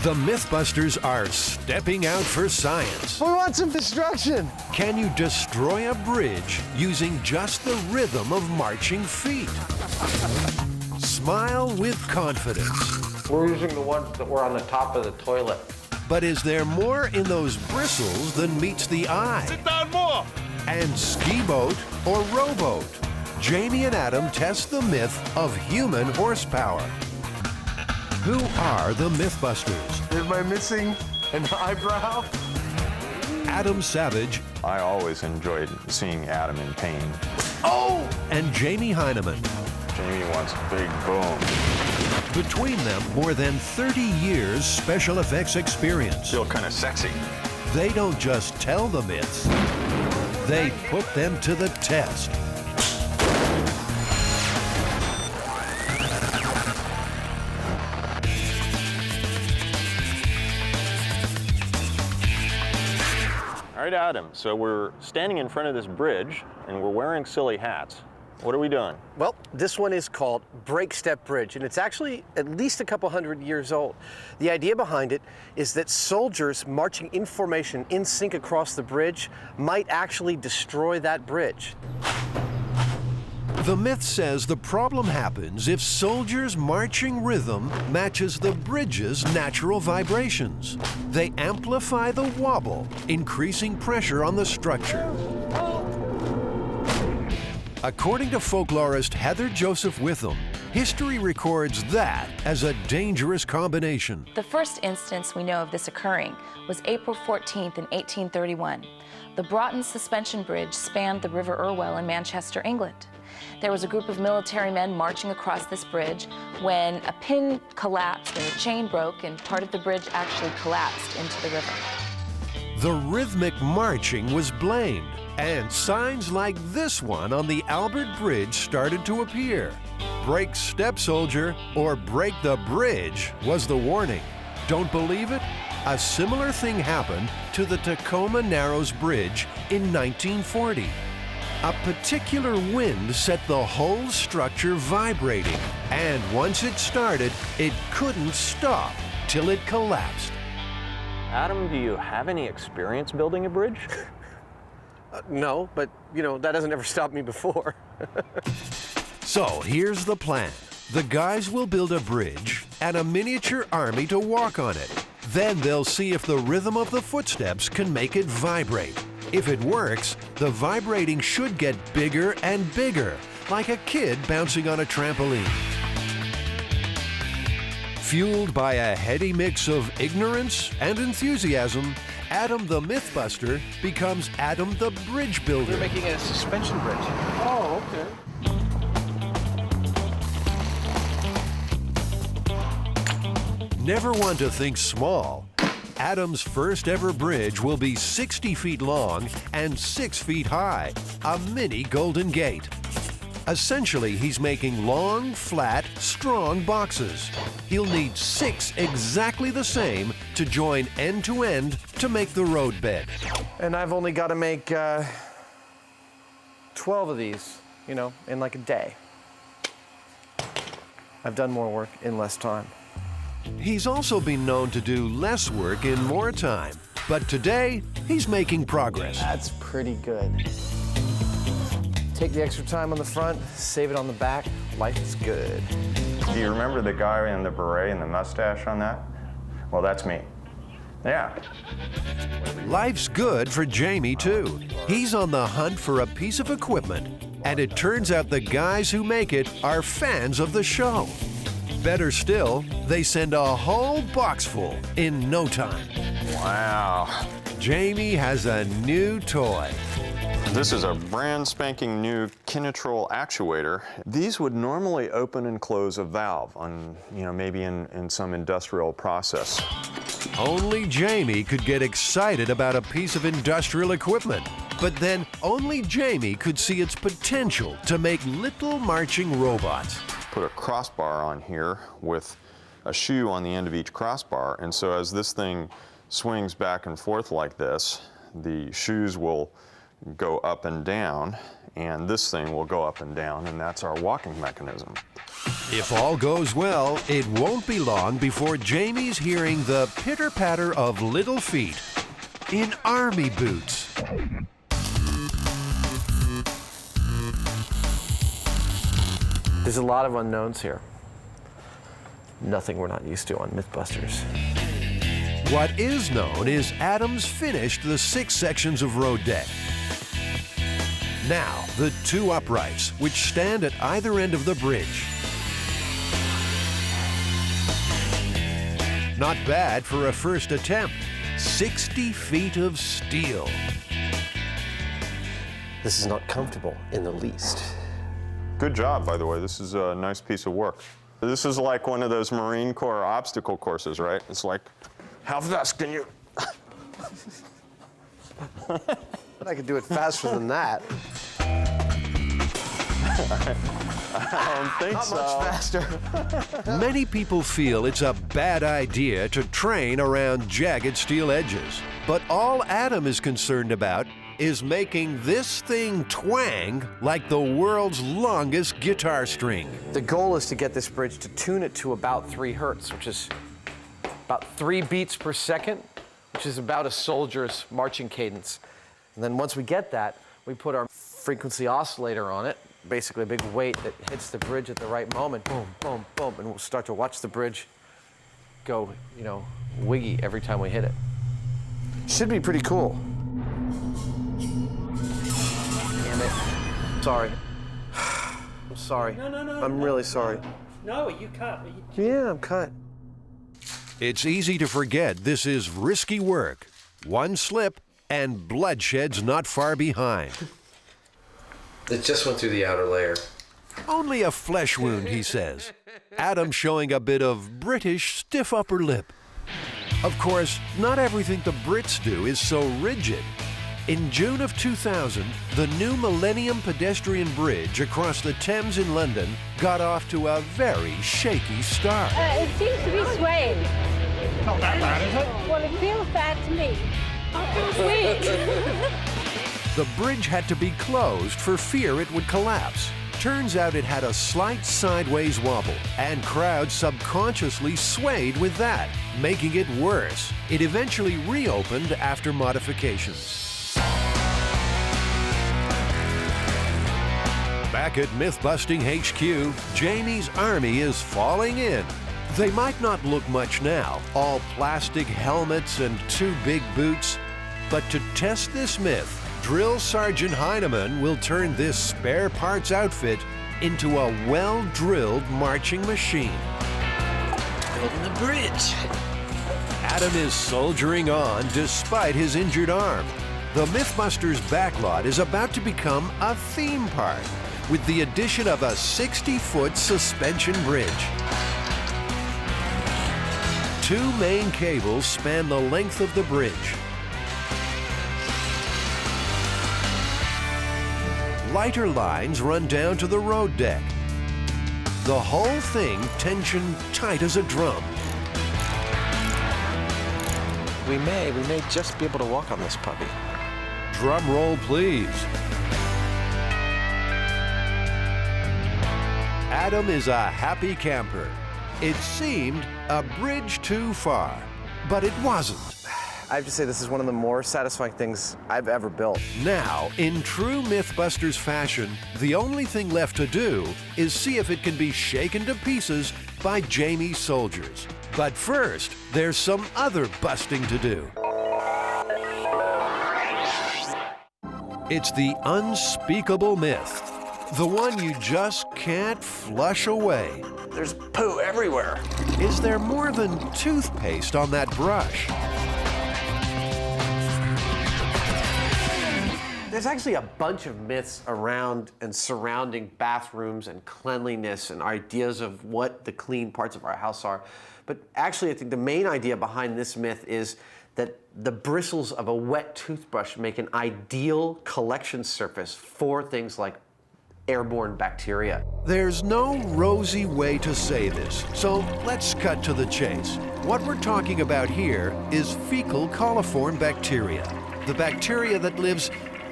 The MythBusters are stepping out for science. We want some destruction. Can you destroy a bridge using just the rhythm of marching feet? Smile with confidence. We're using the ones that were on the top of the toilet. But is there more in those bristles than meets the eye? Sit down more. And ski boat or rowboat? Jamie and Adam test the myth of human horsepower. Who are the MythBusters? Am I missing an eyebrow? Adam Savage. I always enjoyed seeing Adam in pain. Oh! And Jamie Heineman. Jamie wants a big boom. Between them, more than 30 years special effects experience. Feel kind of sexy. They don't just tell the myths, they put them to the test. All right, Adam, so we're standing in front of this bridge and we're wearing silly hats. What are we doing? Well, this one is called Break Step Bridge, and it's actually at least a couple hundred years old. The idea behind it is that soldiers marching in formation in sync across the bridge might actually destroy that bridge. The myth says the problem happens if soldiers' marching rhythm matches the bridge's natural vibrations. They amplify the wobble, increasing pressure on the structure. According to folklorist Heather Joseph Witham, history records that as a dangerous combination. The first instance we know of this occurring was April 14th in 1831. The Broughton Suspension Bridge spanned the River Irwell in Manchester, England. There was a group of military men marching across this bridge when a pin collapsed and a chain broke and part of the bridge actually collapsed into the river. The rhythmic marching was blamed, and signs like this one on the Albert Bridge started to appear. Break step, soldier, or break the bridge was the warning. Don't believe it? A similar thing happened to the Tacoma Narrows Bridge in 1940. A particular wind set the whole structure vibrating, and once it started, it couldn't stop till it collapsed. Adam, do you have any experience building a bridge? No, but you know, that hasn't ever stopped me before. So here's the plan. The guys will build a bridge and a miniature army to walk on it. Then they'll see if the rhythm of the footsteps can make it vibrate. If it works, the vibrating should get bigger and bigger, like a kid bouncing on a trampoline. Fueled by a heady mix of ignorance and enthusiasm, Adam the MythBuster becomes Adam the Bridge Builder. They're making a suspension bridge. Oh, okay. Never one to think small. Adam's first ever bridge will be 60 feet long and 6 feet high, a mini Golden Gate. Essentially, he's making long, flat, strong boxes. He'll need 6 exactly the same to join end to end to make the roadbed. And I've only got to make 12 of these, you know, in like a day. I've done more work in less time. He's also been known to do less work in more time, but today he's making progress. That's pretty good. Take the extra time on the front, save it on the back. Life is good. Do you remember the guy in the beret and the mustache on that? Well, that's me. Yeah. Life's good for Jamie, too. He's on the hunt for a piece of equipment, and it turns out the guys who make it are fans of the show. Better still, they send a whole box full in no time. Wow. Jamie has a new toy. This is a brand spanking new Kinetrol actuator. These would normally open and close a valve on, maybe in some industrial process. Only Jamie could get excited about a piece of industrial equipment. But then only Jamie could see its potential to make little marching robots. Put a crossbar on here with a shoe on the end of each crossbar, and so as this thing swings back and forth like this, the shoes will go up and down, and this thing will go up and down, and that's our walking mechanism. If all goes well, it won't be long before Jamie's hearing the pitter-patter of little feet in army boots. There's a lot of unknowns here. Nothing we're not used to on MythBusters. What is known is Adam's finished the 6 sections of road deck. Now, the 2 uprights, which stand at either end of the bridge. Not bad for a first attempt. 60 feet of steel. This is not comfortable in the least. Good job, by the way. This is a nice piece of work. This is like one of those Marine Corps obstacle courses, right? It's like, how fast can you? But I could do it faster than that. I don't think Not so. much faster. Many people feel it's a bad idea to train around jagged steel edges. But all Adam is concerned about is making this thing twang like the world's longest guitar string. The goal is to get this bridge to tune it to about 3 hertz, which is about 3 beats per second, which is about a soldier's marching cadence. And then once we get that, we put our frequency oscillator on it, basically a big weight that hits the bridge at the right moment, boom, boom, boom, and we'll start to watch the bridge go, you know, wiggy every time we hit it. Should be pretty cool. Damn it. Sorry. I'm sorry. No. I'm really sorry. No, you cut. Yeah, I'm cut. It's easy to forget this is risky work. One slip and bloodshed's not far behind. It just went through the outer layer. Only a flesh wound, he says. Adam showing a bit of British stiff upper lip. Of course, not everything the Brits do is so rigid. In June of 2000, the new Millennium Pedestrian Bridge across the Thames in London got off to a very shaky start. It seems to be swaying. Not that bad, is it? Well, it feels bad to me. It feels weak. The bridge had to be closed for fear it would collapse. Turns out it had a slight sideways wobble, and crowds subconsciously swayed with that, making it worse. It eventually reopened after modifications. Back at Mythbusting HQ, Jamie's army is falling in. They might not look much now, all plastic helmets and 2 big boots. But to test this myth, Drill Sergeant Heineman will turn this spare parts outfit into a well-drilled marching machine. Building the bridge. Adam is soldiering on despite his injured arm. The MythBusters backlot is about to become a theme park with the addition of a 60-foot suspension bridge. 2 main cables span the length of the bridge. Lighter lines run down to the road deck. The whole thing tensioned tight as a drum. We may just be able to walk on this puppy. Drum roll, please. Adam is a happy camper. It seemed a bridge too far, but it wasn't. I have to say this is one of the more satisfying things I've ever built. Now, in true MythBusters fashion, the only thing left to do is see if it can be shaken to pieces by Jamie's soldiers. But first, there's some other busting to do. It's the unspeakable myth. The one you just can't flush away. There's poo everywhere. Is there more than toothpaste on that brush? There's actually a bunch of myths around and surrounding bathrooms and cleanliness and ideas of what the clean parts of our house are. But actually, I think the main idea behind this myth is that the bristles of a wet toothbrush make an ideal collection surface for things like airborne bacteria. There's no rosy way to say this, so let's cut to the chase. What we're talking about here is fecal coliform bacteria, the bacteria that lives,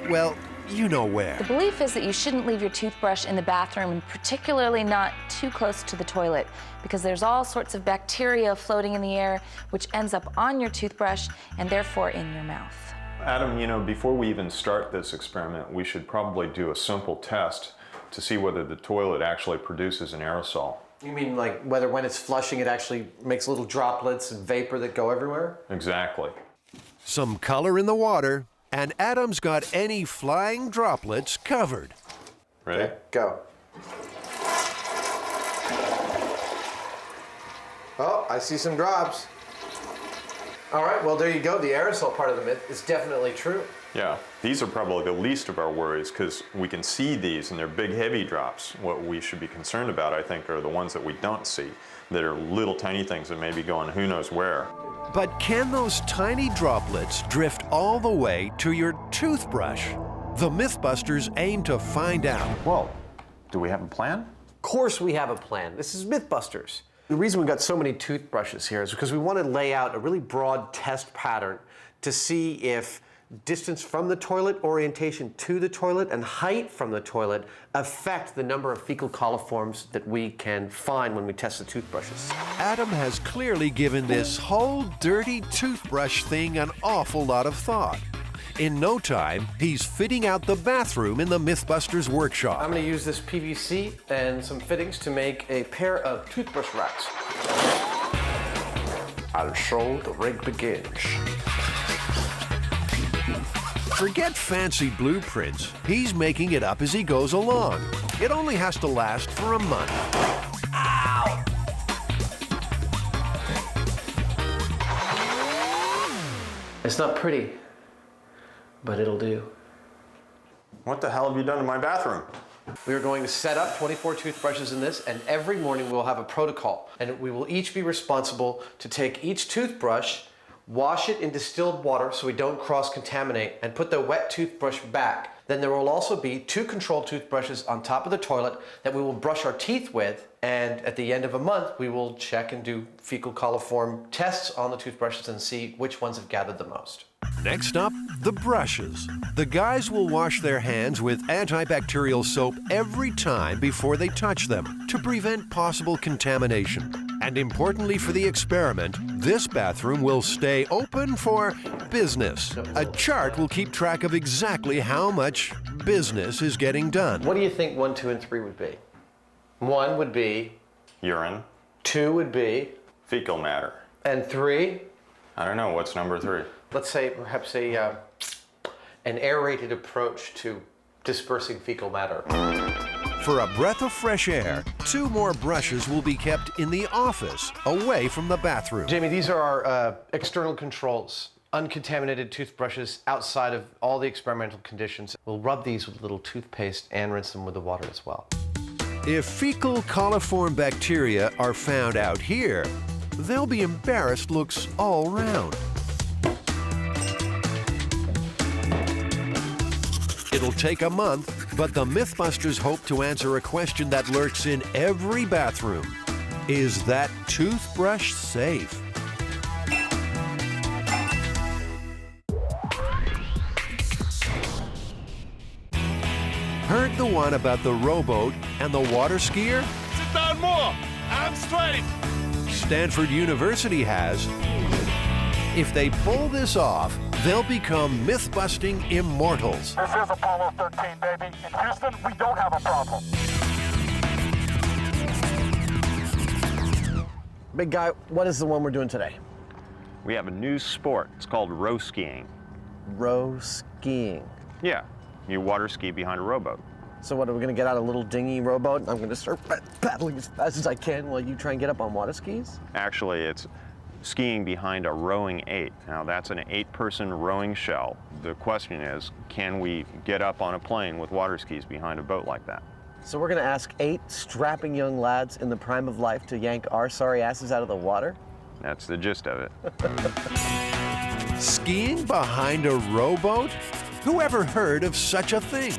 well, you know where. The belief is that you shouldn't leave your toothbrush in the bathroom, and particularly not too close to the toilet, because there's all sorts of bacteria floating in the air, which ends up on your toothbrush and therefore in your mouth. Adam, you know, before we even start this experiment, we should probably do a simple test to see whether the toilet actually produces an aerosol. You mean like whether when it's flushing it actually makes little droplets and vapor that go everywhere? Exactly. Some color in the water, and Adam's got any flying droplets covered. Ready? Okay, go. Oh, I see some drops. All right, well, there you go. The aerosol part of the myth is definitely true. Yeah, these are probably the least of our worries because we can see these and they're big, heavy drops. What we should be concerned about, I think, are the ones that we don't see, that are little tiny things that may be going who knows where. But can those tiny droplets drift all the way to your toothbrush? The MythBusters aim to find out. Well, do we have a plan? Of course we have a plan. This is MythBusters. The reason we've got so many toothbrushes here is because we want to lay out a really broad test pattern to see if distance from the toilet, orientation to the toilet, and height from the toilet affect the number of fecal coliforms that we can find when we test the toothbrushes. Adam has clearly given this whole dirty toothbrush thing an awful lot of thought. In no time, he's fitting out the bathroom in the MythBusters workshop. I'm going to use this PVC and some fittings to make a pair of toothbrush racks. And so the rig begins. Forget fancy blueprints. He's making it up as he goes along. It only has to last for a month. Ow! It's not pretty, but it'll do. What the hell have you done to my bathroom? We are going to set up 24 toothbrushes in this, and every morning we'll have a protocol. And we will each be responsible to take each toothbrush, wash it in distilled water so we don't cross-contaminate, and put the wet toothbrush back. Then there will also be 2 controlled toothbrushes on top of the toilet that we will brush our teeth with, and at the end of a month we will check and do fecal coliform tests on the toothbrushes and see which ones have gathered the most. Next up, the brushes. The guys will wash their hands with antibacterial soap every time before they touch them to prevent possible contamination. And importantly for the experiment, this bathroom will stay open for business. A chart will keep track of exactly how much business is getting done. What do you think 1, 2, and 3 would be? 1 would be... Urine. 2 would be... Fecal matter. And 3? I don't know, what's number 3? Let's say perhaps an aerated approach to dispersing fecal matter. For a breath of fresh air, 2 more brushes will be kept in the office, away from the bathroom. Jamie, these are our external controls. Uncontaminated toothbrushes outside of all the experimental conditions. We'll rub these with a little toothpaste and rinse them with the water as well. If fecal coliform bacteria are found out here, there'll be embarrassed looks all round. It'll take a month, but the MythBusters hope to answer a question that lurks in every bathroom. Is that toothbrush safe? Heard the one about the rowboat and the water skier? Sit down more. I'm straight. Stanford University has. If they pull this off, they'll become myth-busting immortals. This is Apollo 13, baby. In Houston, we don't have a problem. Big guy, what is the one we're doing today? We have a new sport. It's called row skiing. Row skiing. Yeah, you water ski behind a rowboat. So what, are we gonna get out a little dinghy rowboat? I'm gonna start paddling as fast as I can while you try and get up on water skis? Actually, it's skiing behind a rowing 8. Now that's an 8-person rowing shell. The question is, can we get up on a plane with water skis behind a boat like that? So we're gonna ask 8 strapping young lads in the prime of life to yank our sorry asses out of the water? That's the gist of it. Skiing behind a rowboat? Who ever heard of such a thing?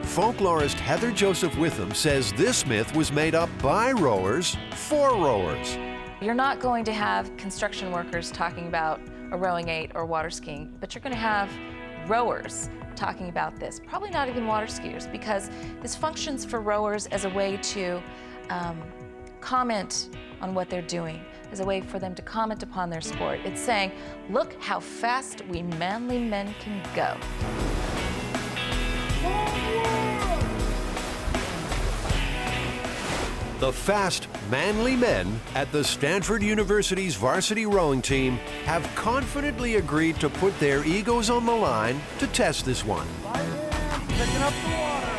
Folklorist Heather Joseph Witham says this myth was made up by rowers for rowers. You're not going to have construction workers talking about a rowing 8 or water skiing, but you're going to have rowers talking about this. Probably not even water skiers, because this functions for rowers as a way to comment on what they're doing, as a way for them to comment upon their sport. It's saying, look how fast we manly men can go. The fast, manly men at the Stanford University's varsity rowing team have confidently agreed to put their egos on the line to test this one. Picking up the water.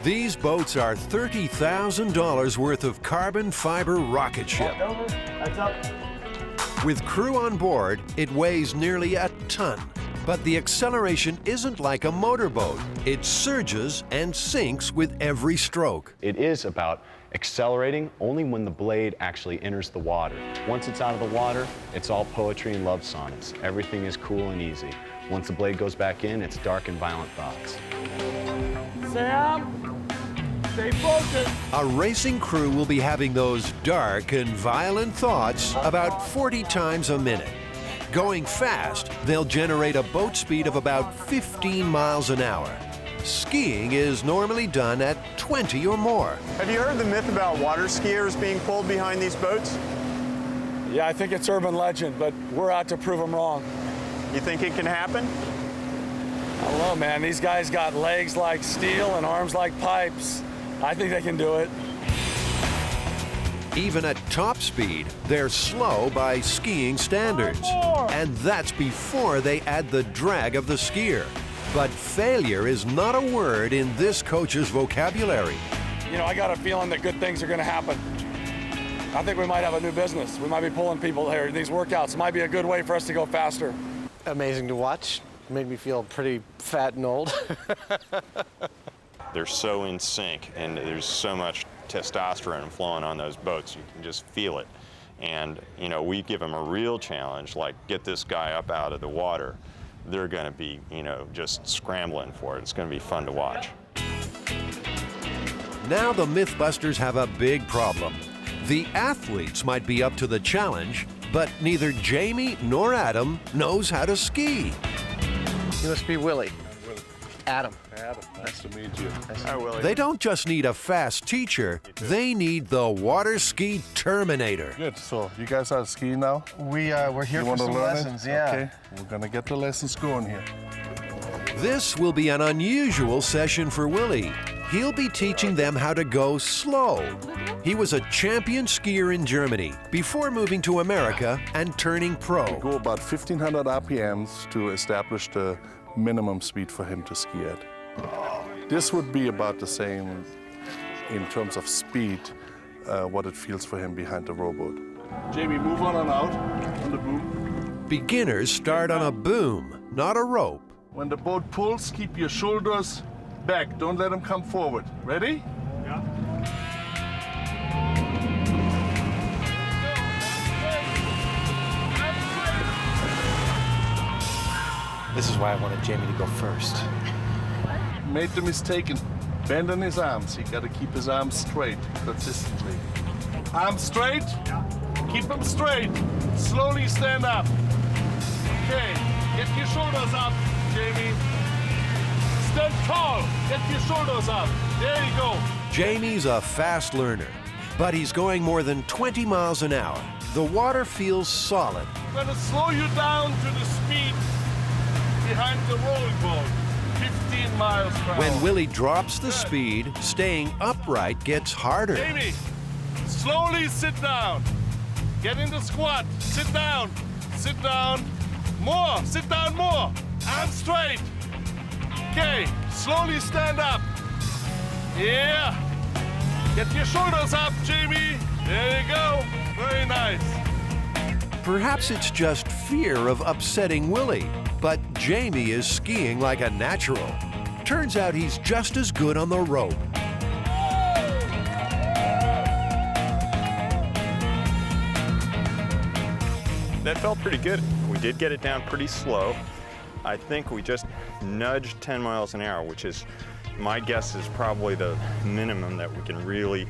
These boats are $30,000 worth of carbon fiber rocket ship. That's up. With crew on board, it weighs nearly a ton. But the acceleration isn't like a motorboat. It surges and sinks with every stroke. It is about accelerating only when the blade actually enters the water. Once it's out of the water, it's all poetry and love sonnets. Everything is cool and easy. Once the blade goes back in, it's dark and violent thoughts. Sam, stay focused. A racing crew will be having those dark and violent thoughts about 40 times a minute. Going fast, they'll generate a boat speed of about 15 miles an hour. Skiing is normally done at 20 or more. Have you heard the myth about water skiers being pulled behind these boats? Yeah, I think it's urban legend, but we're out to prove them wrong. You think it can happen? I don't know, man. These guys got legs like steel and arms like pipes. I think they can do it. Even at top speed, they're slow by skiing standards. And that's before they add the drag of the skier. But failure is not a word in this coach's vocabulary. You know, I got a feeling that good things are going to happen. I think we might have a new business. We might be pulling people here. These workouts might be a good way for us to go faster. Amazing to watch. Made me feel pretty fat and old. They're so in sync, and there's so much testosterone flowing on those boats. You can just feel it. And, you know, we give them a real challenge, like get this guy up out of the water. They're going to be, you know, just scrambling for it. It's going to be fun to watch. Now the MythBusters have a big problem. The athletes might be up to the challenge, but neither Jamie nor Adam knows how to ski. You must be Willie. Adam. Adam, nice to meet you. Hi, Willie. They don't just need a fast teacher, they need the water ski Terminator. Good. So you guys are skiing now? We're here You for want to some learn lessons, it? yeah. Okay. We're gonna get the lessons going here. This will be an unusual session for Willie. He'll be teaching them how to go slow. He was a champion skier in Germany before moving to America and turning pro. Go about 1,500 RPMs to establish the minimum speed for him to ski at. This would be about the same in terms of speed, what it feels for him behind the rowboat. Jamie, move on and out on the boom. Beginners start on a boom, not a rope. When the boat pulls, keep your shoulders back. Don't let them come forward. Ready? Yeah. This is why I wanted Jamie to go first. Made the mistake in bending his arms. He got to keep his arms straight consistently. Arms straight. Keep them straight. Slowly stand up. Okay. Get your shoulders up, Jamie. Stand tall. Get your shoulders up. There you go. Jamie's a fast learner, but he's going more than 20 miles an hour. The water feels solid. I'm going to slow you down to the speed behind the rolling boat. 15 miles per hour. When Willie drops the speed, staying upright gets harder. Jamie, slowly sit down. Get in the squat. Sit down. Sit down. More. Sit down more. Arms straight. Okay. Slowly stand up. Yeah. Get your shoulders up, Jamie. There you go. Very nice. Perhaps it's just fear of upsetting Willie, but Jamie is skiing like a natural. Turns out he's just as good on the rope. That felt pretty good. We did get it down pretty slow. I think we just nudged 10 miles an hour, which is, my guess is probably the minimum that we can really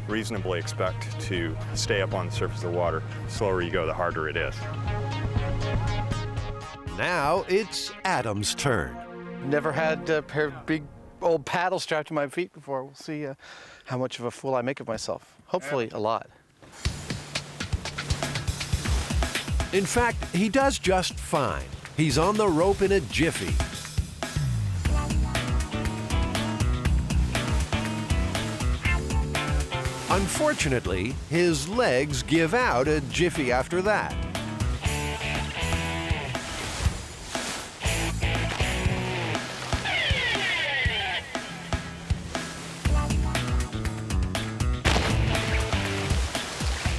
reasonably expect to stay up on the surface of the water. The slower you go, the harder it is. Now it's Adam's turn. never had a pair of big old paddles strapped to my feet before. We'll see how much of a fool I make of myself. Hopefully a lot. In fact, he does just fine. He's on the rope in a jiffy. Unfortunately, his legs give out a jiffy after that.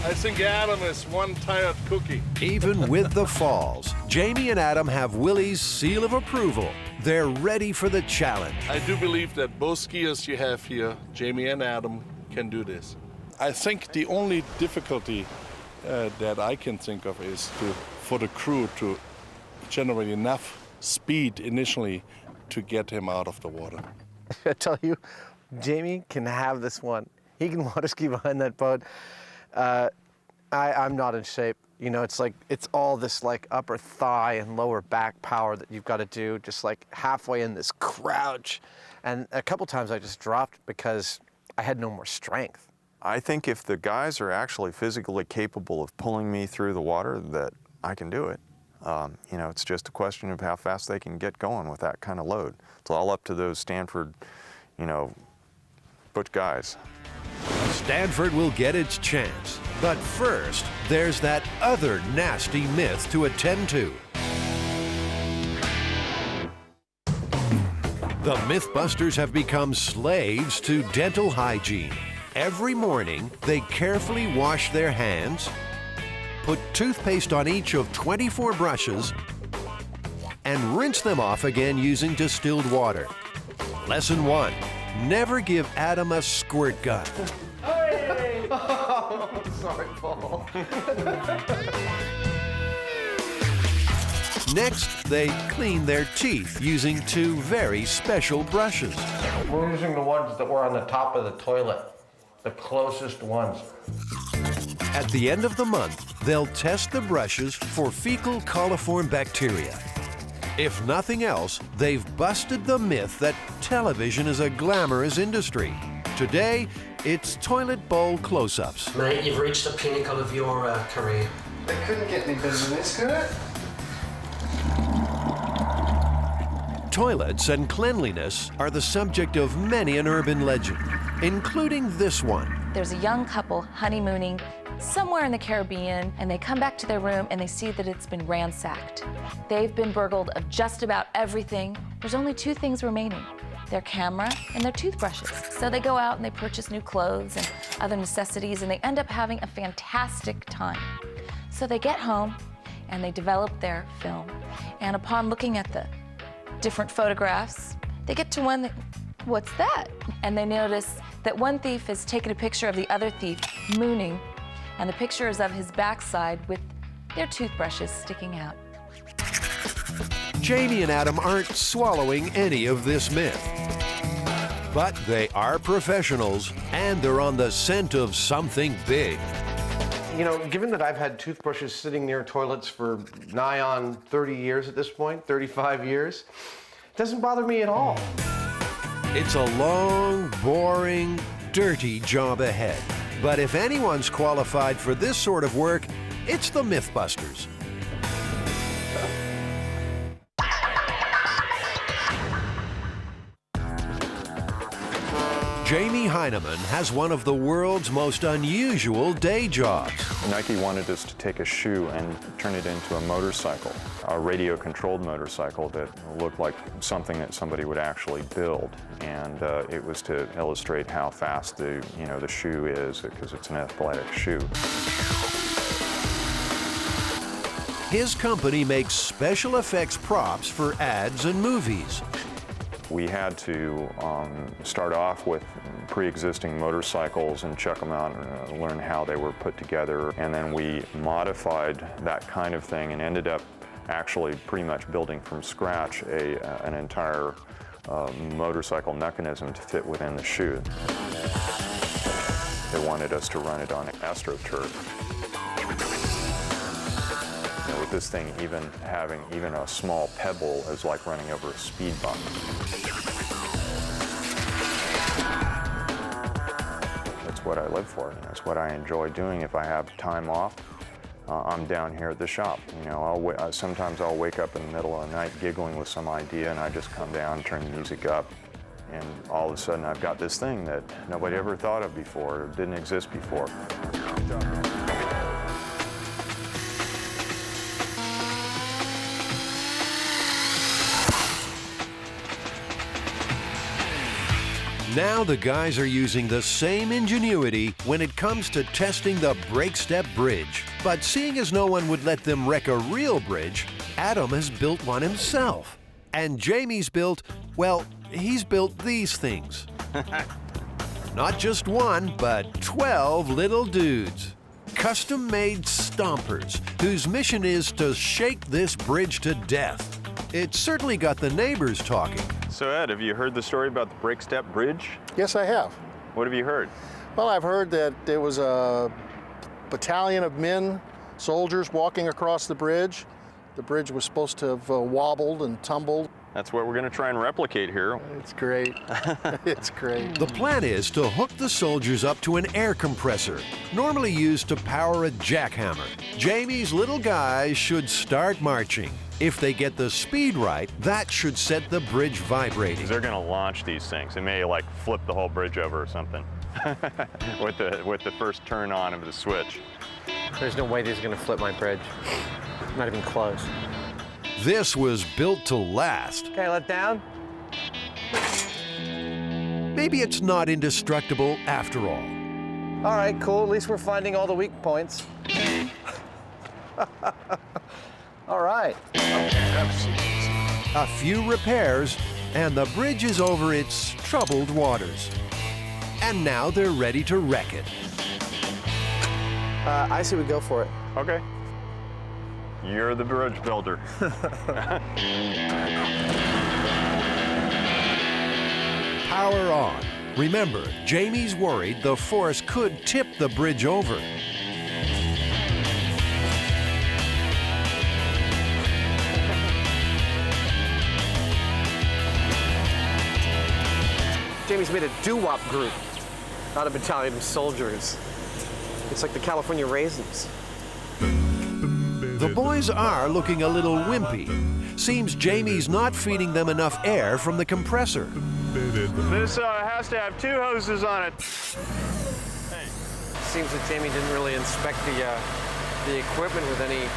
I think Adam is one tired cookie. Even with the falls, Jamie and Adam have Willie's seal of approval. They're ready for the challenge. I do believe that both skiers you have here, Jamie and Adam, can do this. I think the only difficulty that I can think of is for the crew to generate enough speed initially to get him out of the water. I tell you, Jamie can have this one. He can water ski behind that boat. I'm not in shape. You know, it's all this like upper thigh and lower back power that you've got to do, just like halfway in this crouch. And a couple times I just dropped because I had no more strength. I think if the guys are actually physically capable of pulling me through the water, that I can do it. You know, it's just a question of how fast they can get going with that kind of load. It's all up to those Stanford, you know, butch guys. Stanford will get its chance. But first, there's that other nasty myth to attend to. The MythBusters have become slaves to dental hygiene. Every morning, they carefully wash their hands, put toothpaste on each of 24 brushes, and rinse them off again using distilled water. Lesson 1, never give Adam a squirt gun. Hey! Oh, sorry, Paul. Next, they clean their teeth using 2 very special brushes. We're using the ones that were on the top of the toilet, the closest ones. At the end of the month, they'll test the brushes for fecal coliform bacteria. If nothing else, they've busted the myth that television is a glamorous industry. Today, it's toilet bowl close-ups. Mate, you've reached the pinnacle of your career. They couldn't get any better than this, could it? Toilets and cleanliness are the subject of many an urban legend, including this one. There's a young couple honeymooning somewhere in the Caribbean, and they come back to their room and they see that it's been ransacked. They've been burgled of just about everything. There's only 2 things remaining: their camera and their toothbrushes. So they go out and they purchase new clothes and other necessities, and they end up having a fantastic time. So they get home and they develop their film. And upon looking at the different photographs, they get to one that, what's that? And they notice that one thief has taken a picture of the other thief mooning, and the picture is of his backside with their toothbrushes sticking out. Jamie and Adam aren't swallowing any of this myth. But they are professionals, and they're on the scent of something big. You know, given that I've had toothbrushes sitting near toilets for nigh on 30 years at this point, 35 years, it doesn't bother me at all. It's a long, boring, dirty job ahead. But if anyone's qualified for this sort of work, it's the MythBusters. Jamie Heineman has one of the world's most unusual day jobs. Nike wanted us to take a shoe and turn it into a motorcycle, a radio-controlled motorcycle that looked like something that somebody would actually build. And it was to illustrate how fast the shoe is, because it's an athletic shoe. His company makes special effects props for ads and movies. We had to start off with pre-existing motorcycles and check them out and learn how they were put together. And then we modified that kind of thing and ended up actually pretty much building from scratch an entire motorcycle mechanism to fit within the shoe. They wanted us to run it on AstroTurf. We this thing even having even a small pebble is like running over a speed bump. That's what I live for. That's what I enjoy doing. If I have time off, I'm down here at the shop. You know, sometimes I'll wake up in the middle of the night giggling with some idea, and I just come down, turn the music up, and all of a sudden I've got this thing that nobody ever thought of before, or didn't exist before. Now the guys are using the same ingenuity when it comes to testing the break step bridge. But seeing as no one would let them wreck a real bridge, Adam has built one himself. And Jamie's built, well, he's built these things. Not just one, but 12 little dudes. Custom-made stompers, whose mission is to shake this bridge to death. It certainly got the neighbors talking. So Ed, have you heard the story about the break step bridge? Yes, I have. What have you heard? Well, I've heard that there was a battalion of men, soldiers, walking across the bridge. The bridge was supposed to have wobbled and tumbled. That's what we're going to try and replicate here. It's great. It's great. The plan is to hook the soldiers up to an air compressor, normally used to power a jackhammer. Jamie's little guys should start marching. If they get the speed right, that should set the bridge vibrating. They're going to launch these things. It may like flip the whole bridge over or something with the first turn on of the switch. There's no way these are going to flip my bridge. Not even close. This was built to last. Okay, let down. Maybe it's not indestructible after all. All right, cool. At least we're finding all the weak points. All right. A few repairs, and the bridge is over its troubled waters. And now they're ready to wreck it. I say we go for it. Okay. You're the bridge builder. Power on. Remember, Jamie's worried the force could tip the bridge over. Jamie's made a doo-wop group, not a battalion of soldiers. It's like the California Raisins. The boys are looking a little wimpy. Seems Jamie's not feeding them enough air from the compressor. This has to have 2 hoses on it. Hey. Seems that Jamie didn't really inspect the equipment with any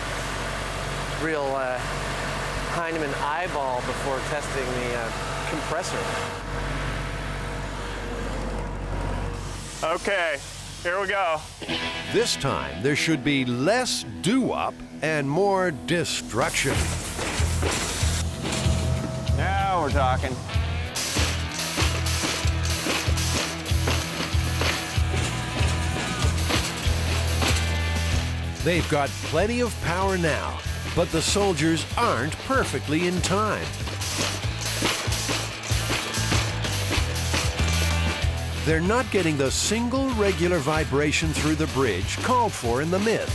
real Heinemann eyeball before testing the compressor. Okay, here we go. This time, there should be less doo-wop and more destruction. Now we're talking. They've got plenty of power now, but the soldiers aren't perfectly in time. They're not getting the single regular vibration through the bridge called for in the myth.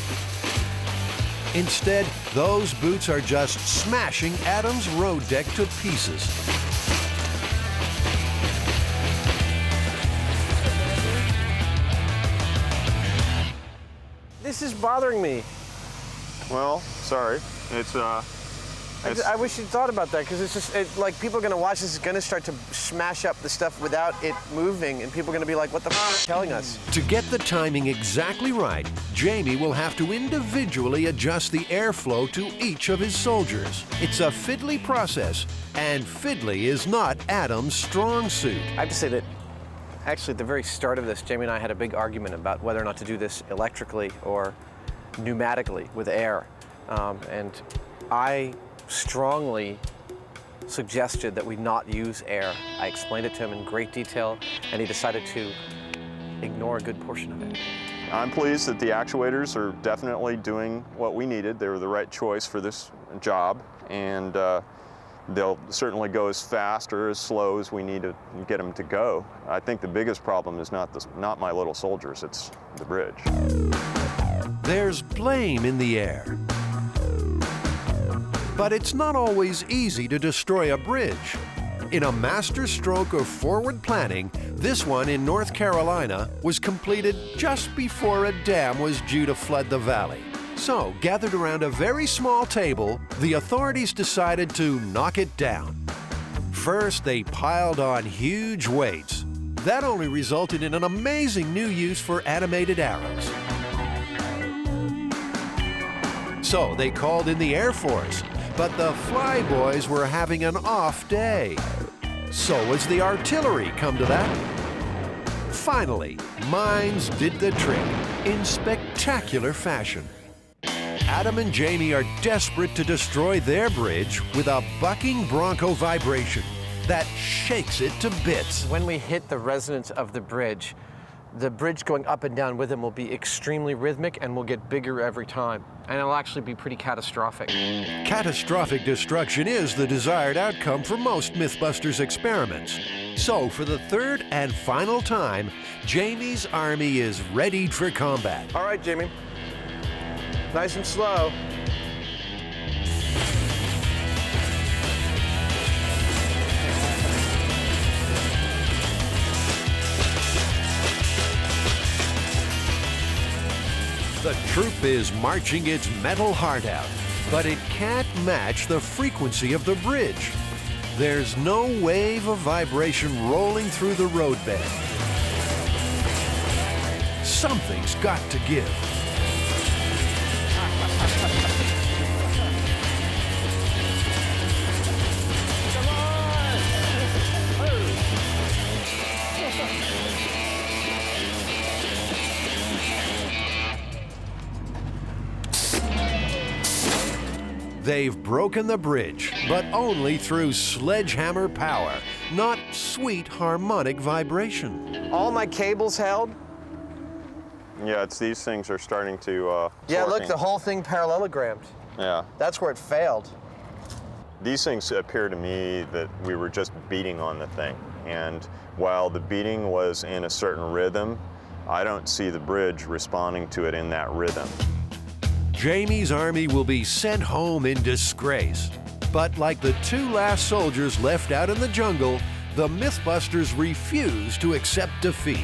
Instead, those boots are just smashing Adam's road deck to pieces. This is bothering me. Well, sorry. It's I wish you'd thought about that, because it's just like people are going to watch this, is going to start to smash up the stuff without it moving, and people are going to be like, what the f are you telling us? To get the timing exactly right, Jamie will have to individually adjust the airflow to each of his soldiers. It's a fiddly process, and fiddly is not Adam's strong suit. I have to say that actually at the very start of this, Jamie and I had a big argument about whether or not to do this electrically or pneumatically with air. And I strongly suggested that we not use air. I explained it to him in great detail, and he decided to ignore a good portion of it. I'm pleased that the actuators are definitely doing what we needed. They were the right choice for this job, and they'll certainly go as fast or as slow as we need to get them to go. I think the biggest problem is not my little soldiers, it's the bridge. There's blame in the air. But it's not always easy to destroy a bridge. In a master stroke of forward planning, this one in North Carolina was completed just before a dam was due to flood the valley. So, gathered around a very small table, the authorities decided to knock it down. First, they piled on huge weights. That only resulted in an amazing new use for animated arrows. So, they called in the Air Force, but the flyboys were having an off day. So was the artillery, come to that. Finally, mines did the trick in spectacular fashion. Adam and Jamie are desperate to destroy their bridge with a bucking bronco vibration that shakes it to bits. When we hit the resonance of the bridge going up and down with them will be extremely rhythmic and will get bigger every time. And it'll actually be pretty catastrophic. Catastrophic destruction is the desired outcome for most MythBusters experiments. So, for the third and final time, Jamie's army is readied for combat. All right, Jamie. Nice and slow. The troop is marching its metal heart out, but it can't match the frequency of the bridge. There's no wave of vibration rolling through the roadbed. Something's got to give. They've broken the bridge, but only through sledgehammer power, not sweet harmonic vibration. All my cables held. Yeah, it's these things are starting to yeah, look, working. the whole thing parallelogrammed. Yeah. That's where it failed. These things appear to me that we were just beating on the thing. And while the beating was in a certain rhythm, I don't see the bridge responding to it in that rhythm. Jamie's army will be sent home in disgrace. But like the two last soldiers left out in the jungle, the MythBusters refuse to accept defeat.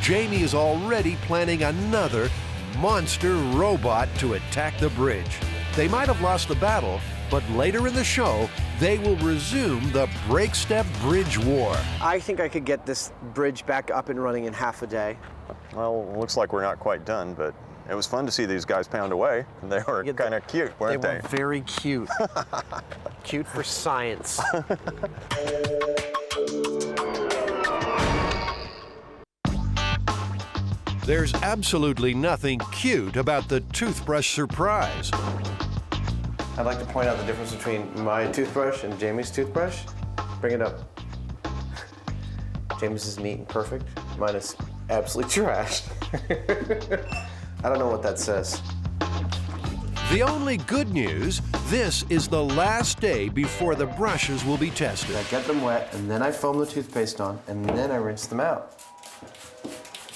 Jamie is already planning another monster robot to attack the bridge. They might have lost the battle, but later in the show, they will resume the break-step bridge war. I think I could get this bridge back up and running in half a day. Well, looks like we're not quite done, but it was fun to see these guys pound away. They were kind of cute, weren't they? They were very cute. Cute for science. There's absolutely nothing cute about the toothbrush surprise. I'd like to point out the difference between my toothbrush and Jamie's toothbrush. Bring it up. Jamie's is neat and perfect. Mine is absolutely trashed. I don't know what that says. The only good news, this is the last day before the brushes will be tested. I get them wet, and then I foam the toothpaste on, and then I rinse them out.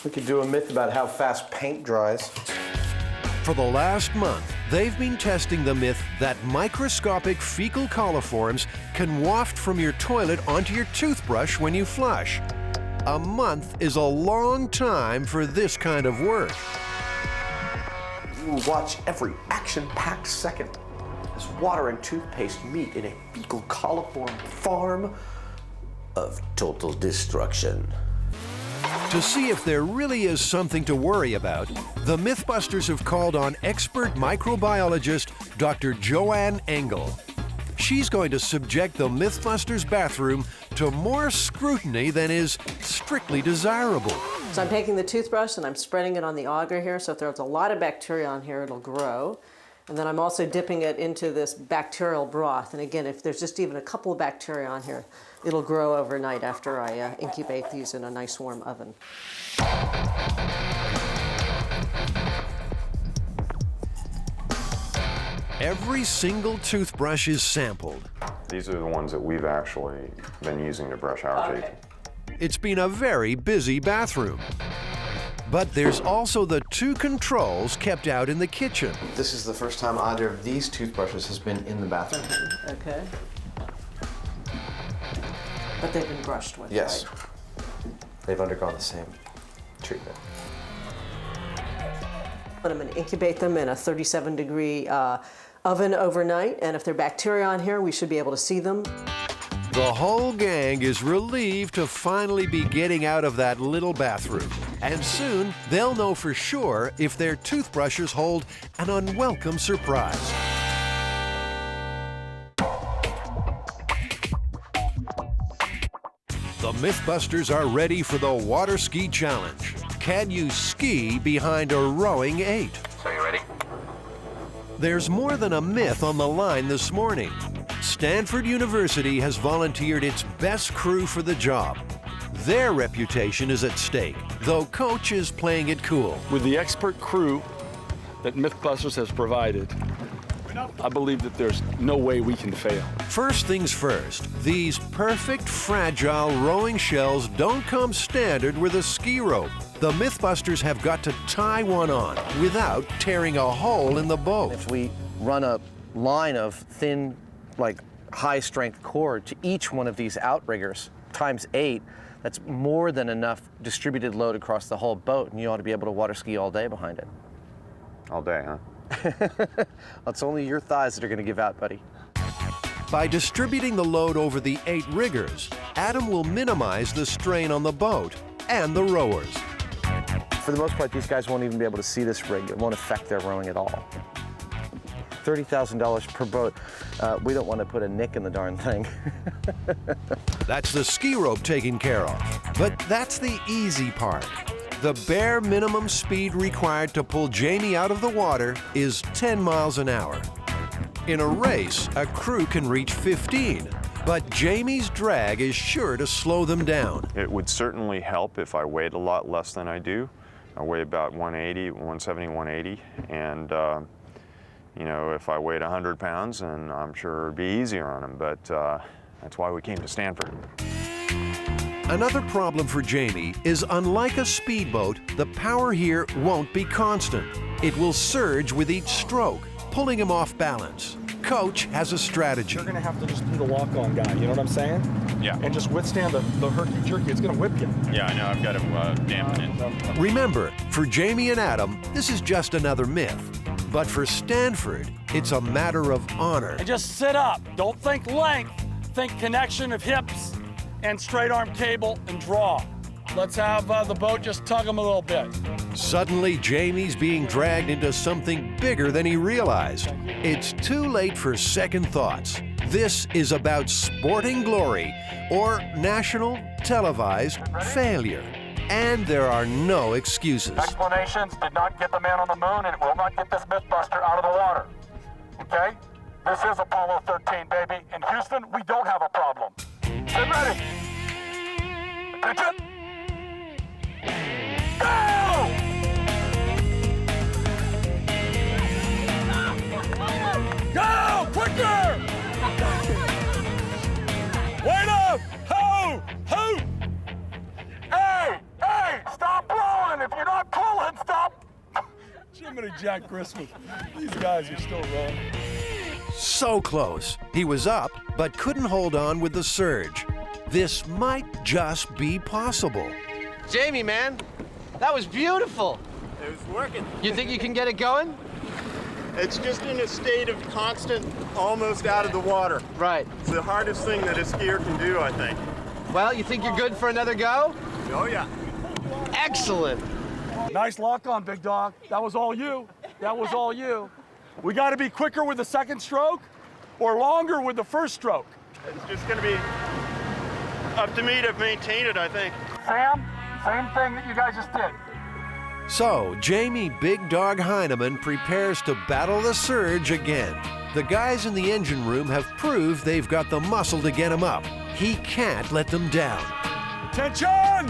We could do a myth about how fast paint dries. For the last month, they've been testing the myth that microscopic fecal coliforms can waft from your toilet onto your toothbrush when you flush. A month is a long time for this kind of work. Watch every action-packed second as water and toothpaste meet in a fecal coliform farm of total destruction. To see if there really is something to worry about, the MythBusters have called on expert microbiologist Dr. Joanne Engel. She's going to subject the MythBusters bathroom to more scrutiny than is strictly desirable. So I'm taking the toothbrush and I'm spreading it on the auger here, so if there's a lot of bacteria on here, it'll grow. And then I'm also dipping it into this bacterial broth. And again, if there's just even a couple of bacteria on here, it'll grow overnight after I incubate these in a nice warm oven. Every single toothbrush is sampled. These are the ones that we've actually been using to brush our teeth. It's been a very busy bathroom. But there's also the 2 controls kept out in the kitchen. This is the first time either of these toothbrushes has been in the bathroom. Okay. But they've been brushed with, Yes. right? They've undergone the same treatment. But I'm going to incubate them in a 37-degree oven overnight, and if there are bacteria on here, we should be able to see them. The whole gang is relieved to finally be getting out of that little bathroom. And soon, they'll know for sure if their toothbrushes hold an unwelcome surprise. The MythBusters are ready for the water ski challenge. Can you ski behind a rowing 8? So you ready? There's more than a myth on the line this morning. Stanford University has volunteered its best crew for the job. Their reputation is at stake, though Coach is playing it cool. With the expert crew that MythBusters has provided, I believe that there's no way we can fail. First things first, these perfect, fragile rowing shells don't come standard with a ski rope. The MythBusters have got to tie one on without tearing a hole in the boat. If we run a line of thin, like high-strength cord to each one of these outriggers times 8, that's more than enough distributed load across the whole boat, and you ought to be able to water ski all day behind it. All day, huh? It's only your thighs that are going to give out, buddy. By distributing the load over the 8 riggers, Adam will minimize the strain on the boat and the rowers. For the most part, these guys won't even be able to see this rig. It won't affect their rowing at all. $30,000 per boat. We don't want to put a nick in the darn thing. That's the ski rope taken care of. But that's the easy part. The bare minimum speed required to pull Jamie out of the water is 10 miles an hour. In a race, a crew can reach 15, but Jamie's drag is sure to slow them down. It would certainly help if I weighed a lot less than I do. I weigh about 180, 170, 180, and you know, if I weighed 100 pounds, and I'm sure it'd be easier on them, but that's why we came to Stanford. Another problem for Jamie is, unlike a speedboat, the power here won't be constant. It will surge with each stroke, pulling him off balance. Coach has a strategy. You're gonna have to just be the walk-on guy, you know what I'm saying? Yeah. And just withstand the herky-jerky, it's gonna whip you. Yeah, I know, I've got to dampen it. Remember, for Jamie and Adam, this is just another myth. But for Stanford, it's a matter of honor. And just sit up. Don't think length. Think connection of hips and straight arm cable and draw. Let's have the boat just tug them a little bit. Suddenly, Jamie's being dragged into something bigger than he realized. It's too late for second thoughts. This is about sporting glory or national televised failure. And there are no excuses. Explanations did not get the man on the moon, and it will not get this MythBuster out of the water. Okay? This is Apollo 13, baby. In Houston, we don't have a problem. Get ready. Attention. Go! Go! Quicker! Wait up! Ho! Ho! Hey! Hey! Stop rolling! If you're not pulling, stop! Jiminy Jack Christmas. These guys are still rolling. So close. He was up, but couldn't hold on with the surge. This might just be possible. Jamie, man, that was beautiful. It was working. You think you can get it going? It's just in a state of constant, almost out of the water. Right. It's the hardest thing that a skier can do, I think. Well, you think you're good for another go? Oh, yeah. Excellent. Nice lock on, big dog. That was all you. That was all you. We got to be quicker with the second stroke or longer with the first stroke. It's just going to be up to me to maintain it, I think. Sam, same thing that you guys just did. So, Jamie Big Dog Heineman prepares to battle the surge again. The guys in the engine room have proved they've got the muscle to get him up. He can't let them down. Attention!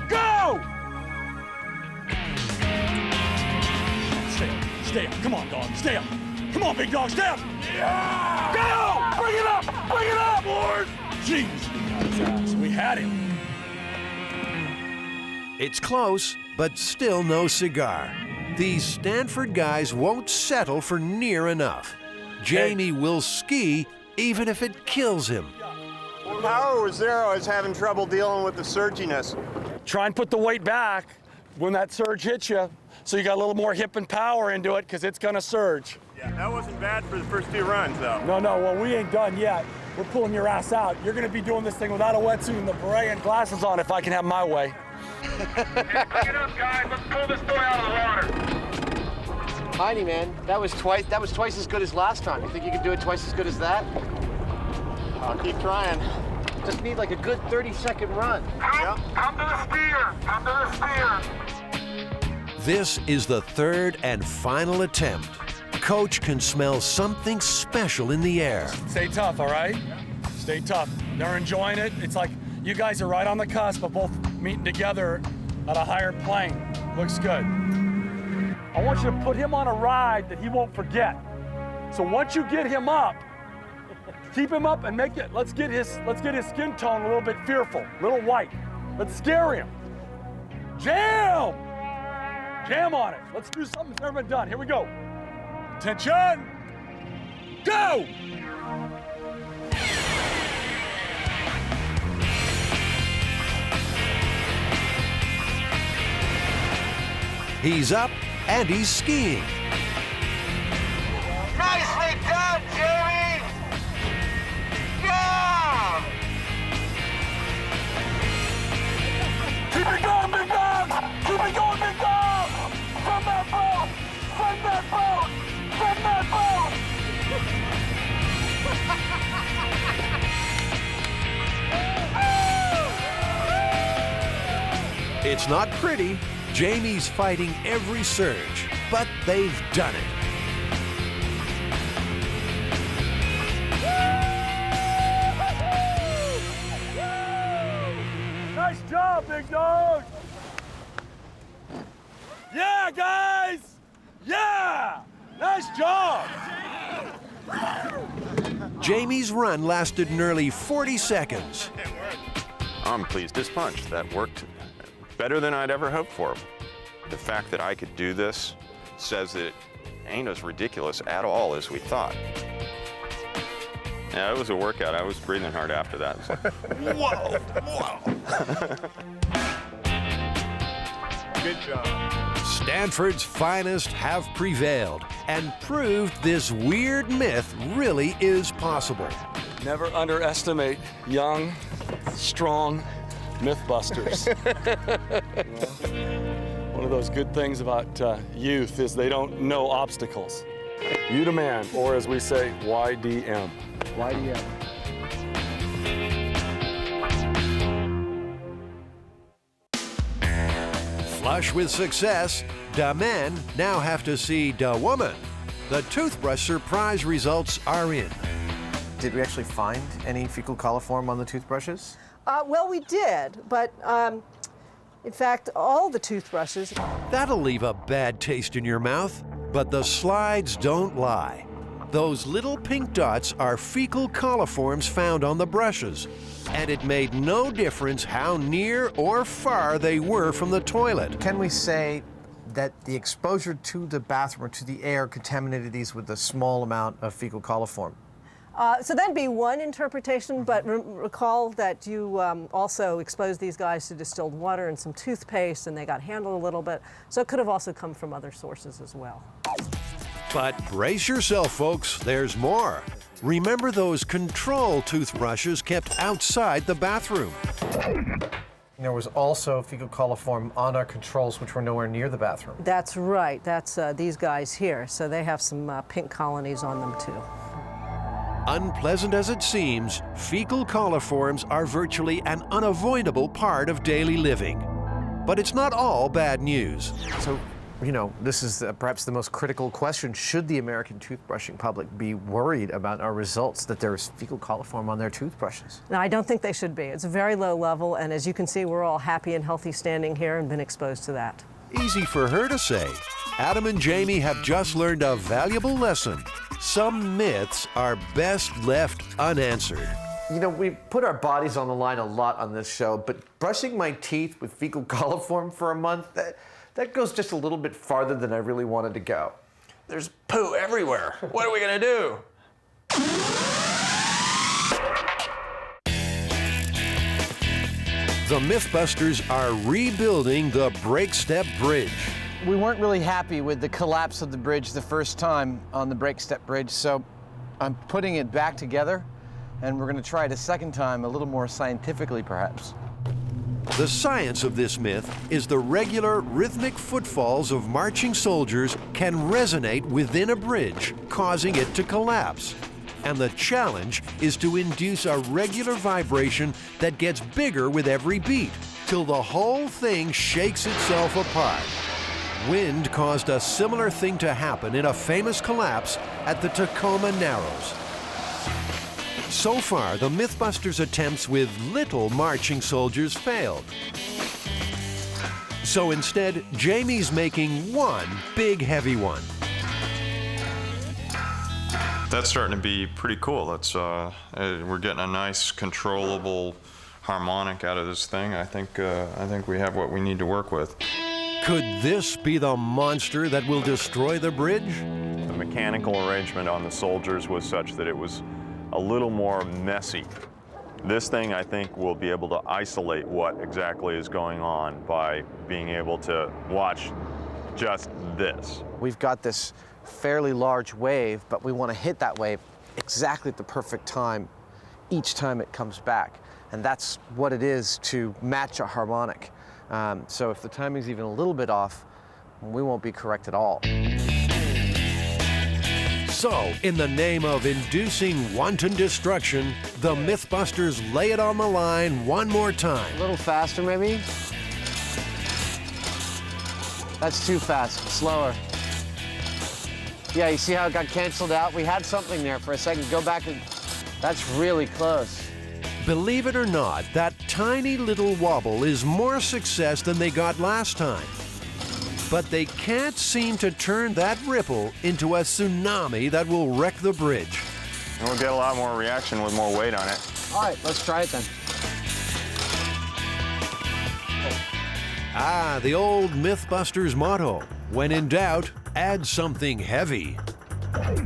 Go! Stay up. Come on, dog. Stay up. Come on, big dog. Stay up. Yeah! Go! Bring it up! Bring it up! Boys! Jeez, we had him. It's close, but still no cigar. These Stanford guys won't settle for near enough. Jamie will ski even if it kills him. Power was there. I was having trouble dealing with the surginess. Try and put the weight back when that surge hits you, so you got a little more hip and power into it, because it's gonna surge. Yeah, that wasn't bad for the first 2 runs, though. No, well, we ain't done yet. We're pulling your ass out. You're gonna be doing this thing without a wetsuit and the beret and glasses on if I can have my way. Bring it up, guys. Let's pull this boy out of the water. Tiny, man, that was twice as good as last time. You think you can do it twice as good as that? I'll keep trying. Just need like a good 30-second run. Come to the steer. Come to the steer. This is the third and final attempt. Coach can smell something special in the air. Stay tough, all right? Stay tough. They're enjoying it. It's like you guys are right on the cusp of both meeting together at a higher plane. Looks good. I want you to put him on a ride that he won't forget. So once you get him up, keep him up and let's get his skin tone a little bit fearful, a little white. Let's scare him. Jam on it. Let's do something that's never been done. Here we go. Attention, go! He's up and he's skiing. Nicely done, Jamie! Yeah! Keep it going, big dogs! Keep it going, big dogs! From that boat! From that boat! From that boat! It's not pretty. Jamie's fighting every surge, but they've done it. Nice job, big dog! Yeah, guys! Yeah! Nice job! Jamie's run lasted nearly 40 seconds. I'm pleased as punch. That worked better than I'd ever hoped for. The fact that I could do this says that it ain't as ridiculous at all as we thought. Yeah, it was a workout. I was breathing hard after that. It's like, whoa, whoa. Good job. Stanford's finest have prevailed and proved this weird myth really is possible. Never underestimate young, strong MythBusters. One of those good things about youth is they don't know obstacles. You the man, or as we say, YDM. YDM. Flush with success, the men now have to see the woman. The toothbrush surprise results are in. Did we actually find any fecal coliform on the toothbrushes? Well, we did, but in fact, all the toothbrushes. That'll leave a bad taste in your mouth, but the slides don't lie. Those little pink dots are fecal coliforms found on the brushes, and it made no difference how near or far they were from the toilet. Can we say that the exposure to the bathroom or to the air contaminated these with a small amount of fecal coliform? So that'd be one interpretation, but recall that you also exposed these guys to distilled water and some toothpaste, and they got handled a little bit. So it could have also come from other sources as well. But brace yourself, folks, there's more. Remember those control toothbrushes kept outside the bathroom. There was also fecal coliform on our controls, which were nowhere near the bathroom. That's right. That's these guys here. So they have some pink colonies on them, too. Unpleasant as it seems, fecal coliforms are virtually an unavoidable part of daily living. But it's not all bad news. So, you know, this is perhaps the most critical question. Should the American toothbrushing public be worried about our results that there's fecal coliform on their toothbrushes? No, I don't think they should be. It's a very low level, and as you can see, we're all happy and healthy standing here and been exposed to that. Easy for her to say. Adam and Jamie have just learned a valuable lesson. Some myths are best left unanswered. You know, we put our bodies on the line a lot on this show, but brushing my teeth with fecal coliform for a month, that goes just a little bit farther than I really wanted to go. There's poo everywhere. What are we gonna do? The MythBusters are rebuilding the Break Step Bridge. We weren't really happy with the collapse of the bridge the first time on the Break Step Bridge, so I'm putting it back together, and we're gonna try it a second time, a little more scientifically, perhaps. The science of this myth is the regular rhythmic footfalls of marching soldiers can resonate within a bridge, causing it to collapse. And the challenge is to induce a regular vibration that gets bigger with every beat, till the whole thing shakes itself apart. Wind caused a similar thing to happen in a famous collapse at the Tacoma Narrows. So far, the MythBusters' attempts with little marching soldiers failed. So instead, Jamie's making one big heavy one. That's starting to be pretty cool. That's we're getting a nice, controllable harmonic out of this thing. I think we have what we need to work with. Could this be the monster that will destroy the bridge? The mechanical arrangement on the soldiers was such that it was a little more messy. This thing, I think, will be able to isolate what exactly is going on by being able to watch just this. We've got this fairly large wave, but we want to hit that wave exactly at the perfect time each time it comes back. And that's what it is to match a harmonic. So if the timing's even a little bit off, we won't be correct at all. So, in the name of inducing wanton destruction, the MythBusters lay it on the line one more time. A little faster, maybe? That's too fast. Slower. Yeah, you see how it got canceled out? We had something there for a second. Go back and... That's really close. Believe it or not, that tiny little wobble is more success than they got last time. But they can't seem to turn that ripple into a tsunami that will wreck the bridge. And we'll get a lot more reaction with more weight on it. All right, let's try it then. Ah, the old MythBusters motto, when in doubt, add something heavy.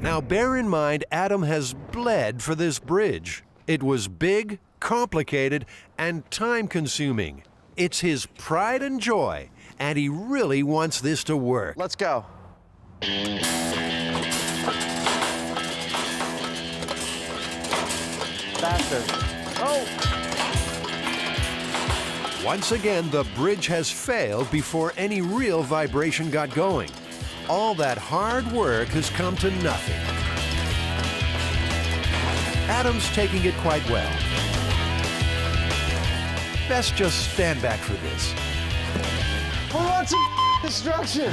Now bear in mind, Adam has bled for this bridge. It was big, complicated, and time-consuming. It's his pride and joy, and he really wants this to work. Let's go. Faster. Oh! Once again, the bridge has failed before any real vibration got going. All that hard work has come to nothing. Adam's taking it quite well. Best just stand back for this. Who wants some destruction?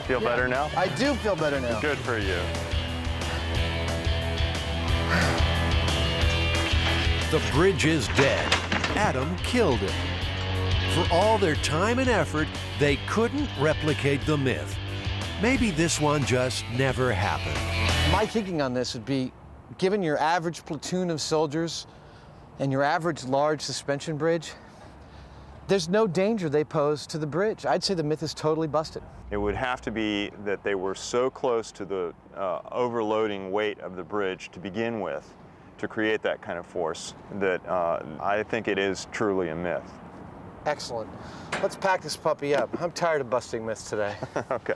Feel better now? I do feel better now. Good for you. The bridge is dead. Adam killed it. For all their time and effort, they couldn't replicate the myth. Maybe this one just never happened. My thinking on this would be, given your average platoon of soldiers and your average large suspension bridge, there's no danger they pose to the bridge. I'd say the myth is totally busted. It would have to be that they were so close to the overloading weight of the bridge to begin with to create that kind of force that I think it is truly a myth. Excellent. Let's pack this puppy up. I'm tired of busting myths today. Okay.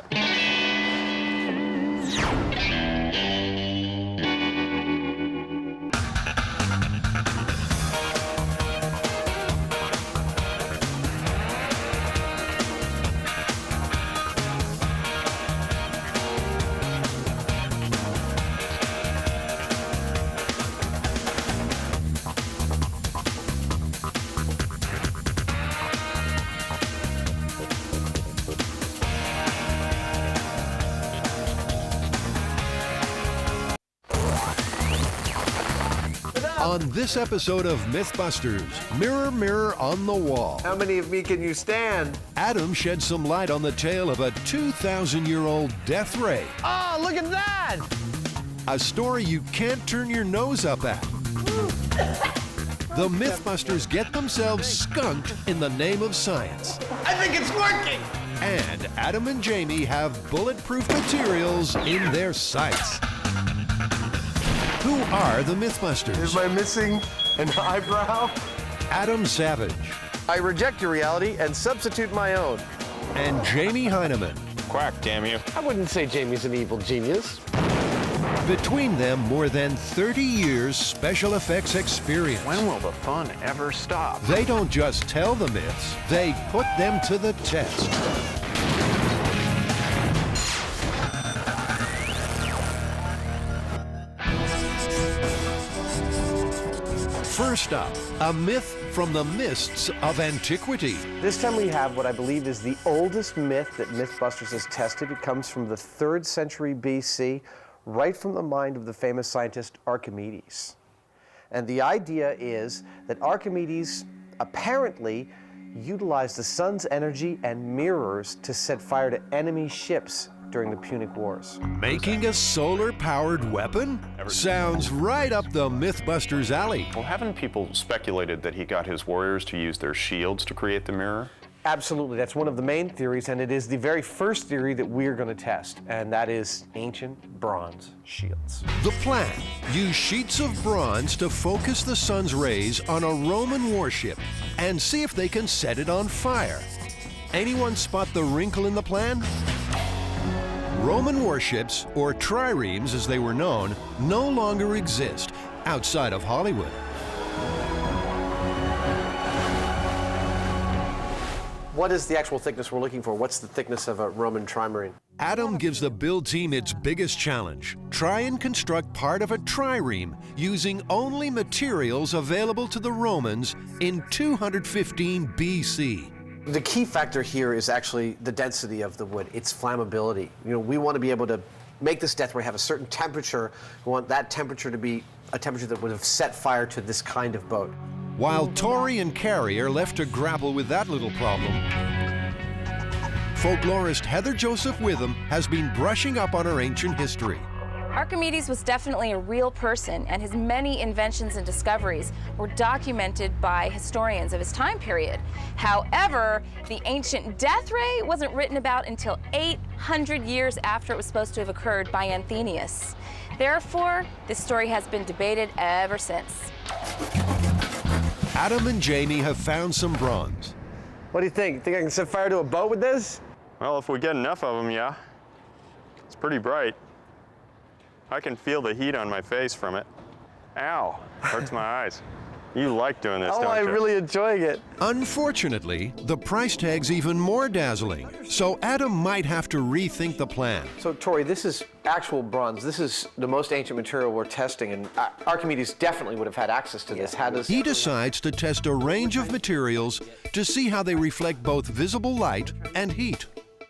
On this episode of MythBusters, Mirror, Mirror on the Wall. How many of me can you stand? Adam sheds some light on the tale of a 2,000-year-old death ray. Oh, look at that! A story you can't turn your nose up at. The MythBusters get themselves skunked in the name of science. I think it's working! And Adam and Jamie have bulletproof materials in their sights. Who are the MythBusters? Am I missing an eyebrow? Adam Savage. I reject your reality and substitute my own. And Jamie Heineman. Quack, damn you. I wouldn't say Jamie's an evil genius. Between them, more than 30 years special effects experience. When will the fun ever stop? They don't just tell the myths, they put them to the test. First up, a myth from the mists of antiquity. This time we have what I believe is the oldest myth that MythBusters has tested. It comes from the 3rd century BC, right from the mind of the famous scientist Archimedes. And the idea is that Archimedes apparently utilized the sun's energy and mirrors to set fire to enemy ships during the Punic Wars. Making a solar-powered weapon? Sounds right up the MythBusters alley. Well, haven't people speculated that he got his warriors to use their shields to create the mirror? Absolutely, that's one of the main theories, and it is the very first theory that we're going to test, and that is ancient bronze shields. The plan: use sheets of bronze to focus the sun's rays on a Roman warship and see if they can set it on fire. Anyone spot the wrinkle in the plan? Roman warships, or triremes as they were known, no longer exist outside of Hollywood. What is the actual thickness we're looking for? What's the thickness of a Roman trimarine? Adam gives the build team its biggest challenge. Try and construct part of a trireme using only materials available to the Romans in 215 BC. The key factor here is actually the density of the wood, its flammability. You know, we want to be able to make this death ray have a certain temperature. We want that temperature to be a temperature that would have set fire to this kind of boat. While Tori and Carrie are left to grapple with that little problem, folklorist Heather Joseph Witham has been brushing up on her ancient history. Archimedes was definitely a real person, and his many inventions and discoveries were documented by historians of his time period. However, the ancient death ray wasn't written about until 800 years after it was supposed to have occurred by Anthemius. Therefore, this story has been debated ever since. Adam and Jamie have found some bronze. What do you think? Think I can set fire to a boat with this? Well, if we get enough of them, yeah. It's pretty bright. I can feel the heat on my face from it. Ow, hurts my eyes. You like doing this, don't you? I'm really enjoying it. Unfortunately, the price tag's even more dazzling, so Adam might have to rethink the plan. So, Tori, this is actual bronze. This is the most ancient material we're testing, and Archimedes definitely would have had access to this. He decides to test a range of materials to see how they reflect both visible light and heat.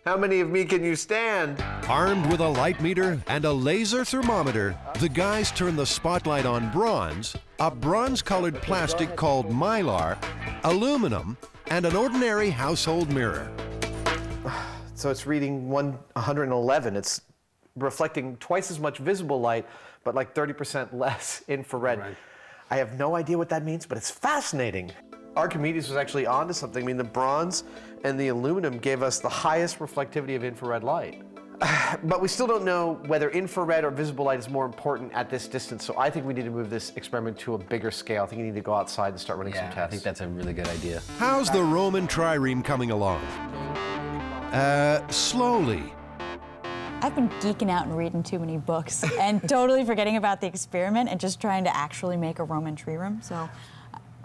How many of me can you stand? Armed with a light meter and a laser thermometer, the guys turn the spotlight on bronze, a bronze-colored plastic called mylar, aluminum, and an ordinary household mirror. So it's reading 111. It's reflecting twice as much visible light, but like 30% less infrared. Right. I have no idea what that means, but it's fascinating. Archimedes was actually onto something. I mean, the bronze and the aluminum gave us the highest reflectivity of infrared light. But we still don't know whether infrared or visible light is more important at this distance, so I think we need to move this experiment to a bigger scale. I think you need to go outside and start running some tests. I think that's a really good idea. How's the Roman trireme coming along? Slowly. I've been geeking out and reading too many books and totally forgetting about the experiment and just trying to actually make a Roman trireme, so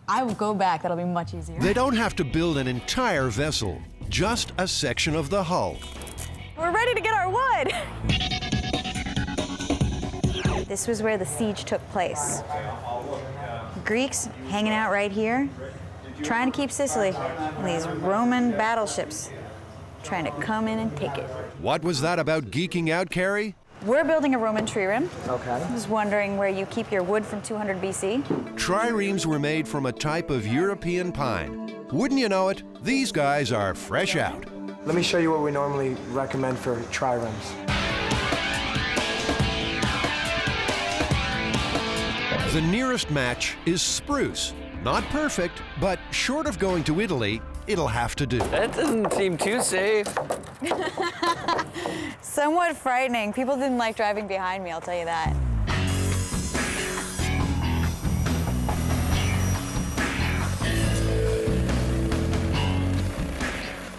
I will go back. That'll be much easier. They don't have to build an entire vessel, just a section of the hull. We're ready to get our wood. This was where the siege took place. Greeks hanging out right here, trying to keep Sicily, and these Roman battleships trying to come in and take it. What was that about geeking out, Carrie? We're building a Roman tree rim. Okay. I was wondering where you keep your wood from 200 BC. Triremes were made from a type of European pine. Wouldn't you know it, these guys are fresh out. Let me show you what we normally recommend for triremes. The nearest match is spruce. Not perfect, but short of going to Italy, it'll have to do. That doesn't seem too safe. Somewhat frightening. People didn't like driving behind me, I'll tell you that.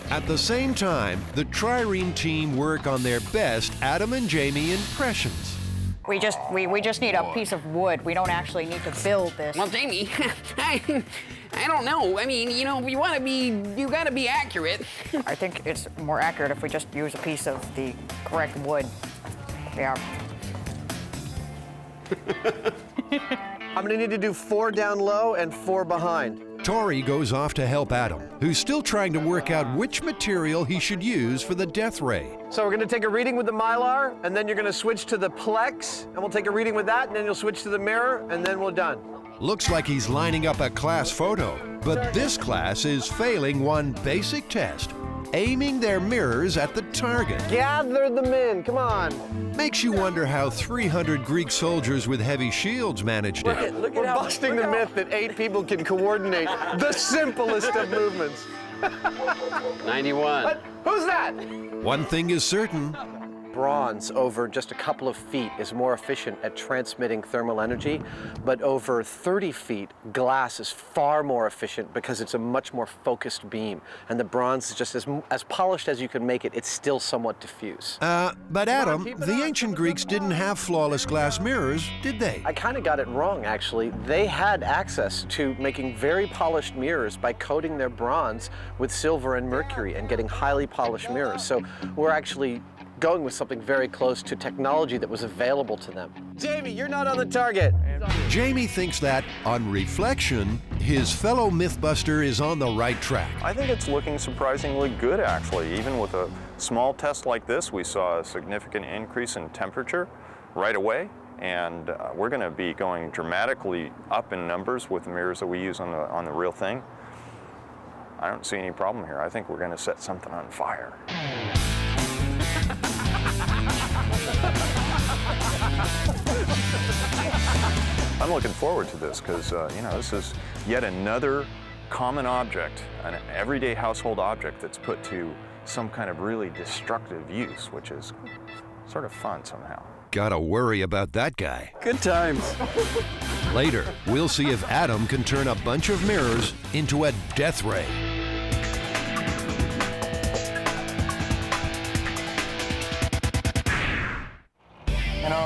At the same time, the Trireme team work on their best Adam and Jamie impressions. We just need a piece of wood. We don't actually need to build this. Well, Jamie, I don't know. I mean, you know, you gotta be accurate. I think it's more accurate if we just use a piece of the correct wood. Yeah. I'm gonna need to do 4 down low and 4 behind. Tori goes off to help Adam, who's still trying to work out which material he should use for the death ray. So we're gonna take a reading with the Mylar, and then you're gonna switch to the Plex, and we'll take a reading with that, and then you'll switch to the mirror, and then we're done. Looks like he's lining up a class photo, but this class is failing one basic test, aiming their mirrors at the target. Gather them in, come on. Makes you wonder how 300 Greek soldiers with heavy shields managed it. We're busting the myth that 8 people can coordinate the simplest of movements. 91. What? Who's that? One thing is certain. Bronze over just a couple of feet is more efficient at transmitting thermal energy, but over 30 feet, glass is far more efficient because it's a much more focused beam. And the bronze is just as polished as you can make it, it's still somewhat diffuse. But Adam, the ancient Greeks didn't have flawless glass mirrors, did they? I kind of got it wrong, actually. They had access to making very polished mirrors by coating their bronze with silver and mercury and getting highly polished mirrors. So we're actually going with something very close to technology that was available to them. Jamie, you're not on the target. Jamie thinks that, on reflection, his fellow Mythbuster is on the right track. I think it's looking surprisingly good, actually. Even with a small test like this, we saw a significant increase in temperature right away. And we're going to be going dramatically up in numbers with the mirrors that we use on the real thing. I don't see any problem here. I think we're going to set something on fire. I'm looking forward to this because, you know, this is yet another common object, an everyday household object that's put to some kind of really destructive use, which is sort of fun somehow. Gotta worry about that guy. Good times. Later, we'll see if Adam can turn a bunch of mirrors into a death ray.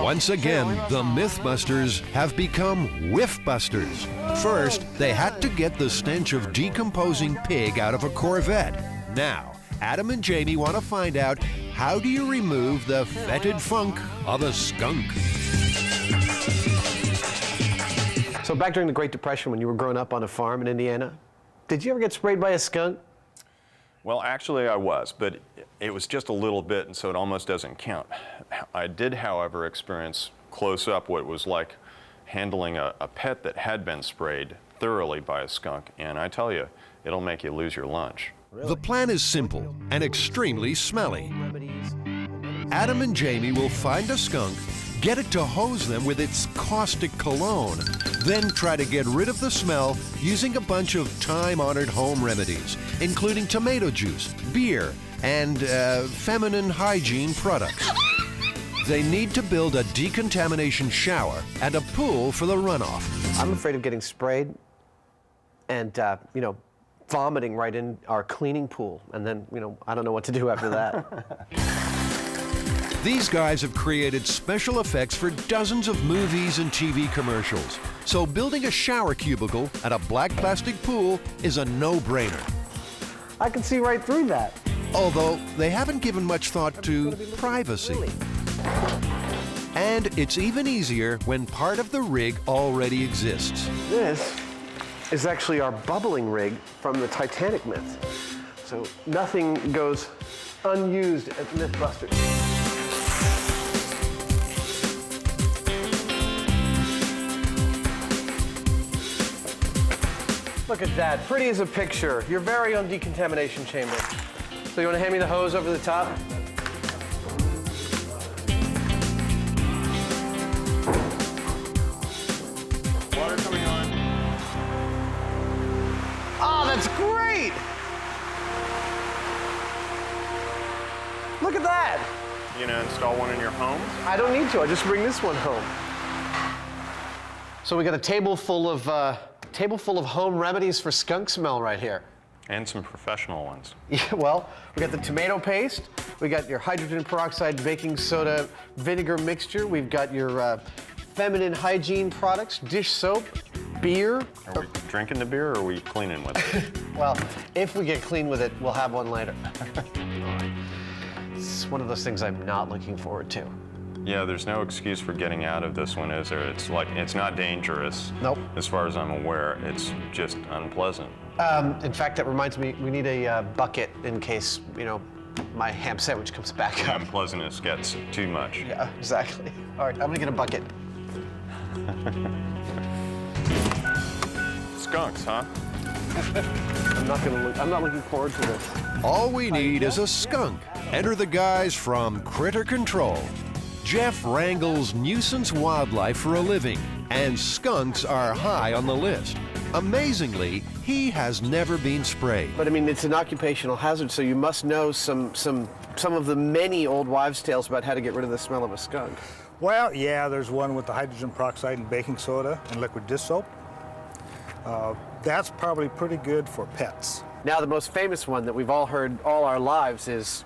Once again, the Mythbusters have become Whiffbusters. First, they had to get the stench of decomposing pig out of a Corvette. Now, Adam and Jamie want to find out, how do you remove the fetid funk of a skunk? So back during the Great Depression when you were growing up on a farm in Indiana, did you ever get sprayed by a skunk? Well, actually I was, but it was just a little bit, and so it almost doesn't count. I did, however, experience close up what it was like handling a pet that had been sprayed thoroughly by a skunk, and I tell you, it'll make you lose your lunch. The plan is simple and extremely smelly. Adam and Jamie will find a skunk, get it to hose them with its caustic cologne, then try to get rid of the smell using a bunch of time-honored home remedies, including tomato juice, beer, and feminine hygiene products. They need to build a decontamination shower and a pool for the runoff. I'm afraid of getting sprayed and, you know, vomiting right in our cleaning pool, and then, you know, I don't know what to do after that. These guys have created special effects for dozens of movies and TV commercials. So building a shower cubicle at a black plastic pool is a no-brainer. I can see right through that. Although they haven't given much thought to privacy. And it's even easier when part of the rig already exists. This is actually our bubbling rig from the Titanic myth. So nothing goes unused at MythBusters. Look at that, pretty as a picture. Your very own decontamination chamber. So you want to hand me the hose over the top? Water coming on. Oh, that's great! Look at that! You gonna install one in your home? I don't need to, I just bring this one home. So we got a table full of home remedies for skunk smell right here. And some professional ones. Yeah, well, we got the tomato paste, we got your hydrogen peroxide baking soda vinegar mixture, we've got your feminine hygiene products, dish soap, beer. Are we drinking the beer or are we cleaning with it? Well, if we get clean with it, we'll have one later. It's one of those things I'm not looking forward to. Yeah, there's no excuse for getting out of this one, is there? It's not dangerous. Nope. As far as I'm aware, it's just unpleasant. In fact, that reminds me, we need a bucket in case, my ham sandwich comes back up. Unpleasantness gets too much. Yeah, exactly. All right, I'm gonna get a bucket. Skunks, huh? I'm not looking forward to this. All we need is a skunk. Enter the guys from Critter Control. Jeff wrangles nuisance wildlife for a living, and skunks are high on the list. Amazingly, he has never been sprayed. But I mean, it's an occupational hazard, so you must know some of the many old wives' tales about how to get rid of the smell of a skunk. Well, yeah, there's one with the hydrogen peroxide and baking soda and liquid dish soap. That's probably pretty good for pets. Now, the most famous one that we've all heard all our lives is,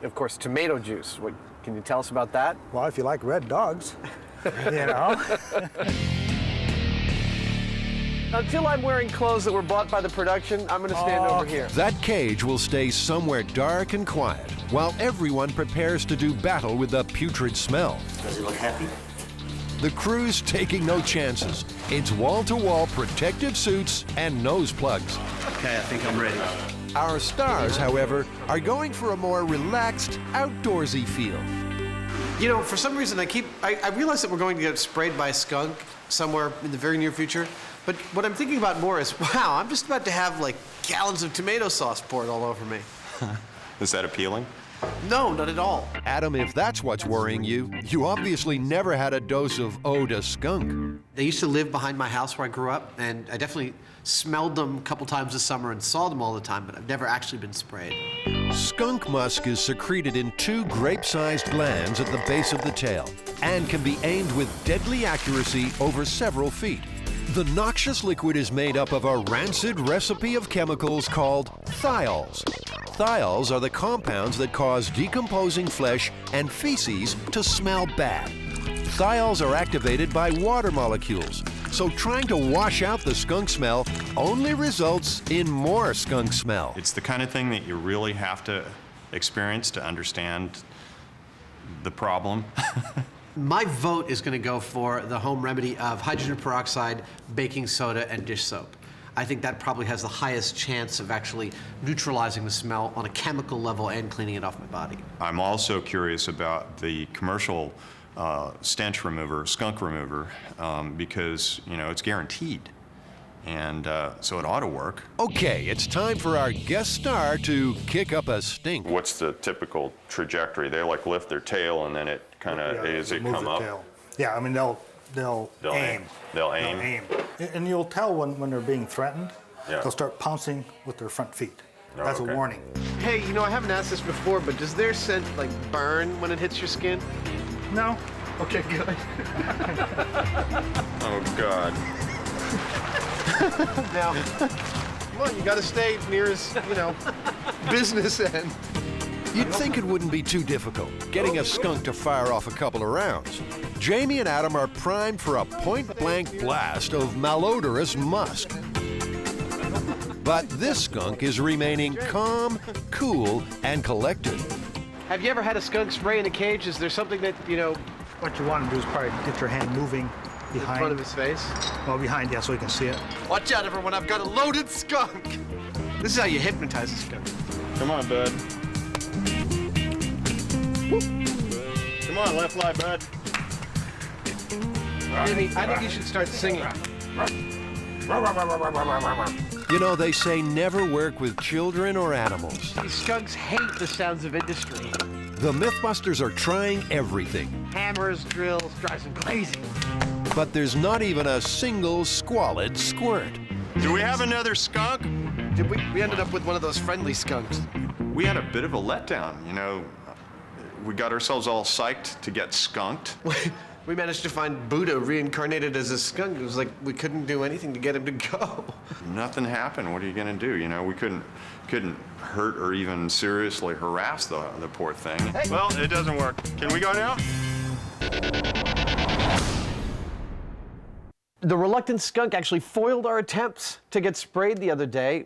of course, tomato juice. Can you tell us about that? Well, if you like red dogs, Until I'm wearing clothes that were bought by the production, I'm gonna stand over here. That cage will stay somewhere dark and quiet while everyone prepares to do battle with the putrid smell. Does he look happy? The crew's taking no chances. It's wall-to-wall protective suits and nose plugs. Okay, I think I'm ready. Our stars, however, are going for a more relaxed, outdoorsy feel. For some reason, I realize that we're going to get sprayed by a skunk somewhere in the very near future, but what I'm thinking about more is, wow, I'm just about to have gallons of tomato sauce poured all over me. Is that appealing? No, not at all. Adam, if that's what's worrying you, you obviously never had a dose of Oda skunk. They used to live behind my house where I grew up, and I definitely smelled them a couple times this summer and saw them all the time, but I've never actually been sprayed. Skunk musk is secreted in 2 grape-sized glands at the base of the tail and can be aimed with deadly accuracy over several feet. The noxious liquid is made up of a rancid recipe of chemicals called thiols. Thiols are the compounds that cause decomposing flesh and feces to smell bad. Thiols are activated by water molecules, so trying to wash out the skunk smell only results in more skunk smell. It's the kind of thing that you really have to experience to understand the problem. My vote is going to go for the home remedy of hydrogen peroxide, baking soda, and dish soap. I think that probably has the highest chance of actually neutralizing the smell on a chemical level and cleaning it off my body. I'm also curious about the commercial stench remover, skunk remover, because, it's guaranteed. And so it ought to work. Okay, it's time for our guest star to kick up a stink. What's the typical trajectory? They lift their tail and then it kind of, as it come up? Tail. Yeah, I mean, they'll aim. They'll aim? And you'll tell when they're being threatened. Yeah. They'll start pouncing with their front feet. That's a warning. Hey, I haven't asked this before, but does their scent burn when it hits your skin? No. Okay, good. Oh, God. Now, come on, you gotta stay near his, business end. You'd think it wouldn't be too difficult, getting a skunk to fire off a couple of rounds. Jamie and Adam are primed for a point-blank blast of malodorous musk. But this skunk is remaining calm, cool, and collected. Have you ever had a skunk spray in a cage? Is there something that, What you want to do is probably get your hand moving behind. in front of his face? Well, behind, yeah, so you can see it. Watch out, everyone, I've got a loaded skunk. This is how you hypnotize a skunk. Come on, bud. Come on, left lie, bud. Jimmy, I think you should start singing. You know, they say never work with children or animals. These skunks hate the sounds of industry. The MythBusters are trying everything. Hammers, drills, drives them crazy. But there's not even a single squalid squirt. Do we have another skunk? We ended up with one of those friendly skunks. We had a bit of a letdown, you know. We got ourselves all psyched to get skunked. We managed to find Buddha reincarnated as a skunk. It was like we couldn't do anything to get him to go. Nothing happened. What are you gonna do? You know, we couldn't hurt or even seriously harass the poor thing. Hey. Well, it doesn't work. Can we go now? The reluctant skunk actually foiled our attempts to get sprayed the other day.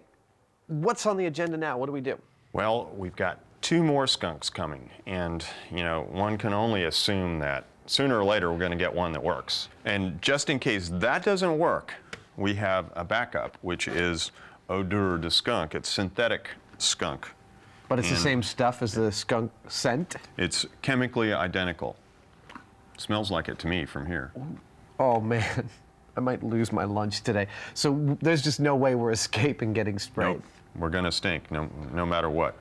What's on the agenda now? What do we do? Well, we've got 2 more skunks coming, and, you know, one can only assume that sooner or later we're gonna get one that works. And just in case that doesn't work, we have a backup, which is odor de skunk. It's synthetic skunk. But it's the same stuff as the skunk scent? It's chemically identical. Smells like it to me from here. Oh, man. I might lose my lunch today. So there's just no way we're escaping getting sprayed. Nope. We're gonna stink, no matter what.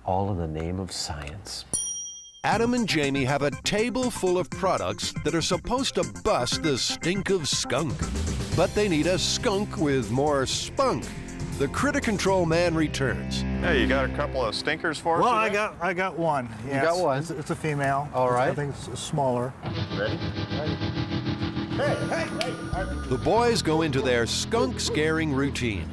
All in the name of science. Adam and Jamie have a table full of products that are supposed to bust the stink of skunk. But they need a skunk with more spunk. The Critter Control Man returns. Hey, you got a couple of stinkers for us? Well, I got one. Yes. You got one? It's a female. All right. I think it's smaller. Ready? The boys go into their skunk scaring routine.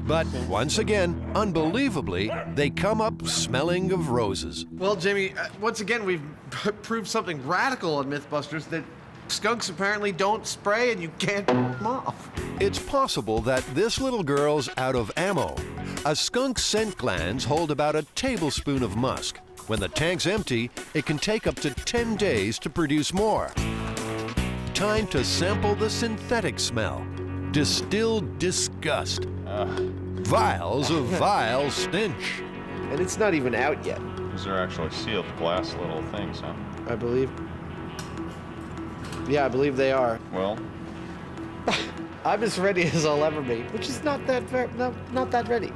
But once again, unbelievably, they come up smelling of roses. Well, Jamie, once again, we've proved something radical on MythBusters, that skunks apparently don't spray and you can't turn them off. It's possible that this little girl's out of ammo. A skunk's scent glands hold about a tablespoon of musk. When the tank's empty, it can take up to 10 days to produce more. Time to sample the synthetic smell. Distilled disgust. Vials of vile stench. And it's not even out yet. These are actually sealed glass little things, huh? I believe. Yeah, I believe they are. Well, I'm as ready as I'll ever be, which is not that not that ready.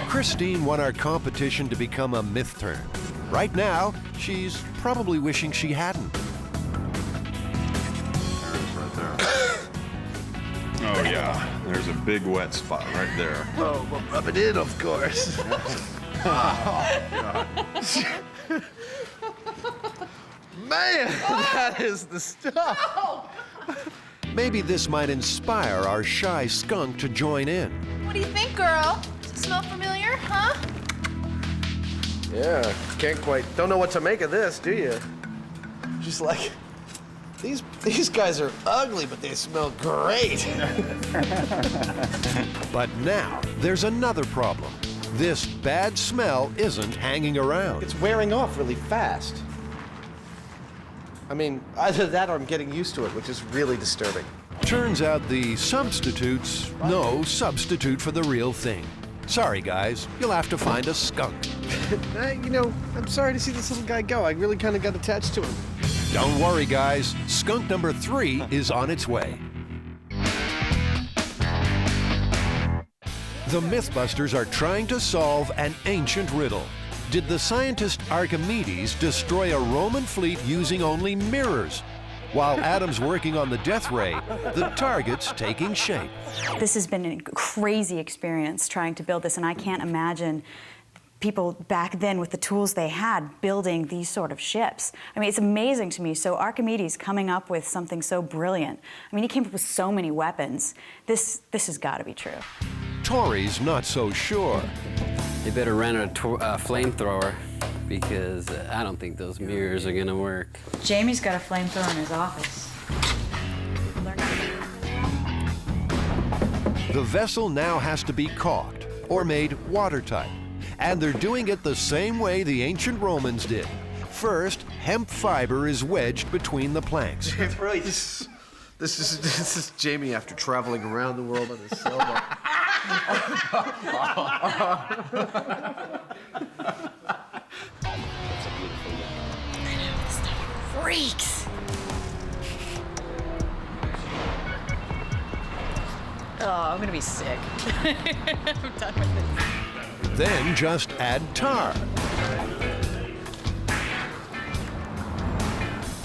Christine won our competition to become a myth turn. Right now, she's probably wishing she hadn't. oh yeah, there's a big wet spot right there. Oh, well, rub it in, of course. Man, that is the stuff. Maybe this might inspire our shy skunk to join in. What do you think, girl? Does it smell familiar, huh? Yeah, don't know what to make of this, do you? Just like, these guys are ugly, but they smell great. But now, there's another problem. This bad smell isn't hanging around. It's wearing off really fast. I mean, either that or I'm getting used to it, which is really disturbing. Turns out the substitute's no substitute for the real thing. Sorry, guys, you'll have to find a skunk. You know, I'm sorry to see this little guy go. I really kind of got attached to him. Don't worry, guys. Skunk number 3 is on its way. The MythBusters are trying to solve an ancient riddle. Did the scientist Archimedes destroy a Roman fleet using only mirrors? While Adam's working on the death ray, the target's taking shape. This has been a crazy experience trying to build this, and I can't imagine people back then with the tools they had building these sort of ships. I mean, it's amazing to me. So Archimedes coming up with something so brilliant. I mean, he came up with so many weapons. This has got to be true. Tori's not so sure. They better rent a flamethrower because I don't think those mirrors are gonna work. Jamie's got a flamethrower in his office. The vessel now has to be caulked or made watertight. And they're doing it the same way the ancient Romans did. First, hemp fiber is wedged between the planks. Right. This is Jamie after traveling around the world on his sailboat. Freaks. I'm gonna be sick. I'm done with this. Then just add tar.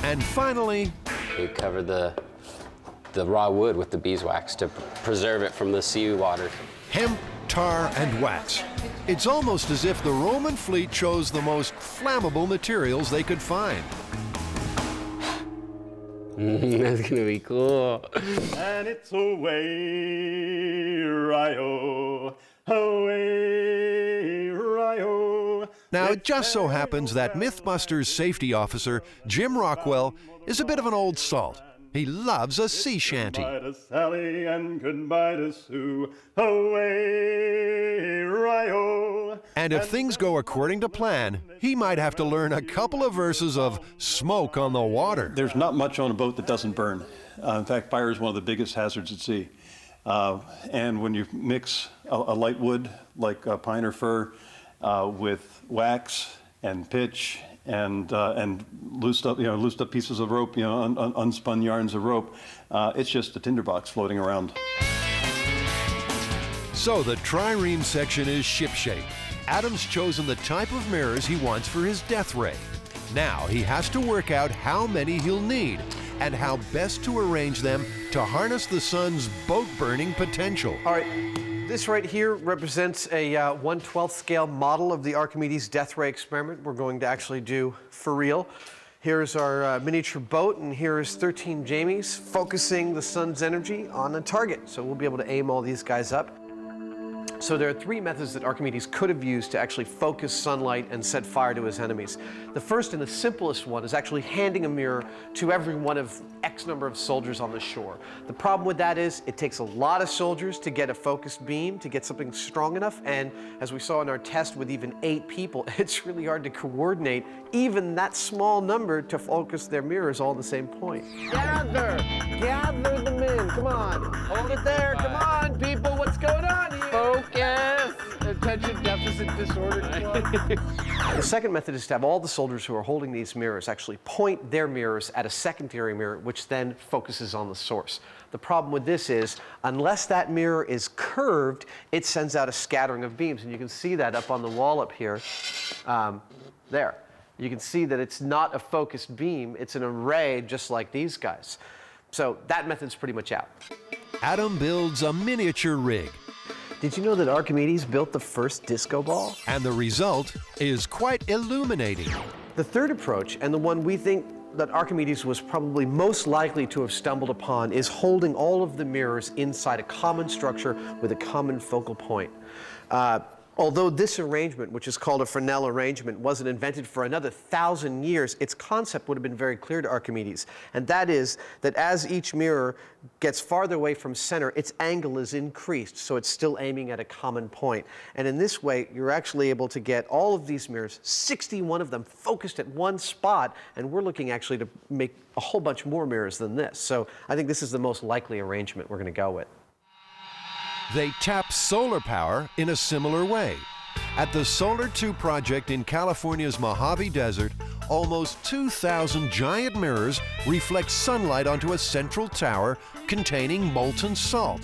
And finally, You cover the raw wood with the beeswax to preserve it from the seawater. hemp, tar, and wax. It's almost as if the Roman fleet chose the most flammable materials they could find. That's gonna be cool. And it's away, Rio, away, Rio. Now, it just so happens that MythBusters safety officer, Jim Rockwell, is a bit of an old salt. He loves a sea shanty. Goodbye to Sally and goodbye to Sue, away, Rio. And if things go according to plan, he might have to learn a couple of verses of Smoke on the Water. There's not much on a boat that doesn't burn. In fact, fire is one of the biggest hazards at sea. And when you mix a light wood like pine or fir with wax and pitch and loosed up pieces of rope, unspun yarns of rope, it's just a tinderbox floating around. So the trireme section is shipshape. Adam's chosen the type of mirrors he wants for his death ray. Now he has to work out how many he'll need and how best to arrange them to harness the sun's boat-burning potential. All right, this right here represents a 1/12 scale model of the Archimedes death ray experiment we're going to actually do for real. Here's our miniature boat, and here's 13 Jamies focusing the sun's energy on a target. So we'll be able to aim all these guys up. So there are three methods that Archimedes could have used to actually focus sunlight and set fire to his enemies. The first and the simplest one is actually handing a mirror to every one of X number of soldiers on the shore. The problem with that is it takes a lot of soldiers to get a focused beam, to get something strong enough, and as we saw in our test with even 8 people, it's really hard to coordinate even that small number to focus their mirrors all at the same point. Gather them in, come on, hold it there, come on people, what's going on here? Focus! Attention deficit disorder club. The second method is to have all the soldiers who are holding these mirrors actually point their mirrors at a secondary mirror, which then focuses on the source. The problem with this is, unless that mirror is curved, it sends out a scattering of beams, and you can see that up on the wall up here. There. You can see that it's not a focused beam, it's an array just like these guys. So that method's pretty much out. Adam builds a miniature rig. Did you know that Archimedes built the first disco ball? And the result is quite illuminating. The third approach, and the one we think that Archimedes was probably most likely to have stumbled upon, is holding all of the mirrors inside a common structure with a common focal point. Although this arrangement, which is called a Fresnel arrangement, wasn't invented for another 1,000 years, its concept would have been very clear to Archimedes. And that is that as each mirror gets farther away from center, its angle is increased, so it's still aiming at a common point. And in this way, you're actually able to get all of these mirrors, 61 of them, focused at one spot, and we're looking actually to make a whole bunch more mirrors than this. So I think this is the most likely arrangement we're going to go with. They tap solar power in a similar way. At the Solar 2 project in California's Mojave Desert, almost 2,000 giant mirrors reflect sunlight onto a central tower containing molten salt.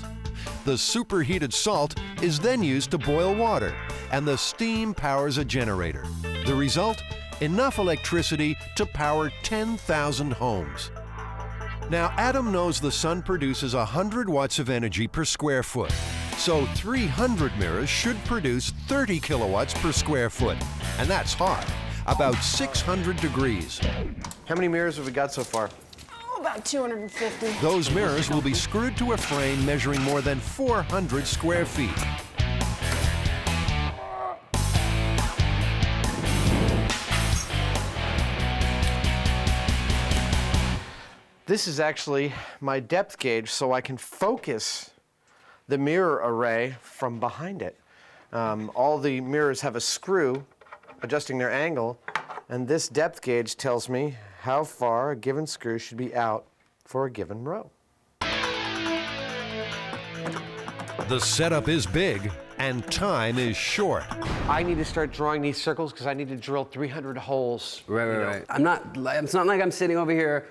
The superheated salt is then used to boil water, and the steam powers a generator. The result? Enough electricity to power 10,000 homes. Now, Adam knows the sun produces 100 watts of energy per square foot, so 300 mirrors should produce 30 kilowatts per square foot, and that's hot, about 600 degrees. How many mirrors have we got so far? Oh, about 250. Those mirrors will be screwed to a frame measuring more than 400 square feet. This is actually my depth gauge, so I can focus the mirror array from behind it. All the mirrors have a screw adjusting their angle, and this depth gauge tells me how far a given screw should be out for a given row. The setup is big, and time is short. I need to start drawing these circles because I need to drill 300 holes. Right. It's not like I'm sitting over here,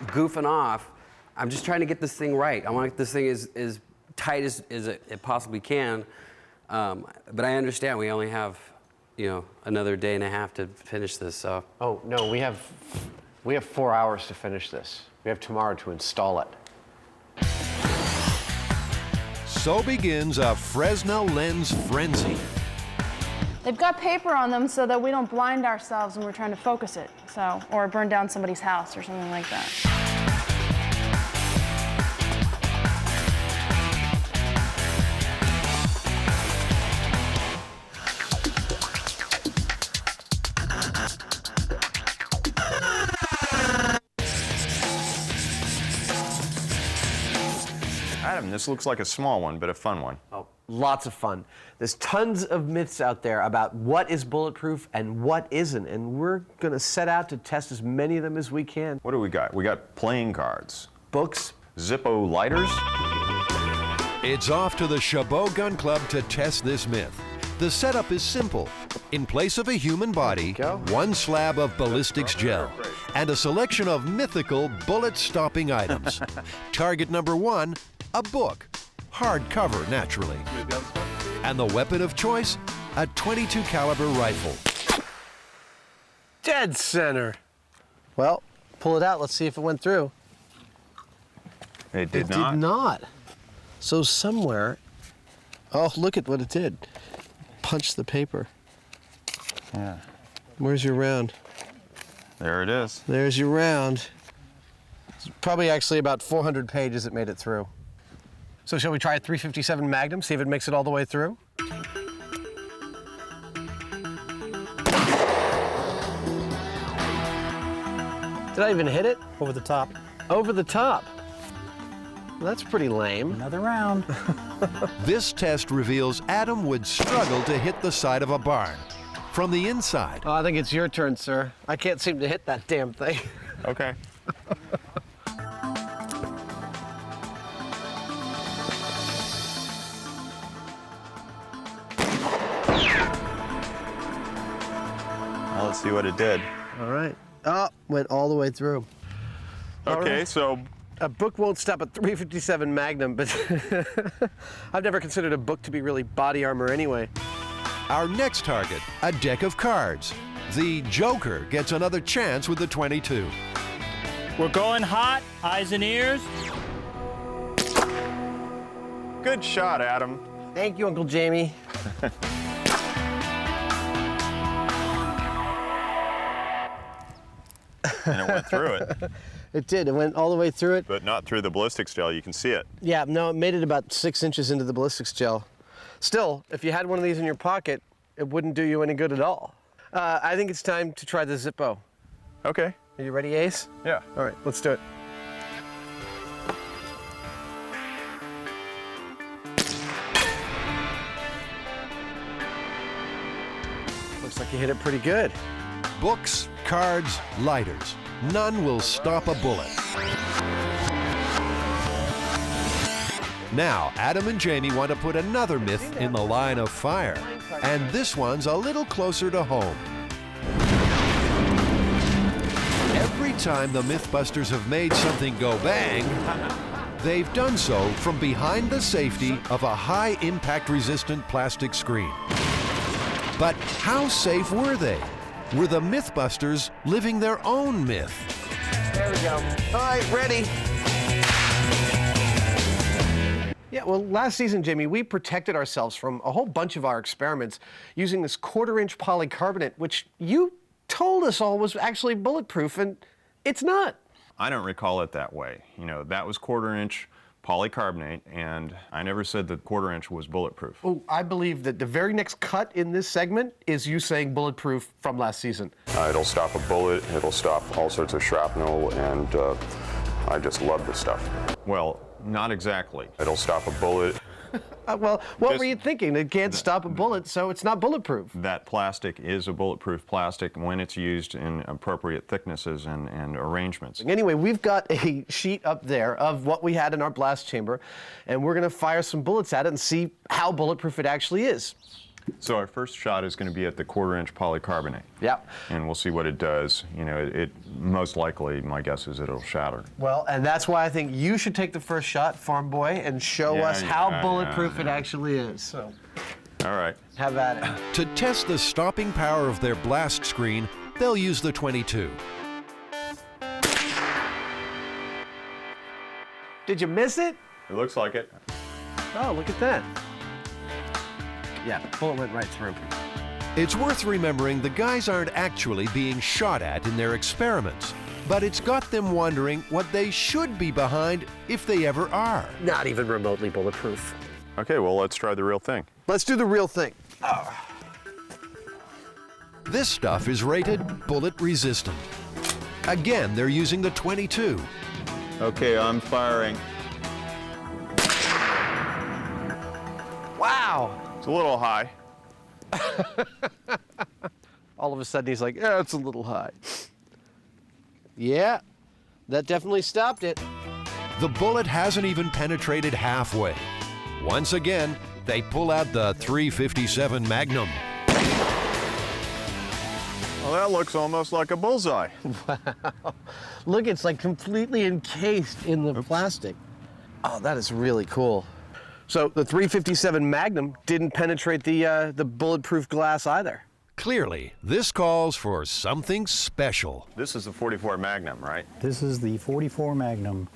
goofing off. I'm just trying to get this thing right. I want to get this thing as tight as it possibly can. But I understand we only have, another day and a half to finish this. So. Oh no, we have 4 hours to finish this. We have tomorrow to install it. So begins a Fresnel lens frenzy. They've got paper on them so that we don't blind ourselves when we're trying to focus it, or burn down somebody's house or something like that. Adam, this looks like a small one, but a fun one. Oh, lots of fun. There's tons of myths out there about what is bulletproof and what isn't, and we're going to set out to test as many of them as we can. What do we got? We got playing cards. Books. Zippo lighters. It's off to the Chabot Gun Club to test this myth. The setup is simple. In place of a human body, one slab of ballistics gel, and a selection of mythical bullet-stopping items. Target number 1, a book, hardcover naturally. And the weapon of choice, a .22 caliber rifle. Dead center. Well, pull it out. Let's see if it went through. It did not. It did not. So somewhere, oh, look at what it did. Punch the paper. Yeah. Where's your round? There it is. There's your round. It's probably actually about 400 pages it made it through. So shall we try a .357 Magnum, see if it makes it all the way through? Did I even hit it? Over the top. Over the top. Well, that's pretty lame. Another round. This test reveals Adam would struggle to hit the side of a barn from the inside. Oh, I think it's your turn, sir. I can't seem to hit that damn thing. Okay. Well, let's see what it did. All right. Oh, went all the way through. Okay, right. so a book won't stop at .357 Magnum, but I've never considered a book to be really body armor anyway. Our next target, a deck of cards. The Joker gets another chance with the .22. We're going hot, eyes and ears. good shot, Adam. Thank you, Uncle Jamie. And it went through it. It did. It went all the way through it. But not through the ballistics gel. You can see it. Yeah, no, it made it about 6 inches into the ballistics gel. Still, if you had one of these in your pocket, it wouldn't do you any good at all. I think it's time to try the Zippo. Okay. Are you ready, Ace? Yeah. All right, let's do it. Looks like you hit it pretty good. Books, cards, lighters. None will stop a bullet. Now, Adam and Jamie want to put another myth in the line of fire. And this one's a little closer to home. Every time the MythBusters have made something go bang, they've done so from behind the safety of a high-impact resistant plastic screen. But how safe were they? Were the MythBusters living their own myth? There we go. All right, ready. Yeah, well, last season, Jamie, we protected ourselves from a whole bunch of our experiments using this 1/4-inch polycarbonate, which you told us all was actually bulletproof, and it's not. I don't recall it that way. You know, that was 1/4-inch polycarbonate, and I never said that 1/4-inch was bulletproof. Oh, I believe that the very next cut in this segment is you saying bulletproof from last season. It'll stop a bullet, it'll stop all sorts of shrapnel, and I just love this stuff. Well, not exactly. It'll stop a bullet. Well, what were you thinking? It can't stop a bullet, so it's not bulletproof. That plastic is a bulletproof plastic when it's used in appropriate thicknesses and arrangements. Anyway, we've got a sheet up there of what we had in our blast chamber, and we're going to fire some bullets at it and see how bulletproof it actually is. So our first shot is going to be at the 1/4-inch polycarbonate. Yep. And we'll see what it does. You know, it most likely, my guess is it'll shatter. Well, and that's why I think you should take the first shot, farm boy, and show us how bulletproof it actually is. So. All right. Have at it. To test the stopping power of their blast screen, they'll use the 22. Did you miss it? It looks like it. Oh, look at that. Yeah, the bullet went right through. It's worth remembering the guys aren't actually being shot at in their experiments, but it's got them wondering what they should be behind if they ever are. Not even remotely bulletproof. Okay, well, let's try the real thing. Let's do the real thing. This stuff is rated bullet resistant. Again, they're using the 22. Okay, I'm firing. Wow. It's a little high. All of a sudden he's like, yeah, it's a little high. Yeah, that definitely stopped it. The bullet hasn't even penetrated halfway. Once again, they pull out the .357 Magnum. Well, that looks almost like a bullseye. Wow. Look, it's like completely encased in the plastic. Oh, that is really cool. So the .357 Magnum didn't penetrate the bulletproof glass either. Clearly, this calls for something special. This is the .44 Magnum, right? This is the .44 Magnum,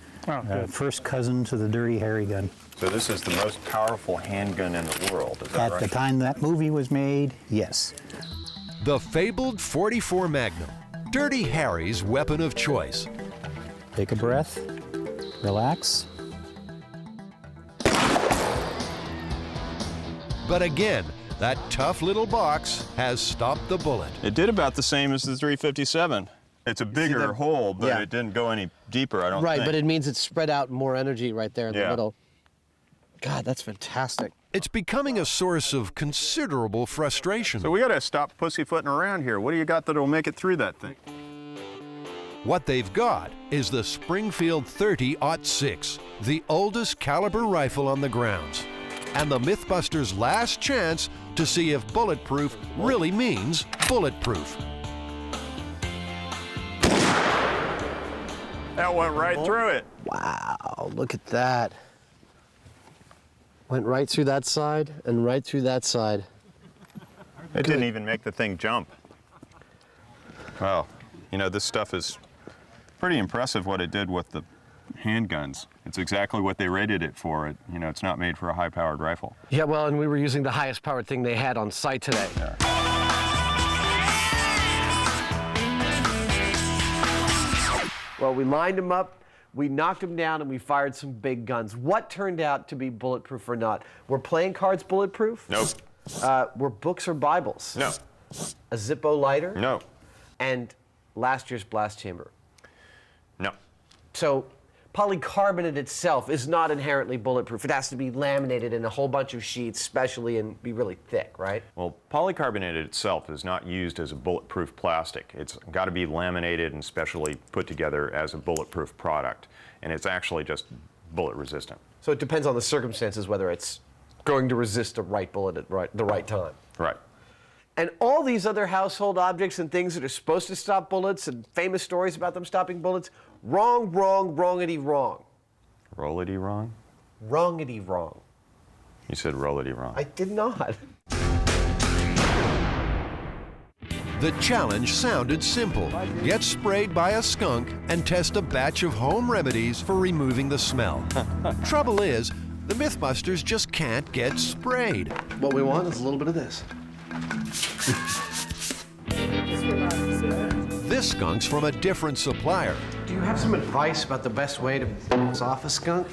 first cousin to the Dirty Harry gun. So this is the most powerful handgun in the world, is that right? At the time that movie was made, yes. The fabled .44 Magnum, Dirty Harry's weapon of choice. Take a breath, relax. But again, that tough little box has stopped the bullet. It did about the same as the .357. It's a bigger hole, but it didn't go any deeper, I don't think. Right, but it means it spread out more energy right there in the middle. God, that's fantastic. It's becoming a source of considerable frustration. So we gotta stop pussyfooting around here. What do you got that'll make it through that thing? What they've got is the Springfield 30-06, the oldest caliber rifle on the grounds, and the MythBusters' last chance to see if bulletproof really means bulletproof. That went right through it. Wow, look at that. Went right through that side and right through that side. It didn't even make the thing jump. Wow, you know, this stuff is pretty impressive what it did with the handguns. It's exactly what they rated it for. You know, it's not made for a high-powered rifle. Yeah, well, and we were using the highest powered thing they had on site today. Yeah. Well, we lined them up, we knocked them down, and we fired some big guns. What turned out to be bulletproof or not? Were playing cards bulletproof? Nope. Were books or Bibles? No. A Zippo lighter? No. And last year's blast chamber? No. So polycarbonate itself is not inherently bulletproof. It has to be laminated in a whole bunch of sheets, specially, and be really thick, right? Well, polycarbonate itself is not used as a bulletproof plastic. It's got to be laminated and specially put together as a bulletproof product. And it's actually just bullet resistant. So it depends on the circumstances whether it's going to resist a right bullet at the right time. Right. And all these other household objects and things that are supposed to stop bullets and famous stories about them stopping bullets, wrong, wrong, wrongity wrong. Rollity wrong? Wrongity wrong. You said rollity wrong. I did not. The challenge sounded simple. Get sprayed by a skunk and test a batch of home remedies for removing the smell. Trouble is, the MythBusters just can't get sprayed. What we want is a little bit of this. This skunk's from a different supplier. Do you have some advice about the best way to bounce off a skunk?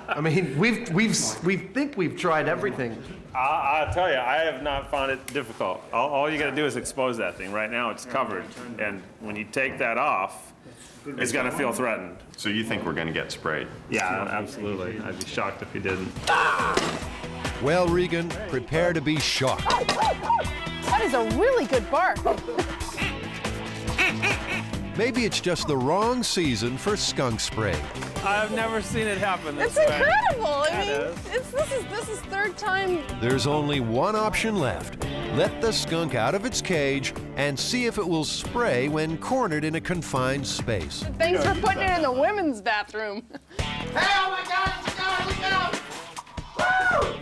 I mean, we think we've tried everything. I'll tell you, I have not found it difficult. All you got to do is expose that thing. Right now, it's covered, and when you take that off, it's going to feel threatened. So you think we're going to get sprayed? Yeah, absolutely. I'd be shocked if you didn't. Well, Regan, prepare to be shocked. That is a really good bark. Maybe it's just the wrong season for skunk spray. I've never seen it happen this It's way. incredible. I It mean, is. this is third time. There's only one option left. Let the skunk out of its cage and see if it will spray when cornered in a confined space. Thanks for putting it in the women's bathroom. Hey, oh my God, it's a guy, look out! Woo!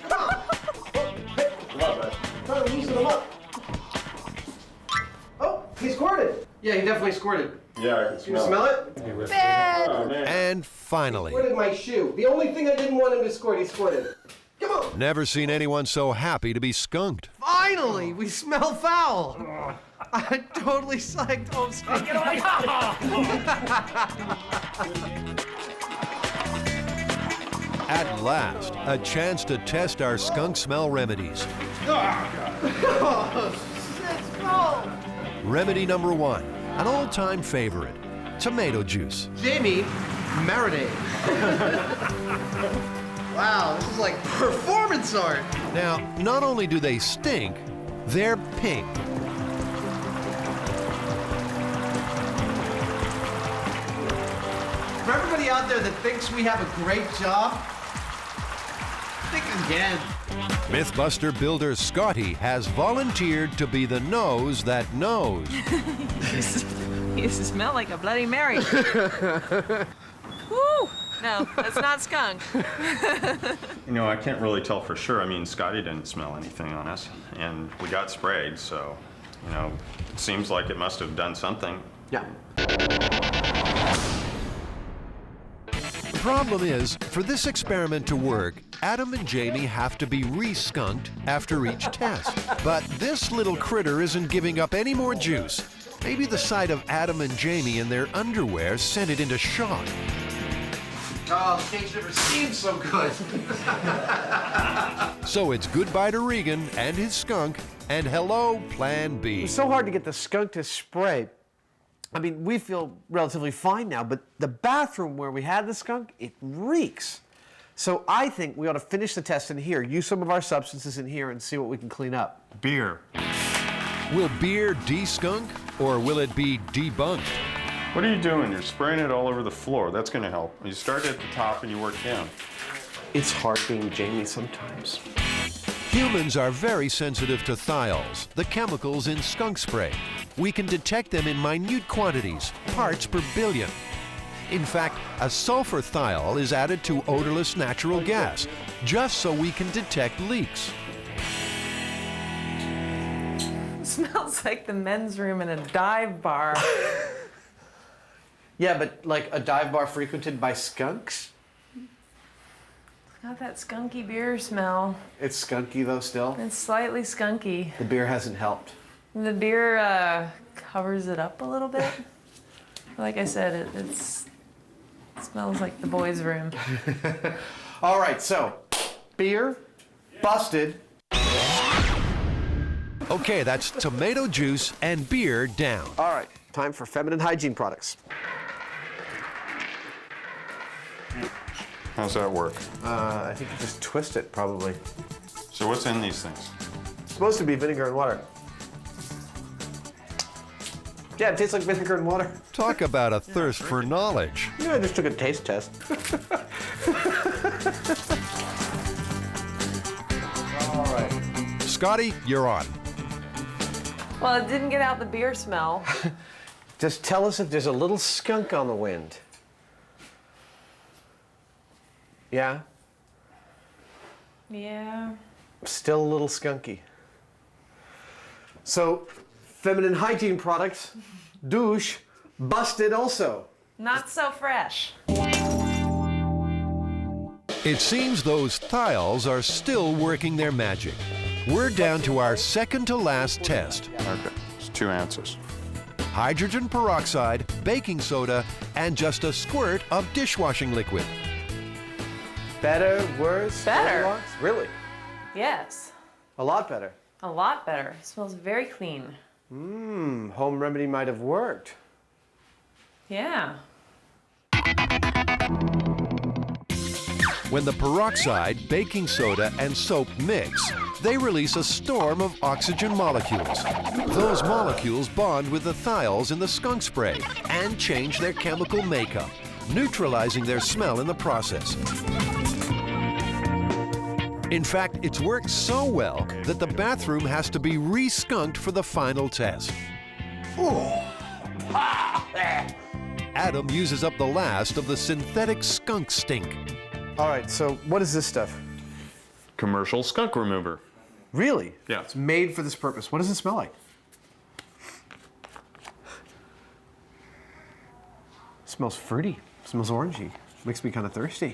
Come on, trying to loosen him up. Oh, he squirted. Yeah, he definitely squirted. Yeah, I can You smell it? Bad. And finally, Squirted my shoe. The only thing I didn't want him to squirt, he squirted. Come on. never seen anyone so happy to be skunked. Finally, we smell foul. I'm totally psyched. Oh, Skunk, get away. At last, a chance to test our skunk smell remedies. Remedy number 1, an old-time favorite, tomato juice. Jamie, marinade. Wow, this is like performance art. Now, not only do they stink, they're pink. For everybody out there that thinks we have a great job, think again. Mythbuster builder Scotty has volunteered to be the nose that knows. You smell like a Bloody Mary. Woo! No, that's not skunk. You know, I can't really tell for sure. I mean, Scotty didn't smell anything on us, and we got sprayed, so, you know, it seems like it must have done something. Yeah. The problem is, for this experiment to work, Adam and Jamie have to be re-skunked after each test. But this little critter isn't giving up any more juice. Maybe the sight of Adam and Jamie in their underwear sent it into shock. Oh, the cage never seemed so good. So it's goodbye to Regan and his skunk, and hello, Plan B. It's so hard to get the skunk to spray. I mean, we feel relatively fine now, but the bathroom where we had the skunk, it reeks. So I think we ought to finish the test in here, use some of our substances in here, and see what we can clean up. Beer. Will beer de-skunk, or will it be debunked? What are you doing? You're spraying it all over the floor. That's going to help. You start at the top and you work down. It's hard being Jamie sometimes. Humans are very sensitive to thiols, the chemicals in skunk spray. We can detect them in minute quantities, parts per billion. In fact, a sulfur thiol is added to odorless natural gas, just so we can detect leaks. It smells like the men's room in a dive bar. Yeah, but like a dive bar frequented by skunks? Got that skunky beer smell. It's skunky though still? It's slightly skunky. The beer hasn't helped. The beer covers it up a little bit. Like I said, it smells like the boys' room. All right, so beer, busted. Okay, that's tomato juice and beer down. All right, time for feminine hygiene products. How's that work? I think you just twist it, probably. So what's in these things? It's supposed to be vinegar and water. Yeah, it tastes like vinegar and water. Talk about a thirst for knowledge. Yeah, I just took a taste test. All right. Scotty, you're on. Well, it didn't get out the beer smell. Just tell us if there's a little skunk on the wind. Yeah? Yeah. Still a little skunky. So, feminine hygiene products, douche, busted also. Not so fresh. It seems those thiols are still working their magic. We're down to our second to last test. Okay, it's 2 ounces. Hydrogen peroxide, baking soda, and just a squirt of dishwashing liquid. Better, worse? Better. Goldilocks? Really? Yes. A lot better. A lot better. It smells very clean. Home remedy might have worked. Yeah. When the peroxide, baking soda, and soap mix, they release a storm of oxygen molecules. Those molecules bond with the thiols in the skunk spray and change their chemical makeup, neutralizing their smell in the process. In fact, it's worked so well that the bathroom has to be re-skunked for the final test. Adam uses up the last of the synthetic skunk stink. All right, so what is this stuff? Commercial skunk remover. Really? Yeah. It's made for this purpose. What does it smell like? It smells fruity. It smells orangey. Makes me kind of thirsty.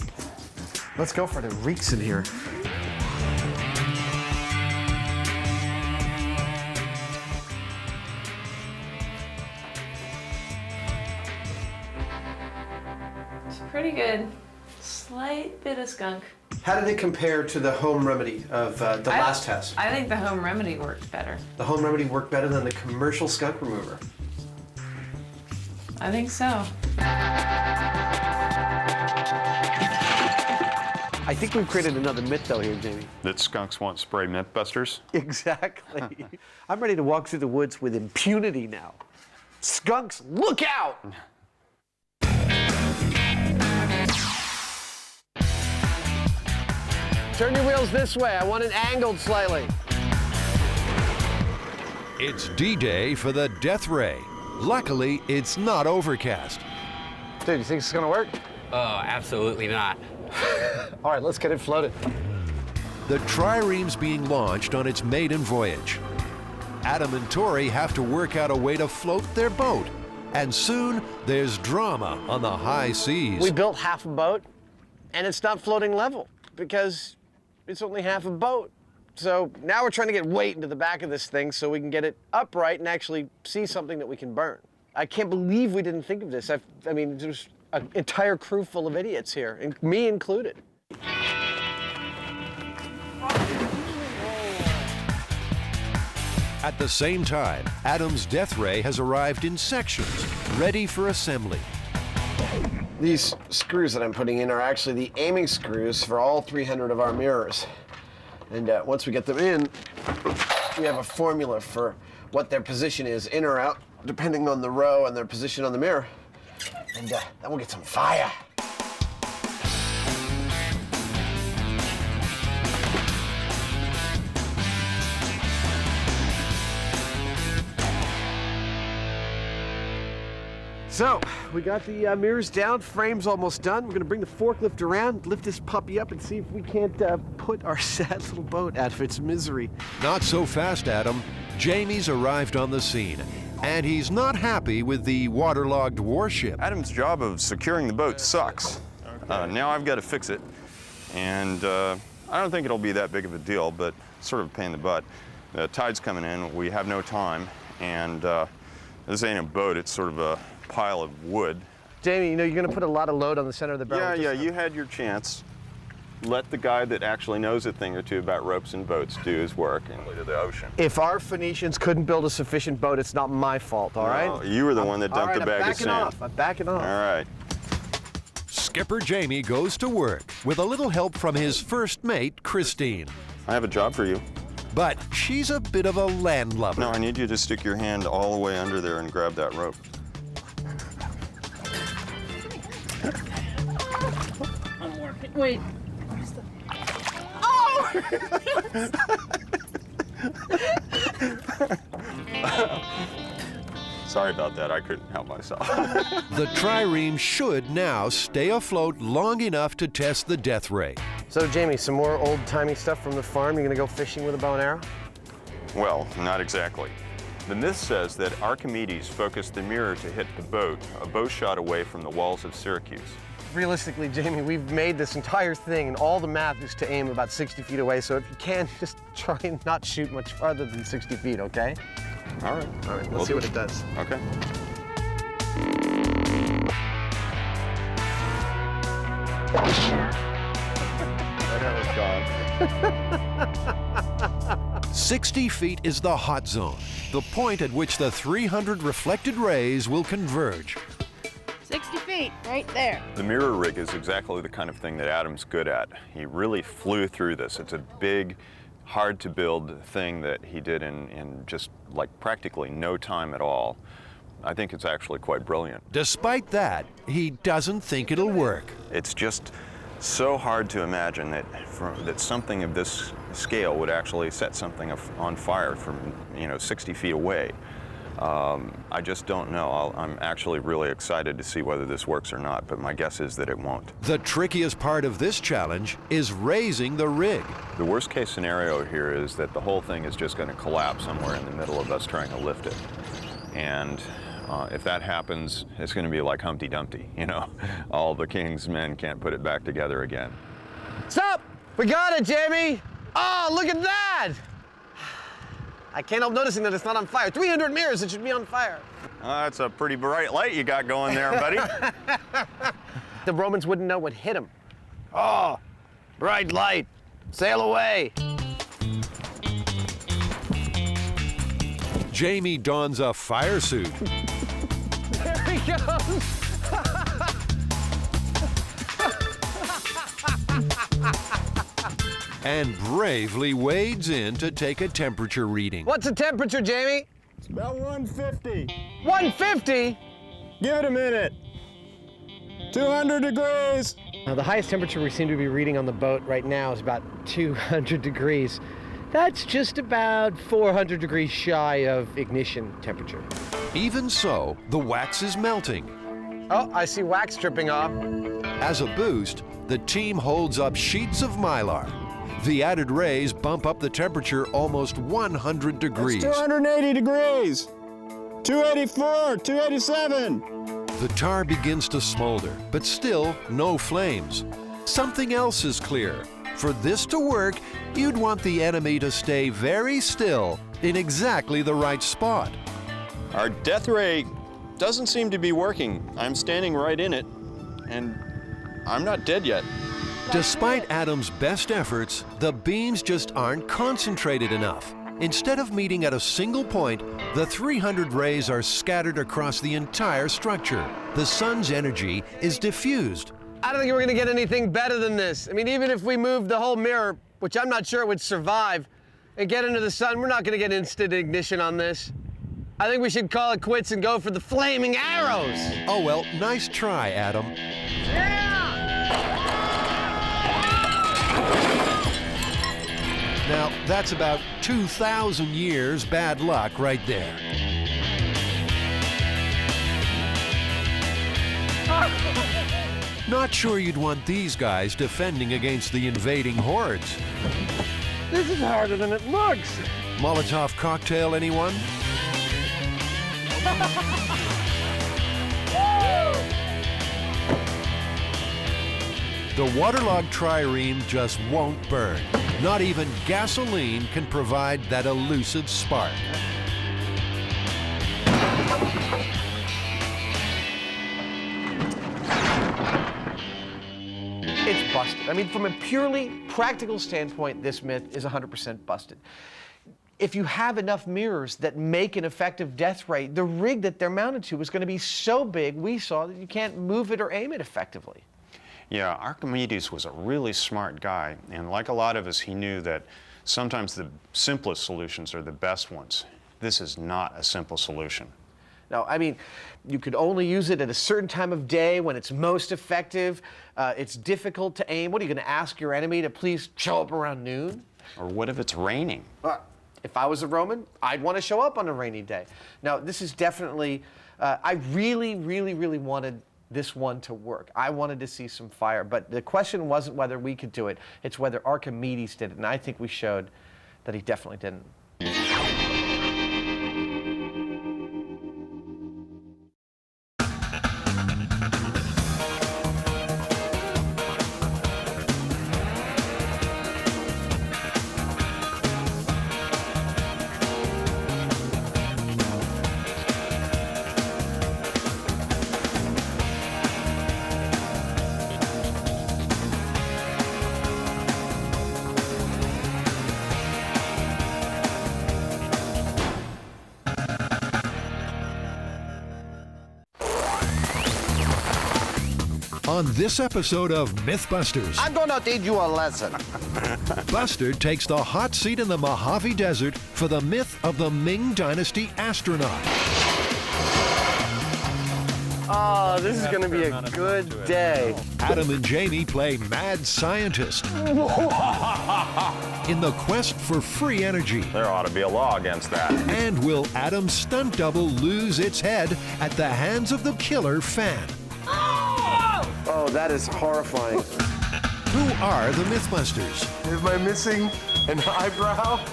Let's go for it. It reeks in here. It's pretty good. Slight bit of skunk. How did it compare to the home remedy of the last test? I think the home remedy worked better. The home remedy worked better than the commercial skunk remover. I think so. I think we've created another myth though here, Jamie. That skunks won't spray MythBusters? Exactly. I'm ready to walk through the woods with impunity now. Skunks, look out! Turn your wheels this way. I want it angled slightly. It's D-Day for the death ray. Luckily, it's not overcast. Dude, you think it's gonna work? Oh, absolutely not. All right, let's get it floated. The trireme's being launched on its maiden voyage. Adam and Tori have to work out a way to float their boat. And soon, there's drama on the high seas. We built half a boat, and it's not floating level because it's only half a boat. So now we're trying to get weight into the back of this thing so we can get it upright and actually see something that we can burn. I can't believe we didn't think of this. I mean, there's an entire crew full of idiots here, and me included. At the same time, Adam's death ray has arrived in sections, ready for assembly. These screws that I'm putting in are actually the aiming screws for all 300 of our mirrors. And once we get them in, we have a formula for what their position is, in or out, depending on the row and their position on the mirror. And then we'll get some fire. So, we got the mirrors down, frame's almost done. We're gonna bring the forklift around, lift this puppy up and see if we can't put our sad little boat out of its misery. Not so fast, Adam. Jamie's arrived on the scene, and he's not happy with the waterlogged warship. Adam's job of securing the boat sucks. Now I've got to fix it, and I don't think it'll be that big of a deal, but sort of a pain in the butt. The tide's coming in, we have no time, and this ain't a boat, it's sort of a pile of wood. Jamie, you know, you're gonna put a lot of load on the center of the barrel. Yeah, you had your chance. Let the guy that actually knows a thing or two about ropes and boats do his work and to the ocean. If our Phoenicians couldn't build a sufficient boat, it's not my fault, all right? You were the one that dumped the bag of sand. I'm backing off. All right. Skipper Jamie goes to work with a little help from his first mate, Christine. I have a job for you. But she's a bit of a landlubber. No, I need you to stick your hand all the way under there and grab that rope. Wait. Oh! Sorry about that, I couldn't help myself. The trireme should now stay afloat long enough to test the death ray. So, Jamie, some more old-timey stuff from the farm? You're gonna go fishing with a bow and arrow? Well, not exactly. The myth says that Archimedes focused the mirror to hit the boat, a bow shot away from the walls of Syracuse. Realistically, Jamie, we've made this entire thing, and all the math is to aim about 60 feet away, so if you can, just try and not shoot much farther than 60 feet, okay? All right. All right, let's see what it does. Okay. That was gone. 60 feet is the hot zone, the point at which the 300 reflected rays will converge. 60 feet. feet, right there. The mirror rig is exactly the kind of thing that Adam's good at. He really flew through this. It's a big, hard to build thing that he did in just like practically no time at all. I think it's actually quite brilliant. Despite that, he doesn't think it'll work. It's just so hard to imagine that something of this scale would actually set something on fire from 60 feet away. I just don't know. I'm actually really excited to see whether this works or not, but my guess is that it won't. The trickiest part of this challenge is raising the rig. The worst case scenario here is that the whole thing is just going to collapse somewhere in the middle of us trying to lift it. And if that happens, it's going to be like Humpty Dumpty, all the king's men can't put it back together again. Stop! We got it, Jamie! Oh, look at that! I can't help noticing that it's not on fire. 300 mirrors, it should be on fire. That's a pretty bright light you got going there, buddy. The Romans wouldn't know what hit them. Oh, bright light, sail away. Jamie dons a fire suit. There he goes. And bravely wades in to take a temperature reading. What's the temperature, Jamie? It's about 150. 150? Give it a minute. 200 degrees. Now, the highest temperature we seem to be reading on the boat right now is about 200 degrees. That's just about 400 degrees shy of ignition temperature. Even so, the wax is melting. Oh, I see wax dripping off. As a boost, the team holds up sheets of Mylar. The added rays bump up the temperature almost 100 degrees. It's 280 degrees. 284, 287. The tar begins to smolder, but still no flames. Something else is clear. For this to work, you'd want the enemy to stay very still in exactly the right spot. Our death ray doesn't seem to be working. I'm standing right in it, and I'm not dead yet. Despite Adam's best efforts, the beams just aren't concentrated enough. Instead of meeting at a single point, the 300 rays are scattered across the entire structure. The sun's energy is diffused. I don't think we're gonna get anything better than this. I mean, even if we moved the whole mirror, which I'm not sure it would survive, and get into the sun, we're not gonna get instant ignition on this. I think we should call it quits and go for the flaming arrows. Oh well, nice try, Adam. Now, that's about 2,000 years bad luck right there. Not sure you'd want these guys defending against the invading hordes. This is harder than it looks. Molotov cocktail, anyone? The waterlogged trireme just won't burn. Not even gasoline can provide that elusive spark. It's busted. I mean, from a purely practical standpoint, this myth is 100% busted. If you have enough mirrors that make an effective death ray, the rig that they're mounted to is going to be so big, we saw, that you can't move it or aim it effectively. Yeah, Archimedes was a really smart guy, and like a lot of us, he knew that sometimes the simplest solutions are the best ones. This is not a simple solution. No, I mean, you could only use it at a certain time of day when it's most effective. It's difficult to aim. What, are you going to ask your enemy to please show up around noon? Or what if it's raining? If I was a Roman, I'd want to show up on a rainy day. Now, this is definitely, I really wanted this one to work. I wanted to see some fire, but the question wasn't whether we could do it, it's whether Archimedes did it, and I think we showed that he definitely didn't. On this episode of MythBusters, I'm gonna teach you a lesson. Buster takes the hot seat in the Mojave Desert for the myth of the Ming Dynasty astronaut. Oh, this is gonna be a good day. Adam and Jamie play mad scientist in the quest for free energy. There ought to be a law against that. And will Adam's stunt double lose its head at the hands of the killer fan? Oh, that is horrifying. Who are the Mythbusters? Am I missing an eyebrow?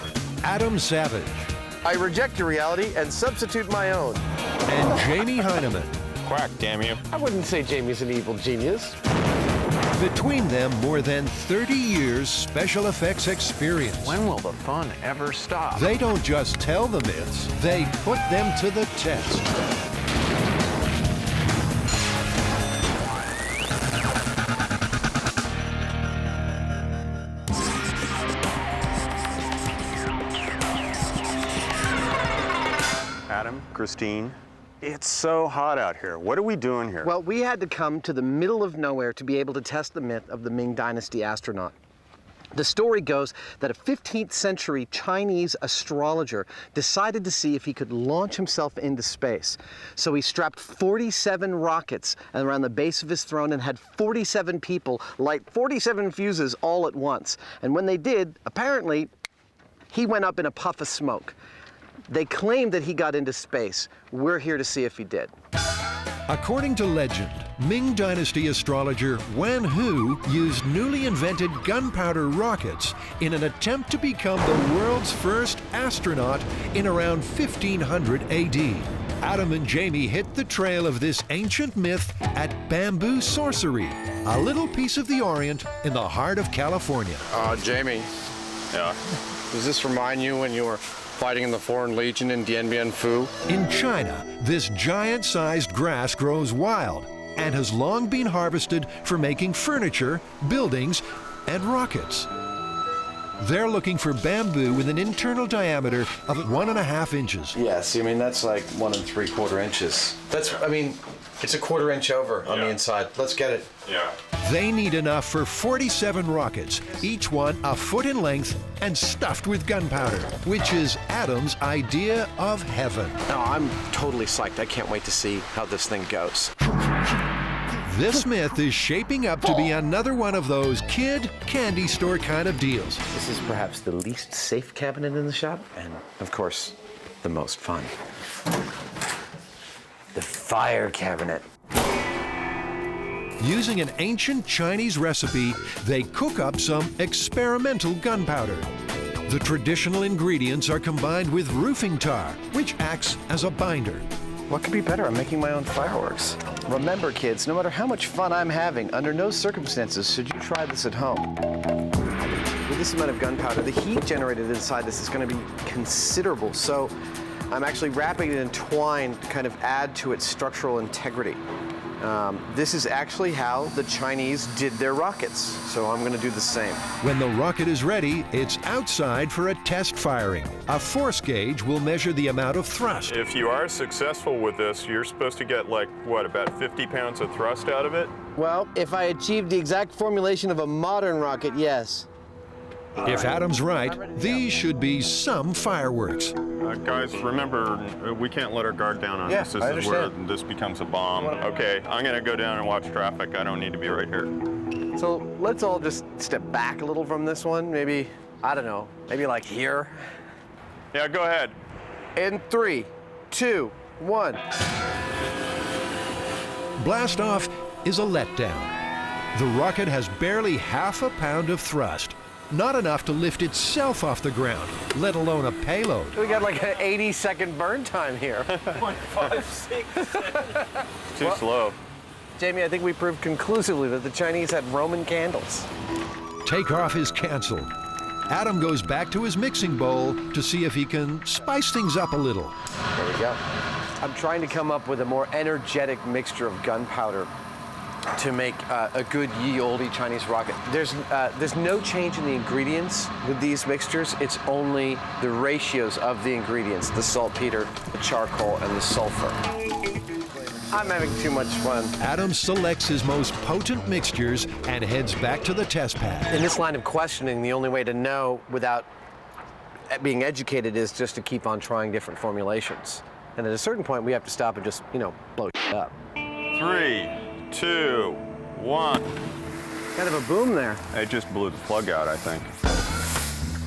Adam Savage. I reject your reality and substitute my own. And Jamie Heineman. Quack, damn you. I wouldn't say Jamie's an evil genius. Between them, more than 30 years special effects experience. When will the fun ever stop? They don't just tell the myths, they put them to the test. Adam, Christine, it's so hot out here. What are we doing here? Well, we had to come to the middle of nowhere to be able to test the myth of the Ming Dynasty astronaut. The story goes that a 15th century Chinese astrologer decided to see if he could launch himself into space. So he strapped 47 rockets around the base of his throne and had 47 people light 47 fuses all at once. And when they did, apparently, he went up in a puff of smoke. They claimed that he got into space. We're here to see if he did. According to legend, Ming Dynasty astrologer Wan Hu used newly invented gunpowder rockets in an attempt to become the world's first astronaut in around 1500 AD. Adam and Jamie hit the trail of this ancient myth at Bamboo Sorcery, a little piece of the Orient in the heart of California. Jamie. Yeah? Does this remind you when you were fighting in the Foreign Legion in Dien Bien Phu? In China, this giant-sized grass grows wild and has long been harvested for making furniture, buildings, and rockets. They're looking for bamboo with an internal diameter of 1.5 inches. Yes, I mean, that's like 1 3/4 inches. That's, I mean, it's a 1/4 inch over on the inside. Let's get it. Yeah. They need enough for 47 rockets, each one a foot in length and stuffed with gunpowder, which is Adam's idea of heaven. No, I'm totally psyched. I can't wait to see how this thing goes. This myth is shaping up to be another one of those kid candy store kind of deals. This is perhaps the least safe cabinet in the shop, and of course, the most fun. The fire cabinet. Using an ancient Chinese recipe, they cook up some experimental gunpowder. The traditional ingredients are combined with roofing tar, which acts as a binder. What could be better? I'm making my own fireworks. Remember, kids, no matter how much fun I'm having, under no circumstances should you try this at home. With this amount of gunpowder, the heat generated inside this is going to be considerable, so I'm actually wrapping it in twine to kind of add to its structural integrity. This is actually how the Chinese did their rockets, so I'm going to do the same. When the rocket is ready, it's outside for a test firing. A force gauge will measure the amount of thrust. If you are successful with this, you're supposed to get like, what, about 50 pounds of thrust out of it? Well, if I achieved the exact formulation of a modern rocket, yes. If Adam's right, these should be some fireworks. Guys, remember, we can't let our guard down on this. This is where this becomes a bomb. Okay, I'm gonna go down and watch traffic. I don't need to be right here. So let's all just step back a little from this one. Maybe, I don't know, maybe like here. Yeah, go ahead. In 3, 2, 1. Blast off is a letdown. The rocket has barely ½ pound of thrust. Not enough to lift itself off the ground, let alone a payload. We got like an 80-second burn time here. 1.56. Too slow. Jamie, I think we proved conclusively that the Chinese had Roman candles. Takeoff is canceled. Adam goes back to his mixing bowl to see if he can spice things up a little. There we go. I'm trying to come up with a more energetic mixture of gunpowder to make a good ye olde Chinese rocket. There's no change in the ingredients with these mixtures. It's only the ratios of the ingredients, the saltpeter, the charcoal, and the sulfur. I'm having too much fun. Adam selects his most potent mixtures and heads back to the test pad. In this line of questioning, the only way to know without being educated is just to keep on trying different formulations. And at a certain point, we have to stop and just, blow up. 3, 2, 1. Kind of a boom there. It just blew the plug out, I think.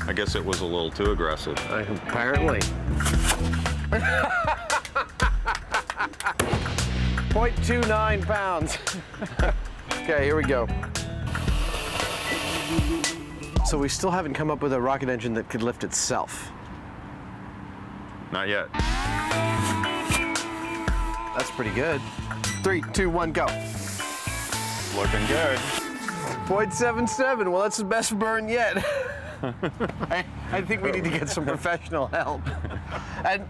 I guess it was a little too aggressive. Apparently. 0.29 pounds. Okay, here we go. So we still haven't come up with a rocket engine that could lift itself. Not yet. That's pretty good. 3, 2, 1, go. Looking good. 0.77. Well, that's the best burn yet. I think we need to get some professional help.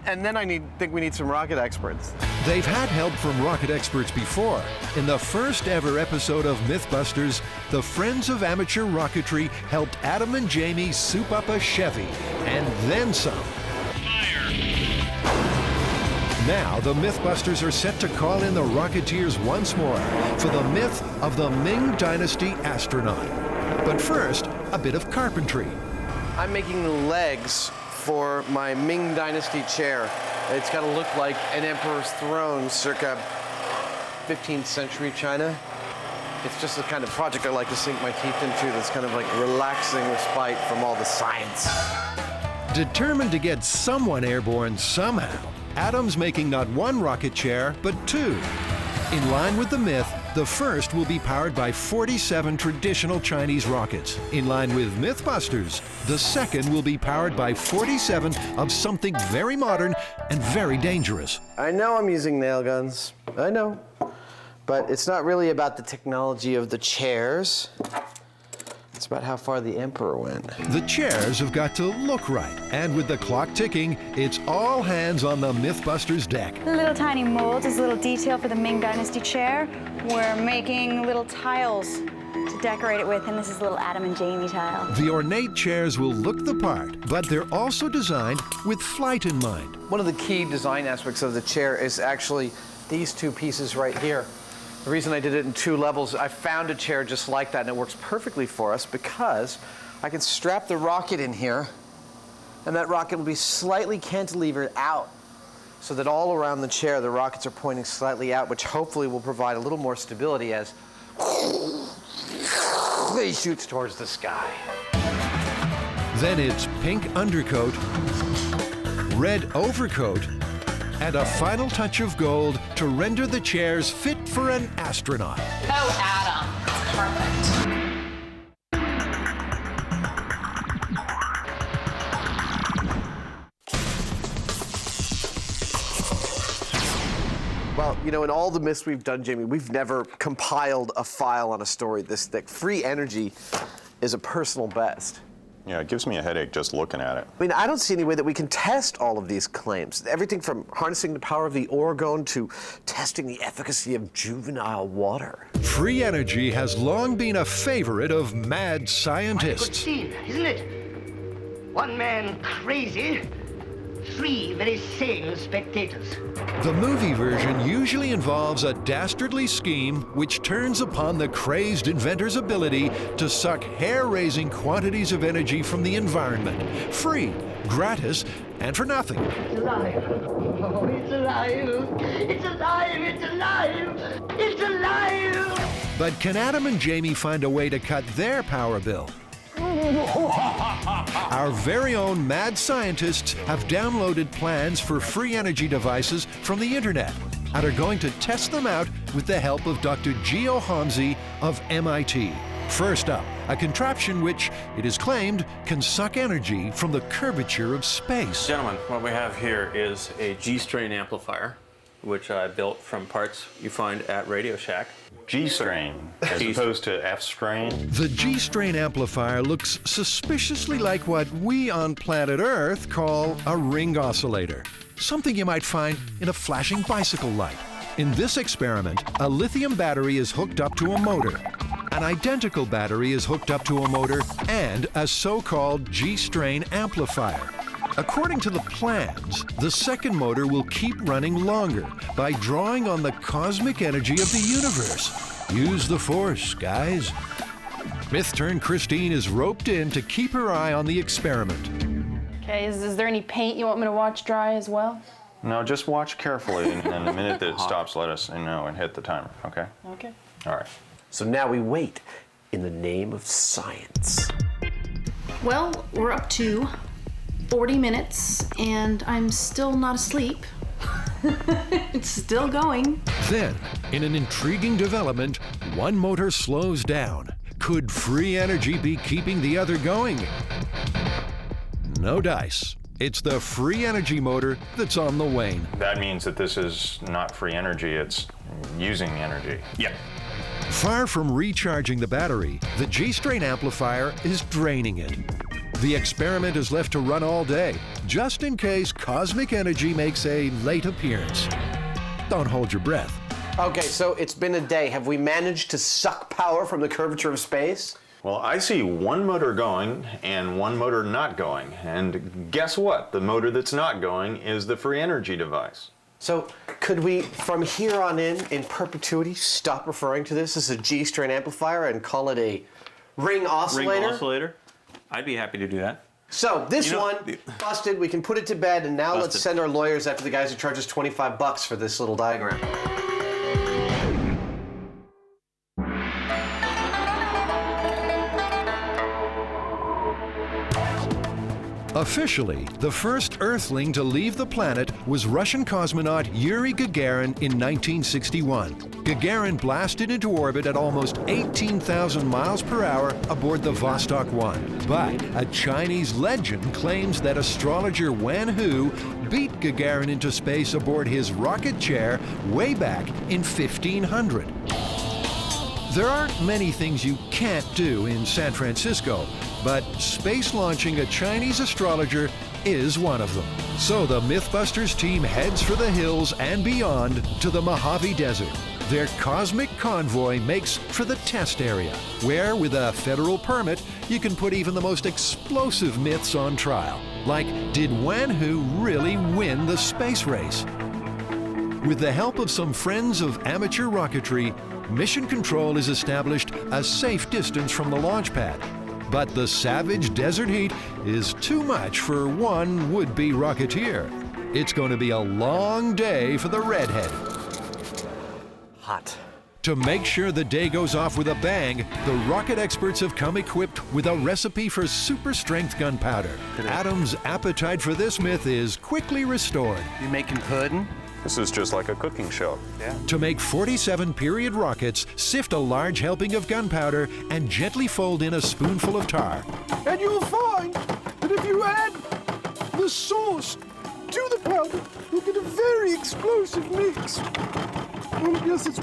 And then I think we need some rocket experts. They've had help from rocket experts before. In the first ever episode of MythBusters, the Friends of Amateur Rocketry helped Adam and Jamie soup up a Chevy, and then some. Now, the MythBusters are set to call in the Rocketeers once more for the myth of the Ming Dynasty astronaut. But first, a bit of carpentry. I'm making the legs for my Ming Dynasty chair. It's got to look like an emperor's throne circa 15th century China. It's just the kind of project I like to sink my teeth into that's kind of like relaxing respite from all the science. Determined to get someone airborne somehow, Adam's making not one rocket chair, but two. In line with the myth, the first will be powered by 47 traditional Chinese rockets. In line with MythBusters, the second will be powered by 47 of something very modern and very dangerous. I know I'm using nail guns. I know. But it's not really about the technology of the chairs. It's about how far the emperor went. The chairs have got to look right, and with the clock ticking, it's all hands on the MythBusters deck. The little tiny mold is a little detail for the Ming Dynasty chair. We're making little tiles to decorate it with, and this is a little Adam and Jamie tile. The ornate chairs will look the part, but they're also designed with flight in mind. One of the key design aspects of the chair is actually these two pieces right here. The reason I did it in 2 levels, I found a chair just like that, and it works perfectly for us because I can strap the rocket in here, and that rocket will be slightly cantilevered out so that all around the chair the rockets are pointing slightly out, which hopefully will provide a little more stability as he shoots towards the sky. Then it's pink undercoat, red overcoat, and a final touch of gold to render the chairs fit for an astronaut. Oh, Adam, perfect. Well, in all the myths we've done, Jamie, we've never compiled a file on a story this thick. Free energy is a personal best. Yeah, it gives me a headache just looking at it. I mean, I don't see any way that we can test all of these claims. Everything from harnessing the power of the orgone to testing the efficacy of juvenile water. Free energy has long been a favorite of mad scientists. What a good scene, isn't it? One man crazy, 3 very sane spectators. The movie version usually involves a dastardly scheme which turns upon the crazed inventor's ability to suck hair-raising quantities of energy from the environment, free, gratis, and for nothing. It's alive. Oh, it's alive. It's alive. It's alive. It's alive. But can Adam and Jamie find a way to cut their power bill? Our very own mad scientists have downloaded plans for free energy devices from the internet and are going to test them out with the help of Dr. Geo Homsey of MIT. First up, a contraption which, it is claimed, can suck energy from the curvature of space. Gentlemen, what we have here is a G-strain amplifier, which I built from parts you find at Radio Shack. G-strain, as opposed to F-strain? The G-strain amplifier looks suspiciously like what we on planet Earth call a ring oscillator, something you might find in a flashing bicycle light. In this experiment, a lithium battery is hooked up to a motor. An identical battery is hooked up to a motor and a so-called G-strain amplifier. According to the plans, the second motor will keep running longer by drawing on the cosmic energy of the universe. Use the force, guys. Myth-turned Christine is roped in to keep her eye on the experiment. Okay, is there any paint you want me to watch dry as well? No, just watch carefully, and then the minute that it stops, let us know and hit the timer, okay? Okay. All right. So now we wait in the name of science. Well, we're up to 40 minutes, and I'm still not asleep. It's still going. Then, in an intriguing development, one motor slows down. Could free energy be keeping the other going? No dice. It's the free energy motor that's on the wane. That means that this is not free energy, it's using energy. Yep. Far from recharging the battery, the G-strain amplifier is draining it. The experiment is left to run all day, just in case cosmic energy makes a late appearance. Don't hold your breath. Okay, so it's been a day. Have we managed to suck power from the curvature of space? Well, I see one motor going and one motor not going. And guess what? The motor that's not going is the free energy device. So could we, from here on in perpetuity, stop referring to this as a G-strain amplifier and call it a ring oscillator? Ring oscillator? I'd be happy to do that. So this one, busted, we can put it to bed, and now Busted. let's send our lawyers after the guys who charge us $25 for this little diagram. Officially, the first Earthling to leave the planet was Russian cosmonaut Yuri Gagarin in 1961. Gagarin blasted into orbit at almost 18,000 miles per hour aboard the Vostok 1. But a Chinese legend claims that astrologer Wan Hu beat Gagarin into space aboard his rocket chair way back in 1500. There aren't many things you can't do in San Francisco, but space launching a Chinese astrologer is one of them. So the MythBusters team heads for the hills and beyond to the Mojave Desert. Their cosmic convoy makes for the test area, where with a federal permit, you can put even the most explosive myths on trial. Like, did Wan Hu really win the space race? With the help of some friends of amateur rocketry, Mission Control has established a safe distance from the launch pad. But the savage desert heat is too much for one would-be rocketeer. It's going to be a long day for the redhead. Hot. To make sure the day goes off with a bang, the rocket experts have come equipped with a recipe for super-strength gunpowder. Adam's appetite for this myth is quickly restored. You making pudding? This is just like a cooking show. Yeah. To make 47 period rockets, sift a large helping of gunpowder and gently fold in a spoonful of tar. And you'll find that if you add the sauce to the powder, you'll get a very explosive mix. Oh, yes, it's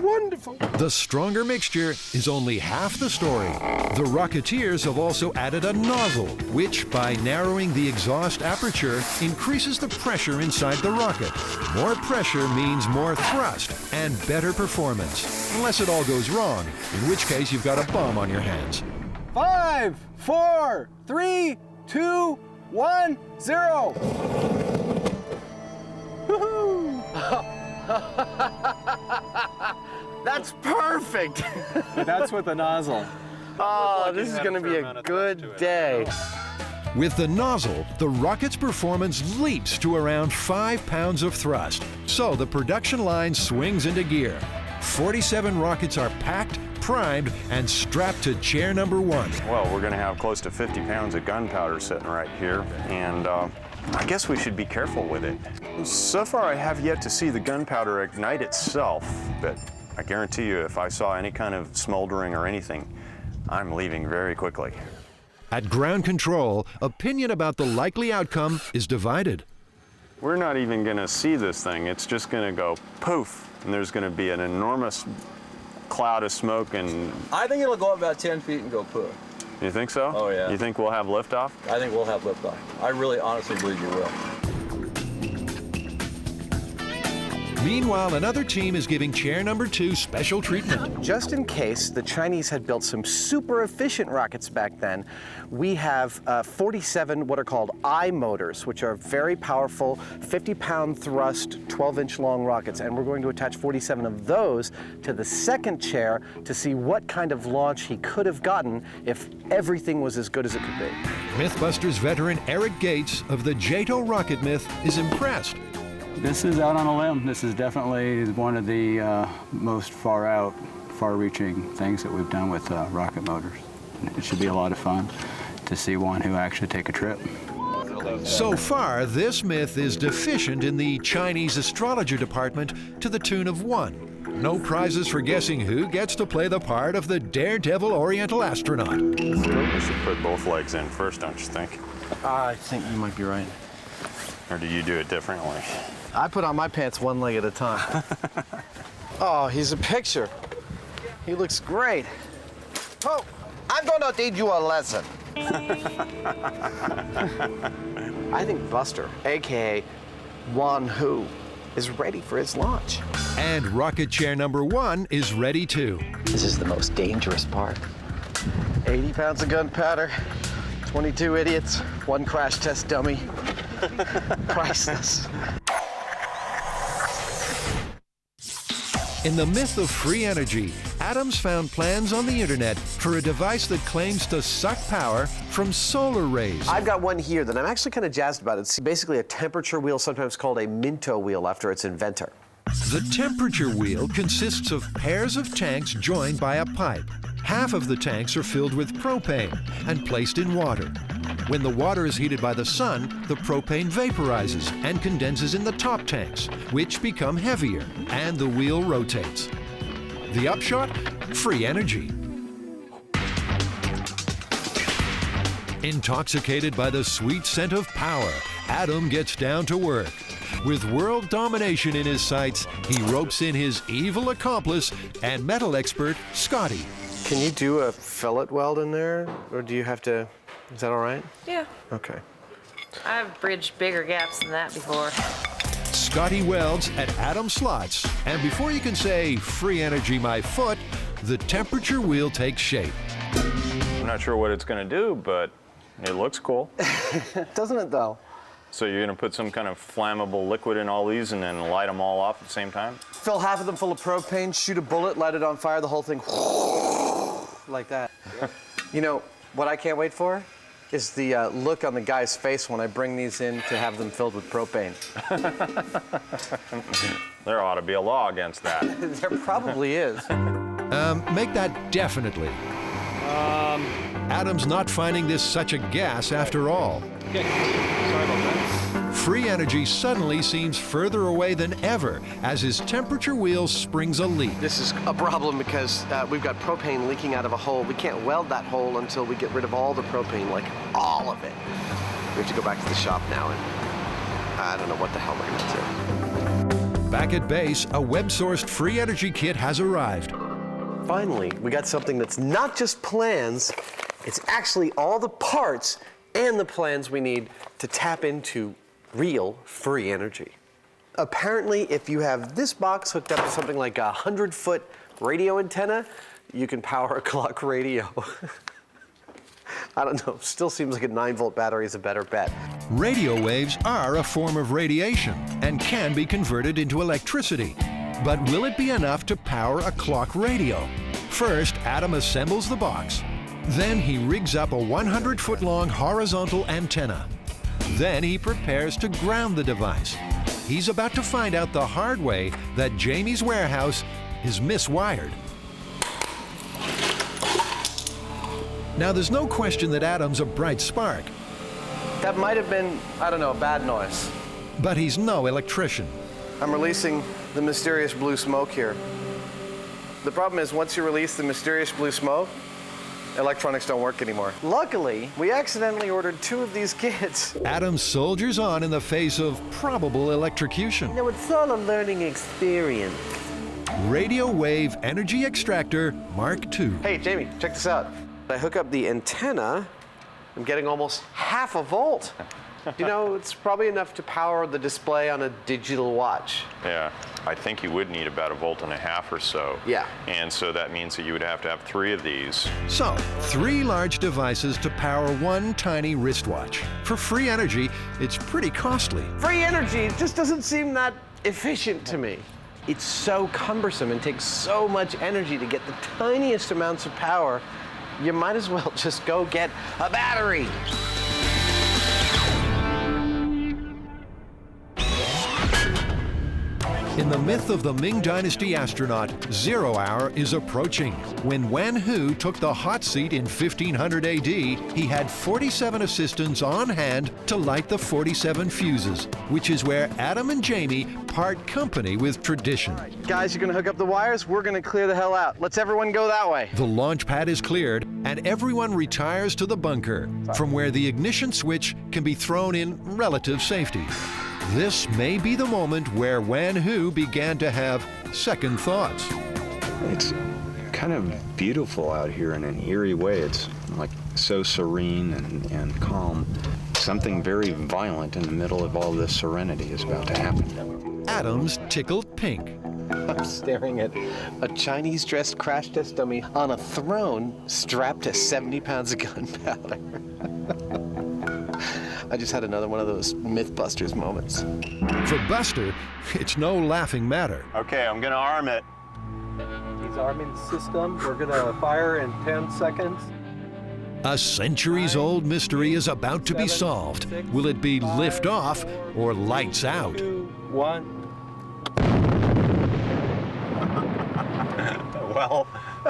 wonderful. The stronger mixture is only half the story. The Rocketeers have also added a nozzle, which, by narrowing the exhaust aperture, increases the pressure inside the rocket. More pressure means more thrust and better performance, unless it all goes wrong, in which case you've got a bomb on your hands. 5, 4, 3, 2, 1, 0. Woohoo! That's perfect! That's with the nozzle. Oh, this is going to be a good day. With the nozzle, the rocket's performance leaps to around 5 pounds of thrust. So the production line swings into gear. 47 rockets are packed, primed, and strapped to chair number 1. Well, we're going to have close to 50 pounds of gunpowder sitting right here, and I guess we should be careful with it. So far, I have yet to see the gunpowder ignite itself, but I guarantee you if I saw any kind of smoldering or anything, I'm leaving very quickly. At ground control, opinion about the likely outcome is divided. We're not even going to see this thing. It's just going to go poof, and there's going to be an enormous cloud of smoke. And I think it'll go up about 10 feet and go poof. You think so? Oh, yeah. You think we'll have liftoff? I think we'll have liftoff. I really honestly believe you will. Meanwhile, another team is giving chair number 2 special treatment. Just in case the Chinese had built some super efficient rockets back then, we have 47 what are called I motors, which are very powerful 50-pound thrust, 12-inch long rockets, and we're going to attach 47 of those to the second chair to see what kind of launch he could have gotten if everything was as good as it could be. MythBusters veteran Eric Gates of the JATO rocket myth is impressed. This is out on a limb. This is definitely one of the most far-reaching things that we've done with rocket motors. It should be a lot of fun to see one who actually take a trip. So far, this myth is deficient in the Chinese astrologer department to the tune of 1. No prizes for guessing who gets to play the part of the daredevil Oriental astronaut. We should put both legs in first, don't you think? I think you might be right. Or do you do it differently? I put on my pants one leg at a time. Oh, he's a picture. He looks great. Oh, I'm gonna teach you a lesson. I think Buster, AKA Wan Hu, is ready for his launch. And rocket chair number 1 is ready too. This is the most dangerous part. 80 pounds of gunpowder, 22 idiots, 1 crash test dummy. Priceless. In the myth of free energy, Adams found plans on the internet for a device that claims to suck power from solar rays. I've got one here that I'm actually kind of jazzed about. It's basically a temperature wheel, sometimes called a Minto wheel after its inventor. The temperature wheel consists of pairs of tanks joined by a pipe. Half of the tanks are filled with propane and placed in water. When the water is heated by the sun, the propane vaporizes and condenses in the top tanks, which become heavier, and the wheel rotates. The upshot? Free energy. Intoxicated by the sweet scent of power, Adam gets down to work. With world domination in his sights, he ropes in his evil accomplice and metal expert, Scotty. Can you do a fillet weld in there, or do you have to, is that all right? Yeah. Okay. I've bridged bigger gaps than that before. Scotty welds at Adam slots, and before you can say, free energy my foot, the temperature wheel takes shape. I'm not sure what it's going to do, but it looks cool. Doesn't it though? So you're going to put some kind of flammable liquid in all these and then light them all off at the same time? Fill half of them full of propane, shoot a bullet, light it on fire, the whole thing like that. You know, what I can't wait for is the look on the guy's face when I bring these in to have them filled with propane. There ought to be a law against that. There probably is. Make that definitely. Adam's not finding this such a gas after all. Okay, sorry about that. Free energy suddenly seems further away than ever as his temperature wheel springs a leak. This is a problem because we've got propane leaking out of a hole. We can't weld that hole until we get rid of all the propane, like all of it. We have to go back to the shop now, and I don't know what the hell we're gonna do. Back at base, a web-sourced free energy kit has arrived. Finally, we got something that's not just plans, it's actually all the parts and the plans we need to tap into real free energy. Apparently, if you have this box hooked up to something like a 100-foot radio antenna, you can power a clock radio. I don't know, still seems like a 9-volt battery is a better bet. Radio waves are a form of radiation and can be converted into electricity. But will it be enough to power a clock radio? First, Adam assembles the box. Then he rigs up a 100-foot-long horizontal antenna. Then he prepares to ground the device. He's about to find out the hard way that Jamie's warehouse is miswired. Now, there's no question that Adam's a bright spark. That might have been, I don't know, a bad noise. But he's no electrician. I'm releasing the mysterious blue smoke here. The problem is, once you release the mysterious blue smoke, electronics don't work anymore. Luckily, we accidentally ordered 2 of these kits. Adam soldiers on in the face of probable electrocution. No, it's all a learning experience. Radio Wave Energy Extractor Mark II. Hey, Jamie, check this out. I hook up the antenna, I'm getting almost half a volt. You know, it's probably enough to power the display on a digital watch. Yeah, I think you would need about 1.5 volts or so. Yeah. And so that means that you would have to have 3 of these. So, 3 large devices to power 1 tiny wristwatch. For free energy, it's pretty costly. Free energy just doesn't seem that efficient to me. It's so cumbersome and takes so much energy to get the tiniest amounts of power. You might as well just go get a battery. In the myth of the Ming Dynasty astronaut, 0 hour is approaching. When Wan Hu took the hot seat in 1500 AD, he had 47 assistants on hand to light the 47 fuses, which is where Adam and Jamie part company with tradition. Guys, you're gonna hook up the wires, we're gonna clear the hell out. Let's everyone go that way. The launch pad is cleared, and everyone retires to the bunker, from where the ignition switch can be thrown in relative safety. This may be the moment where Wan Hu began to have second thoughts. It's kind of beautiful out here in an eerie way. It's like so serene and calm. Something very violent in the middle of all this serenity is about to happen. Adam's tickled pink. I'm staring at a Chinese-dressed crash test dummy on a throne strapped to 70 pounds of gunpowder. I just had another one of those MythBusters moments. For Buster, it's no laughing matter. Okay, I'm gonna arm it. He's arming the system. We're gonna fire in 10 seconds. A centuries-old mystery is about to be solved. Will it be lift off or lights out? 2, 1. Well,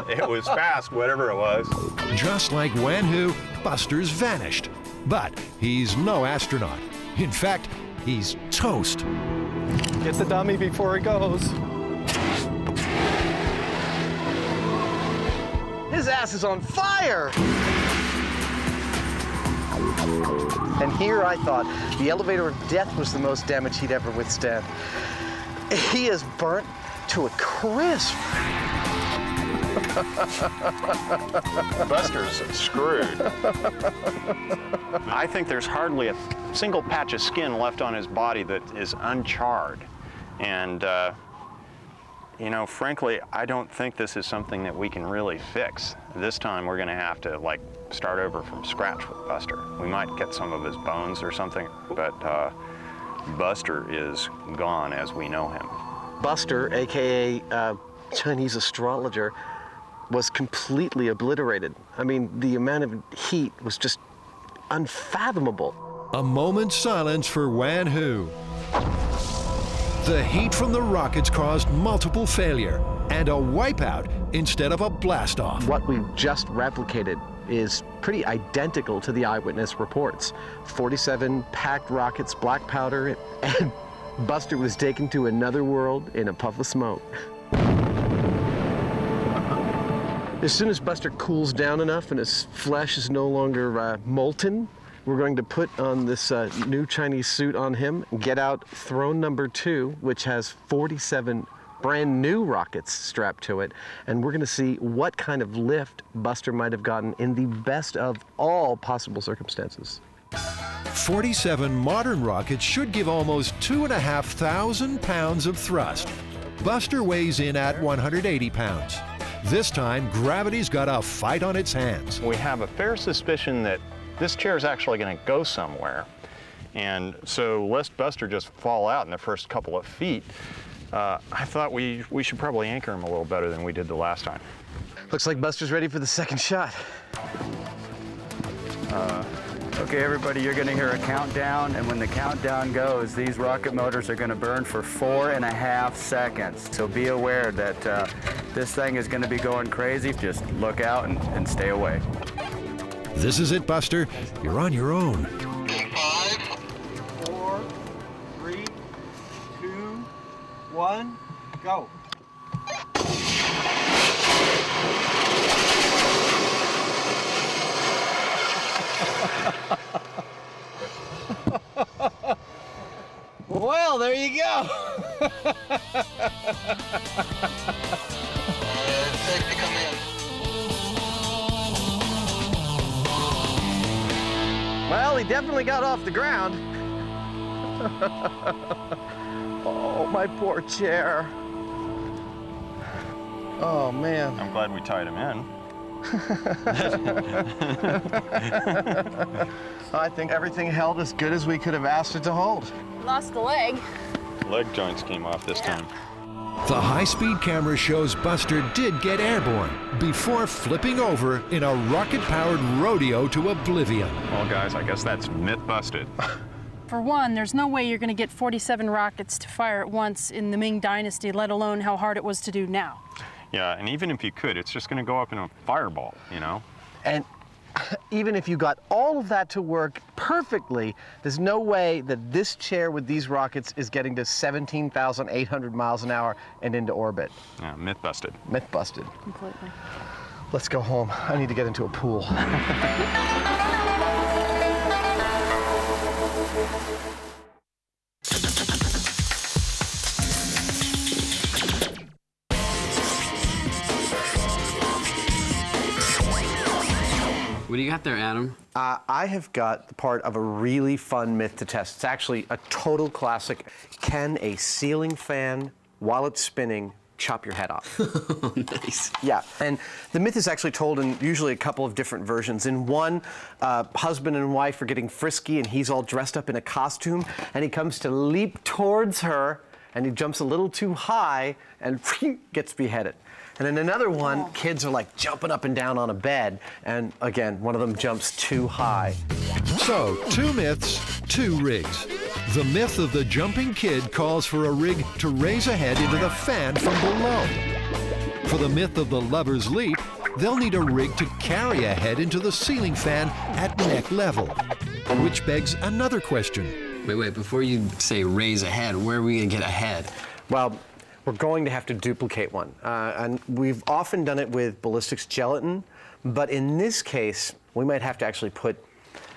it was fast, whatever it was. Just like Wan Hu, Buster's vanished. But he's no astronaut. In fact, he's toast. Get the dummy before he goes. His ass is on fire! And here I thought the elevator of death was the most damage he'd ever withstand. He is burnt to a crisp. Buster's screwed. I think there's hardly a single patch of skin left on his body that is uncharred. And, you know, frankly, I don't think this is something that we can really fix. This time we're going to have to, like, start over from scratch with Buster. We might get some of his bones or something, but Buster is gone as we know him. Buster, AKA Chinese astrologer, was completely obliterated. I mean, the amount of heat was just unfathomable. A moment's silence for Wan Hu. The heat from the rockets caused multiple failure and a wipeout instead of a blast-off. What we've just replicated is pretty identical to the eyewitness reports. 47 packed rockets, black powder, and Buster was taken to another world in a puff of smoke. As soon as Buster cools down enough and his flesh is no longer molten, we're going to put on this new Chinese suit on him, get out throne number 2, which has 47 brand new rockets strapped to it, and we're going to see what kind of lift Buster might have gotten in the best of all possible circumstances. 47 modern rockets should give almost 2,500 pounds of thrust. Buster weighs in at 180 pounds. This time, gravity's got a fight on its hands. We have a fair suspicion that this chair is actually going to go somewhere. And so lest Buster just fall out in the first couple of feet, I thought we should probably anchor him a little better than we did the last time. Looks like Buster's ready for the second shot. Okay, everybody, you're going to hear a countdown, and when the countdown goes, these rocket motors are going to burn for 4.5 seconds. So be aware that this thing is going to be going crazy. Just look out and stay away. This is it, Buster. You're on your own. 5, 4, 3, 2, 1, go. Well, there you go. Well, he definitely got off the ground. Oh, my poor chair. Oh, man. I'm glad we tied him in. I think everything held as good as we could have asked it to hold. Lost a leg. Leg joints came off this time. The high-speed camera shows Buster did get airborne before flipping over in a rocket-powered rodeo to oblivion. Well, guys, I guess that's myth busted. For one, there's no way you're going to get 47 rockets to fire at once in the Ming Dynasty, let alone how hard it was to do now. Yeah, and even if you could, it's just going to go up in a fireball, you know? And even if you got all of that to work perfectly, there's no way that this chair with these rockets is getting to 17,800 miles an hour and into orbit. Yeah, myth busted. Myth busted. Completely. Let's go home. I need to get into a pool. What do you got there, Adam? I have got the part of a really fun myth to test. It's actually a total classic. Can a ceiling fan, while it's spinning, chop your head off? Nice. Yeah, and the myth is actually told in usually a couple of different versions. In one, husband and wife are getting frisky and he's all dressed up in a costume and he comes to leap towards her and he jumps a little too high and gets beheaded. And in another one, kids are like jumping up and down on a bed, and again, one of them jumps too high. So, 2 myths, 2 rigs. The myth of the jumping kid calls for a rig to raise a head into the fan from below. For the myth of the lover's leap, they'll need a rig to carry a head into the ceiling fan at neck level. Which begs another question. Wait, before you say raise a head, where are we gonna get a head? Well, we're going to have to duplicate one. And we've often done it with ballistics gelatin, but in this case, we might have to actually put,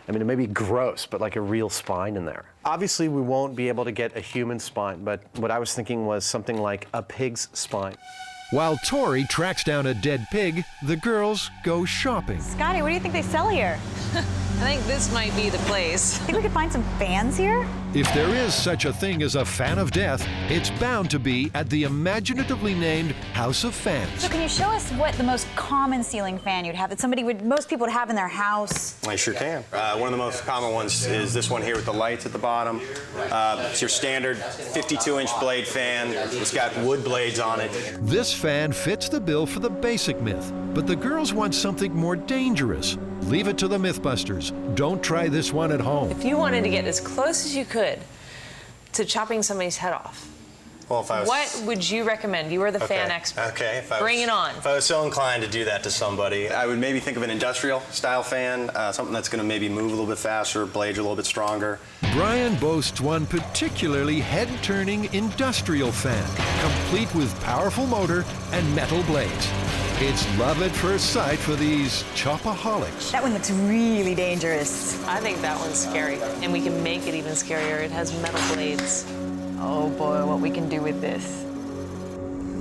I mean, it may be gross, but like a real spine in there. Obviously, we won't be able to get a human spine, but what I was thinking was something like a pig's spine. While Tori tracks down a dead pig, the girls go shopping. Scotty, what do you think they sell here? I think this might be the place. Think we could find some fans here? If there is such a thing as a fan of death, it's bound to be at the imaginatively named House of Fans. So can you show us what the most common ceiling fan you'd have that most people would have in their house? I sure can. One of the most common ones is this one here with the lights at the bottom. It's your standard 52-inch blade fan. It's got wood blades on it. This fan fits the bill for the basic myth, but the girls want something more dangerous. Leave it to the MythBusters. Don't try this one at home. If you wanted to get as close as you could to chopping somebody's head off, well, if I was, what would you recommend? You are the fan expert. Okay. Bring it on. If I was so inclined to do that to somebody, I would maybe think of an industrial style fan, something that's going to maybe move a little bit faster, blades are a little bit stronger. Brian boasts one particularly head-turning industrial fan, complete with powerful motor and metal blades. It's love at first sight for these chopaholics. That one looks really dangerous. I think that one's scary, and we can make it even scarier. It has metal blades. Oh boy, what we can do with this.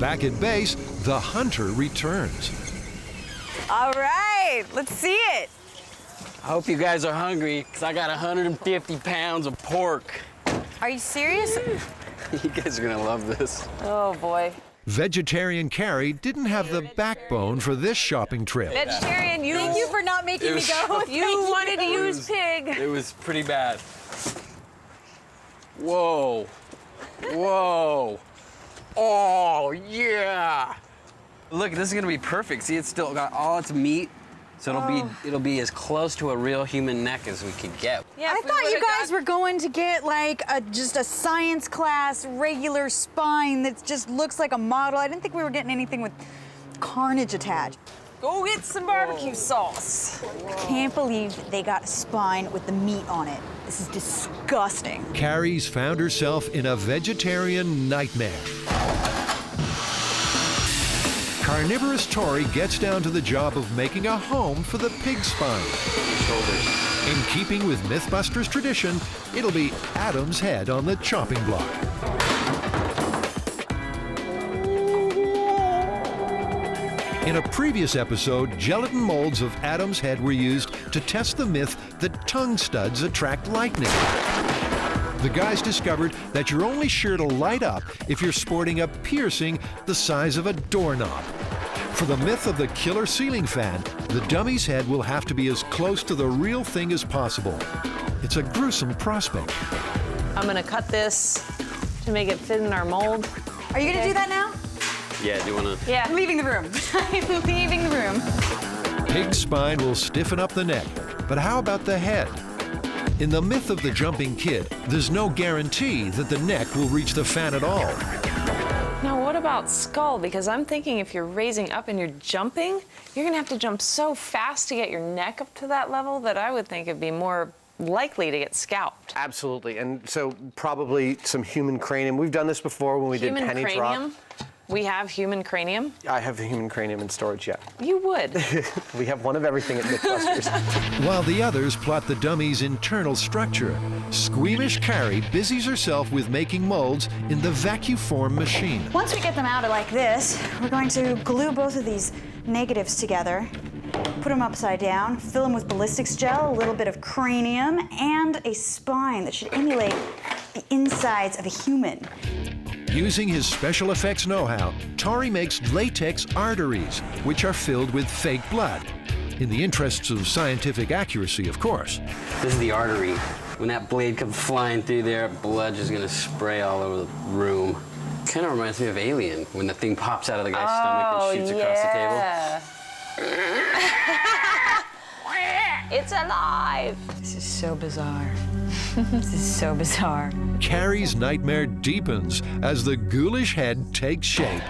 Back at base, the hunter returns. All right, let's see it. I hope you guys are hungry, because I got 150 pounds of pork. Are you serious? You guys are gonna love this. Oh boy. Vegetarian Carrie didn't have the backbone for this shopping trip. Vegetarian, Thank you for not making me go. You wanted to use pig. It was pretty bad. Whoa. Whoa. Oh, yeah. Look, this is gonna be perfect. See, it's still got all its meat, so it'll be as close to a real human neck as we could get. Yeah, I thought you guys were going to get like just a science class regular spine that just looks like a model. I didn't think we were getting anything with carnage attached. Go get some barbecue sauce. I can't believe they got a spine with the meat on it. This is disgusting. Carrie's found herself in a vegetarian nightmare. Carnivorous Tori gets down to the job of making a home for the pig spine. In keeping with MythBusters tradition, it'll be Adam's head on the chopping block. In a previous episode, gelatin molds of Adam's head were used to test the myth that tongue studs attract lightning. The guys discovered that you're only sure to light up if you're sporting a piercing the size of a doorknob. For the myth of the killer ceiling fan, the dummy's head will have to be as close to the real thing as possible. It's a gruesome prospect. I'm gonna cut this to make it fit in our mold. Are you gonna do that now? Yeah, do you wanna? Yeah. I'm leaving the room. I'm leaving the room. Pig's spine will stiffen up the neck, but how about the head? In the myth of the jumping kid, there's no guarantee that the neck will reach the fan at all. Now what about skull? Because I'm thinking if you're raising up and you're jumping, you're gonna have to jump so fast to get your neck up to that level that I would think it'd be more likely to get scalped. Absolutely, and so probably some human cranium. We've done this before when we did penny cranium? drop. We have human cranium? I have the human cranium in storage, yeah. You would. We have one of everything at MythBusters. While the others plot the dummy's internal structure, squeamish Carrie busies herself with making molds in the vacuform machine. Once we get them out like this, we're going to glue both of these negatives together, put them upside down, fill them with ballistics gel, a little bit of cranium, and a spine that should emulate the insides of a human. Using his special effects know-how, Tori makes latex arteries, which are filled with fake blood. In the interests of scientific accuracy, of course. This is the artery. When that blade comes flying through there, blood is gonna spray all over the room. Kind of reminds me of Alien, when the thing pops out of the guy's stomach and shoots across the table. It's alive! This is so bizarre. This is so bizarre. Carrie's nightmare deepens as the ghoulish head takes shape.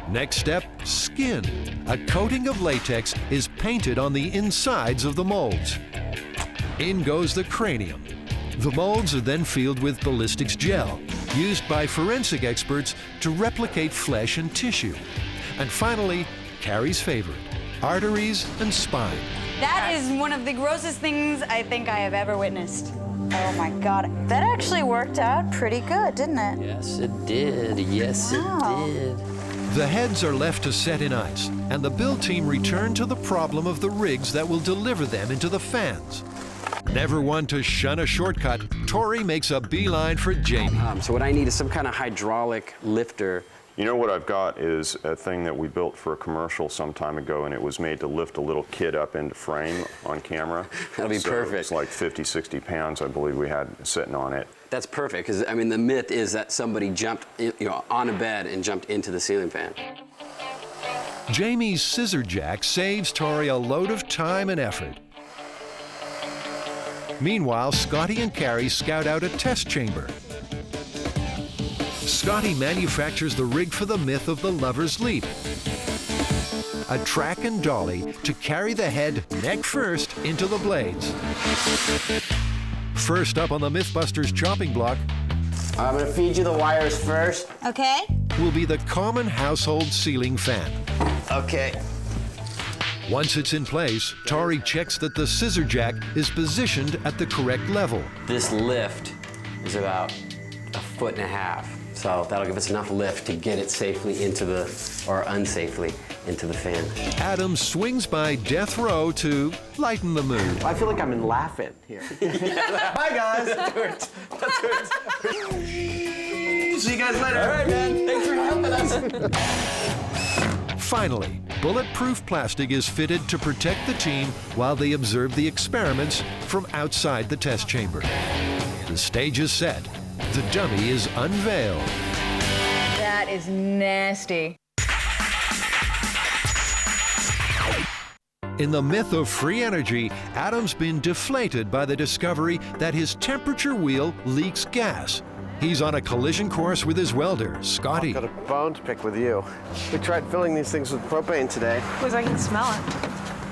Next step, skin. A coating of latex is painted on the insides of the molds. In goes the cranium. The molds are then filled with ballistics gel, used by forensic experts to replicate flesh and tissue. And finally, Carrie's favorite, arteries and spine. That is one of the grossest things I think I have ever witnessed. Oh my God, that actually worked out pretty good, didn't it? Yes, it did. Yes, it did. The heads are left to set in ice, and the build team return to the problem of the rigs that will deliver them into the fans. Never one to shun a shortcut, Tori makes a beeline for Jamie. So what I need is some kind of hydraulic lifter. You know what I've got is a thing that we built for a commercial some time ago, and it was made to lift a little kid up into frame on camera. That'll be perfect. It's like 50, 60 pounds, I believe we had sitting on it. That's perfect, because I mean, the myth is that somebody jumped, on a bed and jumped into the ceiling fan. Jamie's scissor jack saves Tori a load of time and effort. Meanwhile, Scotty and Carrie scout out a test chamber. Scotty manufactures the rig for the myth of the lover's leap. A track and dolly to carry the head neck first into the blades. First up on the MythBusters chopping block, I'm gonna feed you the wires first. Okay. Will be the common household ceiling fan. Okay. Once it's in place, Tori checks that the scissor jack is positioned at the correct level. This lift is about 1.5 feet. So that'll give us enough lift to get it safely into the, or unsafely, into the fan. Adam swings by death row to lighten the mood. I feel like I'm in Laugh-In here. Bye, guys. That's See you guys later. All right, man. Thanks for helping us. Finally, bulletproof plastic is fitted to protect the team while they observe the experiments from outside the test chamber. The stage is set. The dummy is unveiled. That is nasty. In the myth of free energy, Adam's been deflated by the discovery that his temperature wheel leaks gas. He's on a collision course with his welder, Scotty. I've got a bone to pick with you. We tried filling these things with propane today. Because I can smell it.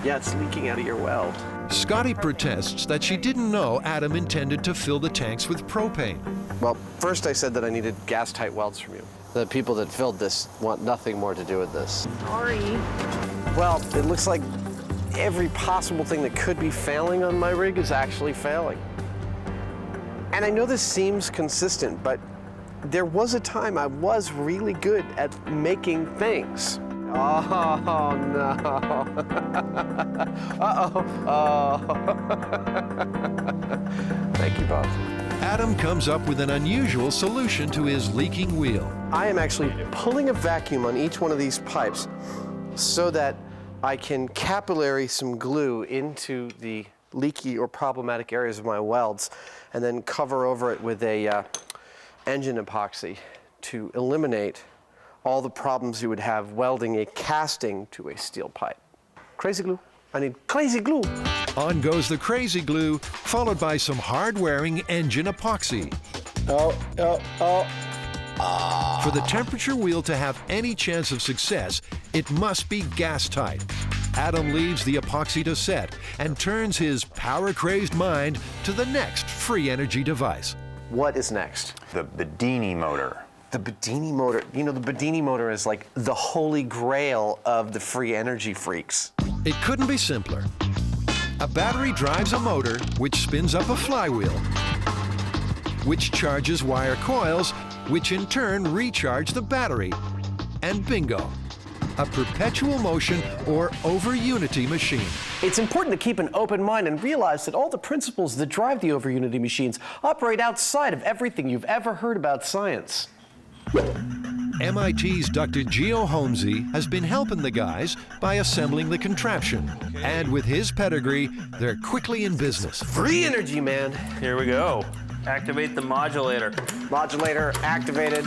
Yeah, it's leaking out of your weld. Scotty protests that she didn't know Adam intended to fill the tanks with propane. Well, first I said that I needed gas-tight welds from you. The people that filled this want nothing more to do with this. Sorry. Well, it looks like every possible thing that could be failing on my rig is actually failing. And I know this seems consistent, but there was a time I was really good at making things. Oh, no. Uh-oh. Oh. Thank you, Bob. Adam comes up with an unusual solution to his leaking wheel. I am actually pulling a vacuum on each one of these pipes so that I can capillary some glue into the leaky or problematic areas of my welds and then cover over it with a engine epoxy to eliminate all the problems you would have welding a casting to a steel pipe. Crazy glue. I need crazy glue. On goes the crazy glue, followed by some hard-wearing engine epoxy. For the temperature wheel to have any chance of success, it must be gas-tight. Adam leaves the epoxy to set and turns his power-crazed mind to the next free energy device. What is next? The Bedini motor. The Bedini motor. You know, the Bedini motor is like the holy grail of the free energy freaks. It couldn't be simpler. A battery drives a motor, which spins up a flywheel, which charges wire coils, which in turn recharge the battery. And bingo, a perpetual motion or over-unity machine. It's important to keep an open mind and realize that all the principles that drive the over-unity machines operate outside of everything you've ever heard about science. MIT's Dr. Geo Holmesy has been helping the guys by assembling the contraption. And with his pedigree, they're quickly in business. Free energy, man. Here we go. Activate the modulator. Modulator activated.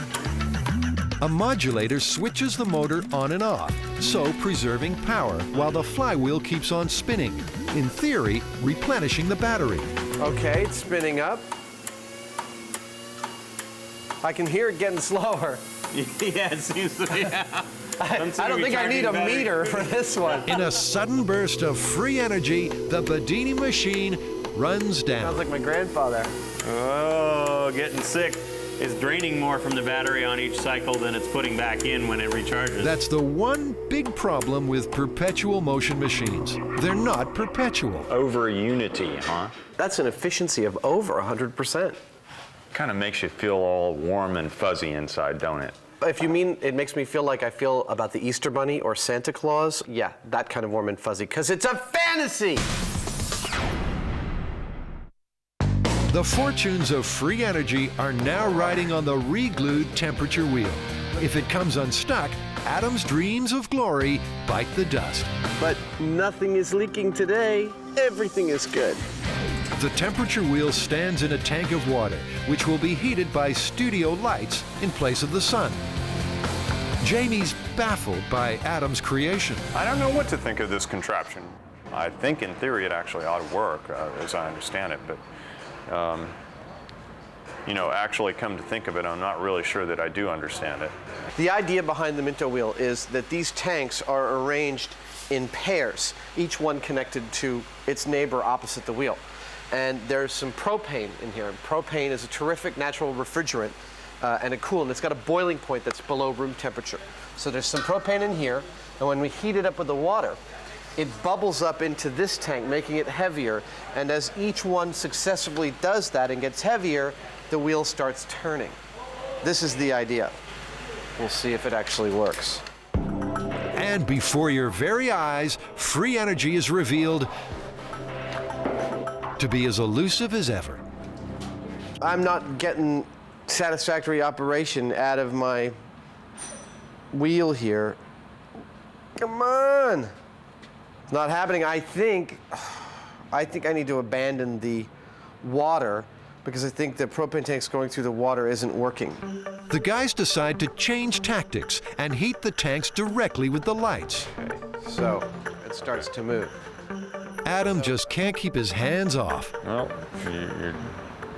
A modulator switches the motor on and off, so preserving power while the flywheel keeps on spinning. In theory, replenishing the battery. Okay, it's spinning up. I can hear it getting slower. Yeah, it seems to be. I don't think I need a meter for this one. In a sudden burst of free energy, the Bedini machine runs down. Sounds like my grandfather. Oh, getting sick. It's draining more from the battery on each cycle than it's putting back in when it recharges. That's the one big problem with perpetual motion machines. They're not perpetual. Over unity, huh? That's an efficiency of over 100%. Kind of makes you feel all warm and fuzzy inside, don't it? If you mean it makes me feel like I feel about the Easter Bunny or Santa Claus, yeah, that kind of warm and fuzzy, because it's a fantasy! The fortunes of free energy are now riding on the re-glued temperature wheel. If it comes unstuck, Adam's dreams of glory bite the dust. But nothing is leaking today. Everything is good. The temperature wheel stands in a tank of water, which will be heated by studio lights in place of the sun. Jamie's baffled by Adam's creation. I don't know what to think of this contraption. I think in theory it actually ought to work, as I understand it, but you know, actually come to think of it, I'm not really sure that I do understand it. The idea behind the Minto wheel is that these tanks are arranged in pairs, each one connected to its neighbor opposite the wheel. And there's some propane in here. Propane is a terrific natural refrigerant and a coolant. It's got a boiling point that's below room temperature. So there's some propane in here, and when we heat it up with the water, it bubbles up into this tank, making it heavier. And as each one successively does that and gets heavier, the wheel starts turning. This is the idea. We'll see if it actually works. And before your very eyes, free energy is revealed to be as elusive as ever. I'm not getting satisfactory operation out of my wheel here. Come on. It's not happening. I think I need to abandon the water because I think the propane tanks going through the water isn't working. The guys decide to change tactics and heat the tanks directly with the lights. Okay, so it starts to move. Adam just can't keep his hands off. Well,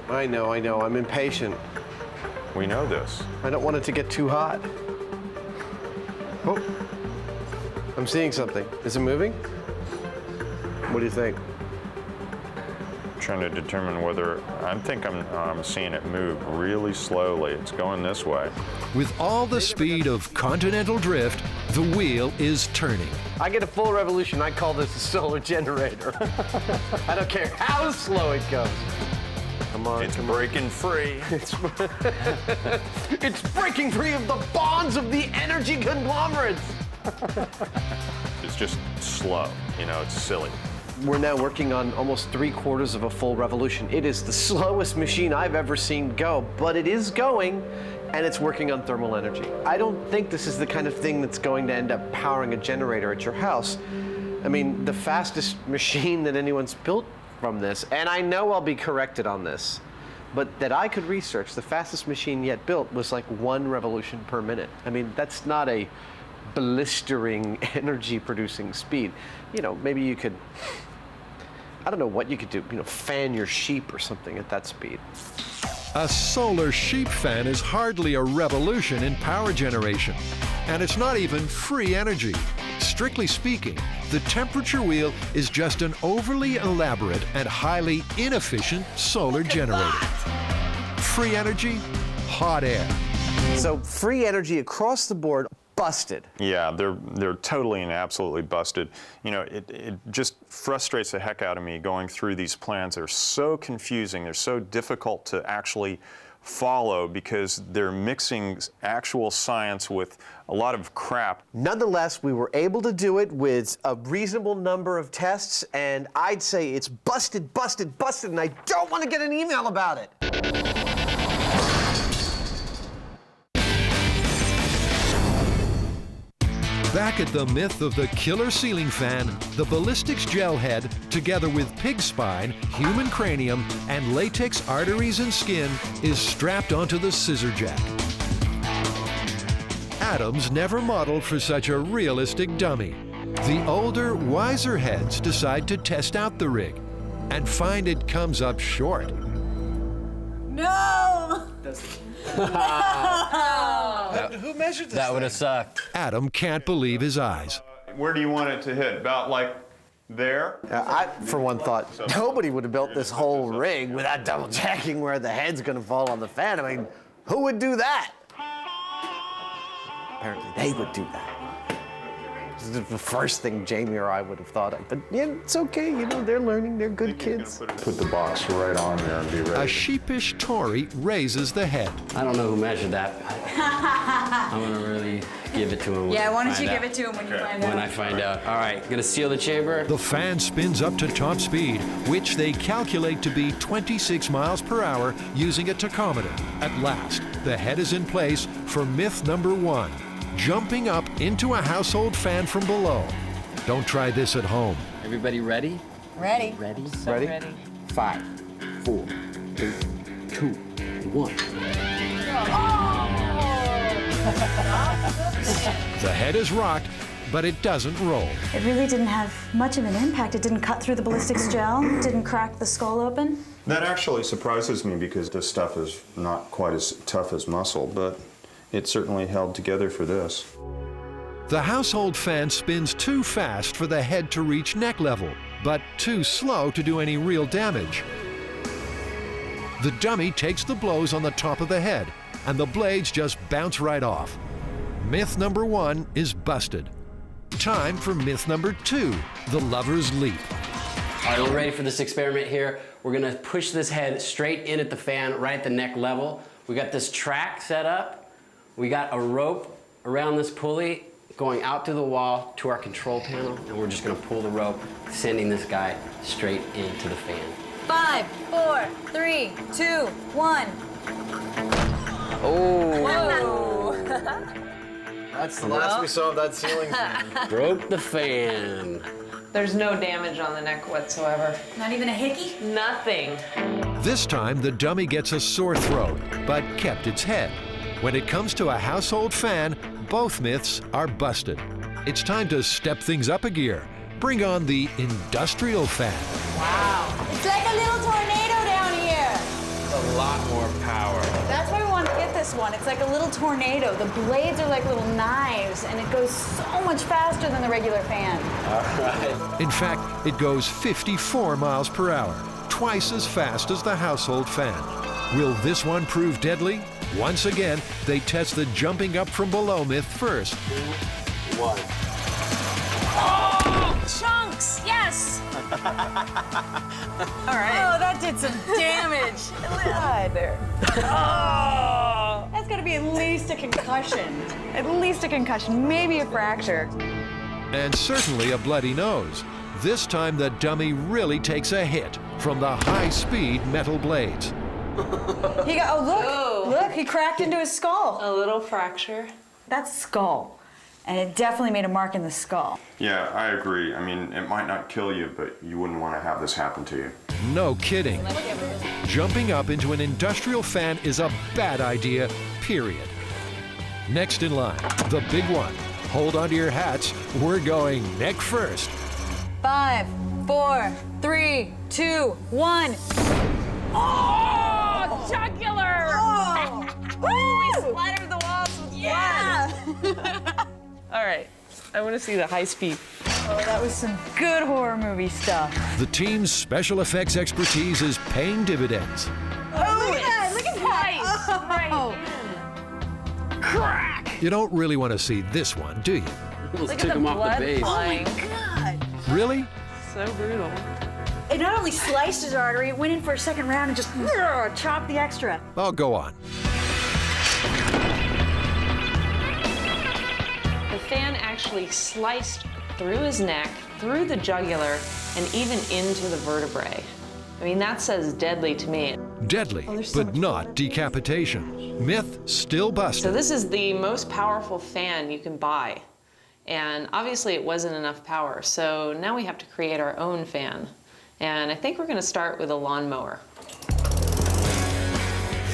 I know, I'm impatient. We know this. I don't want it to get too hot. Oh, I'm seeing something. Is it moving? What do you think? Trying to determine whether, I think I'm seeing it move really slowly. It's going this way. With all the speed of continental drift, the wheel is turning. I get a full revolution. I call this a solar generator. I don't care how slow it goes. Come on, it's breaking free. It's breaking free of the bonds of the energy conglomerates. It's just slow, you know, it's silly. We're now working on almost 3/4 of a full revolution. It is the slowest machine I've ever seen go, but it is going, and it's working on thermal energy. I don't think this is the kind of thing that's going to end up powering a generator at your house. I mean, the fastest machine that anyone's built from this, and I know I'll be corrected on this, but that I could research, the fastest machine yet built was like 1 revolution per minute. I mean, that's not a blistering energy producing speed. You know, maybe you could, I don't know what you could do, you know, fan your sheep or something at that speed. A solar sheep fan is hardly a revolution in power generation, and it's not even free energy. Strictly speaking, the temperature wheel is just an overly elaborate and highly inefficient solar generator. Free energy, hot air. So free energy across the board, busted. Yeah, they're totally and absolutely busted. You know, it just frustrates the heck out of me going through these plans. They're so confusing. They're so difficult to actually follow because they're mixing actual science with a lot of crap. Nonetheless, we were able to do it with a reasonable number of tests, and I'd say it's busted, busted, busted, and I don't want to get an email about it. Back at the myth of the killer ceiling fan, the ballistics gel head, together with pig spine, human cranium, and latex arteries and skin, is strapped onto the scissor jack. Adams never modeled for such a realistic dummy. The older, wiser heads decide to test out the rig and find it comes up short. No! Who measured this? That would have sucked. Adam can't believe his eyes. Where do you want it to hit? About like there? I, for one, thought nobody would have built this whole rig without double checking where the head's going to fall on the fan. I mean, who would do that? Apparently, they would do that. This is the first thing Jamie or I would have thought of. But yeah, it's okay, you know, they're learning, they're good kids. Put the box right on there and be ready. A sheepish Tory raises the head. I don't know who measured that. I'm gonna really give it to him. Yeah, why don't you give it to him when you find out? When I find out. All right, gonna seal the chamber. The fan spins up to top speed, which they calculate to be 26 miles per hour using a tachometer. At last, the head is in place for myth number 1. Jumping up into a household fan from below. Don't try this at home. Everybody ready? Ready. Ready? So ready. 5, 4, 3, 2, 1. The head is rocked, but it doesn't roll. It really didn't have much of an impact. It didn't cut through the ballistics gel, didn't crack the skull open. That actually surprises me because this stuff is not quite as tough as muscle, but it certainly held together for this. The household fan spins too fast for the head to reach neck level, but too slow to do any real damage. The dummy takes the blows on the top of the head, and the blades just bounce right off. Myth number 1 is busted. Time for myth number 2, the lover's leap. All right, we're ready for this experiment here. We're gonna push this head straight in at the fan, right at the neck level. We got this track set up. We got a rope around this pulley going out through the wall to our control panel, and we're just gonna pull the rope, sending this guy straight into the fan. 5, 4, 3, 2, 1. Oh. That's the last we saw of that ceiling fan. Broke the fan. There's no damage on the neck whatsoever. Not even a hickey? Nothing. This time, the dummy gets a sore throat, but kept its head. When it comes to a household fan, both myths are busted. It's time to step things up a gear. Bring on the industrial fan. Wow. It's like a little tornado down here. A lot more power. That's why we want to get this one. It's like a little tornado. The blades are like little knives, and it goes so much faster than the regular fan. All right. In fact, it goes 54 miles per hour, twice as fast as the household fan. Will this one prove deadly? Once again, they test the jumping up from below myth first. 2, 1. Oh, chunks! Yes! All right. Oh, that did some damage. God, there. Oh! That's That's got to be at least a concussion. At least a concussion, maybe a fracture. And certainly a bloody nose. This time the dummy really takes a hit from the high-speed metal blades. He got, oh, look, he cracked into his skull. A little fracture. That's skull. And it definitely made a mark in the skull. Yeah, I agree. I mean, it might not kill you, but you wouldn't want to have this happen to you. No kidding. Jumping up into an industrial fan is a bad idea, period. Next in line, the big one. Hold on to your hats. We're going neck first. 5, 4, 3, 2, 1. Oh, jugular! Oh. We splattered the walls with blood. All right, I want to see the high speed. Oh, that was some good horror movie stuff. The team's special effects expertise is paying dividends. Oh, look at that! Look at that! Oh. Crack! You don't really want to see this one, do you? Look at the blood flying. Oh my God! Really? So brutal. It not only sliced his artery, it went in for a second round and just chopped the extra. I'll go on. The fan actually sliced through his neck, through the jugular, and even into the vertebrae. I mean, that says deadly to me. Deadly, but not decapitation. Myth still busted. So this is the most powerful fan you can buy. And obviously it wasn't enough power, so now we have to create our own fan. And I think we're gonna start with a lawnmower.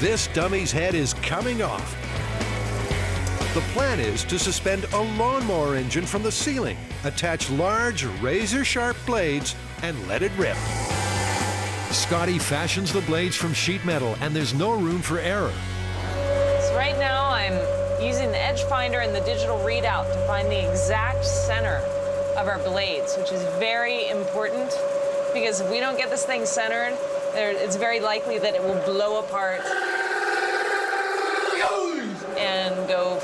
This dummy's head is coming off. The plan is to suspend a lawnmower engine from the ceiling, attach large, razor-sharp blades, and let it rip. Scotty fashions the blades from sheet metal, and there's no room for error. So right now I'm using the edge finder and the digital readout to find the exact center of our blades, which is very important because if we don't get this thing centered, it's very likely that it will blow apart and go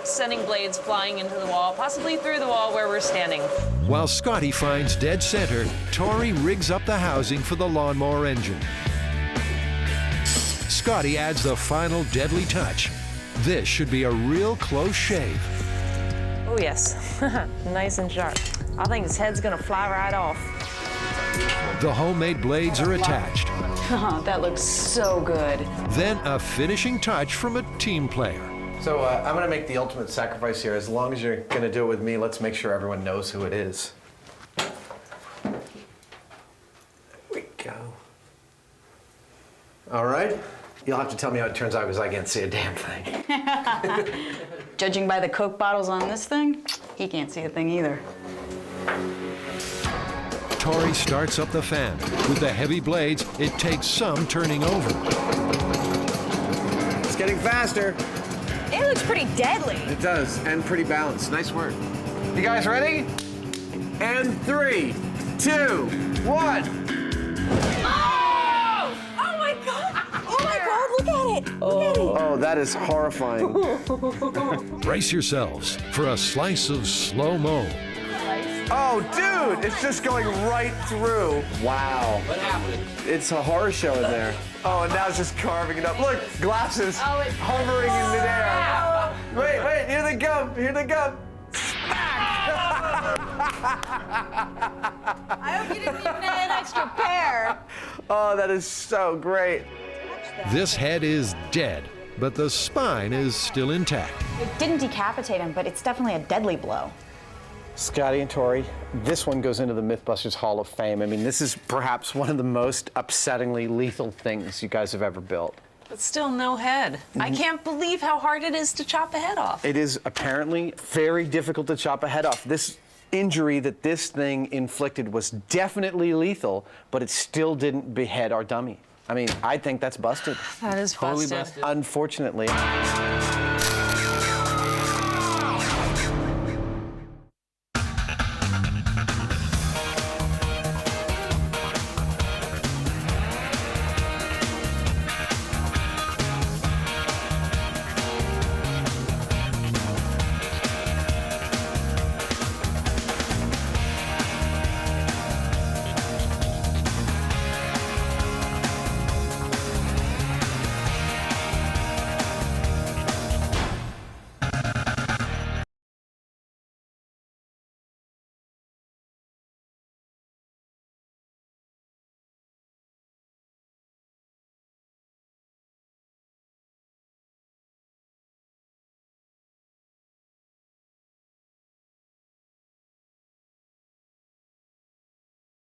sending blades flying into the wall, possibly through the wall where we're standing. While Scotty finds dead center, Tori rigs up the housing for the lawnmower engine. Scotty adds the final deadly touch. This should be a real close shave. Oh yes, nice and sharp. I think his head's gonna fly right off. The homemade blades are attached. Oh, that looks so good. Then a finishing touch from a team player. So I'm gonna make the ultimate sacrifice here. As long as you're gonna do it with me, let's make sure everyone knows who it is. There we go. All right. You'll have to tell me how it turns out because I can't see a damn thing. Judging by the Coke bottles on this thing, he can't see a thing either. Tori starts up the fan. With the heavy blades, it takes some turning over. It's getting faster. It looks pretty deadly. It does, and pretty balanced. Nice work. You guys ready? And 3, 2, 1. Oh my God! Oh my God! Look at it! Look at it! Oh, that is horrifying. Brace yourselves for a slice of slow-mo. Oh, dude, it's just going right through. Wow. What happened? It's a horror show in there. Oh, and now it's just carving it up. Look, glasses hovering in midair. Wait, here they come, here they come. I hope you didn't even add an extra pair. Oh, that is so great. This head is dead, but the spine is still intact. It didn't decapitate him, but it's definitely a deadly blow. Scotty and Tori, this one goes into the MythBusters Hall of Fame. I mean, this is perhaps one of the most upsettingly lethal things you guys have ever built. But still no head. I can't believe how hard it is to chop a head off. It is apparently very difficult to chop a head off. This injury that this thing inflicted was definitely lethal, but it still didn't behead our dummy. I mean, I think that's busted. That is busted. Unfortunately.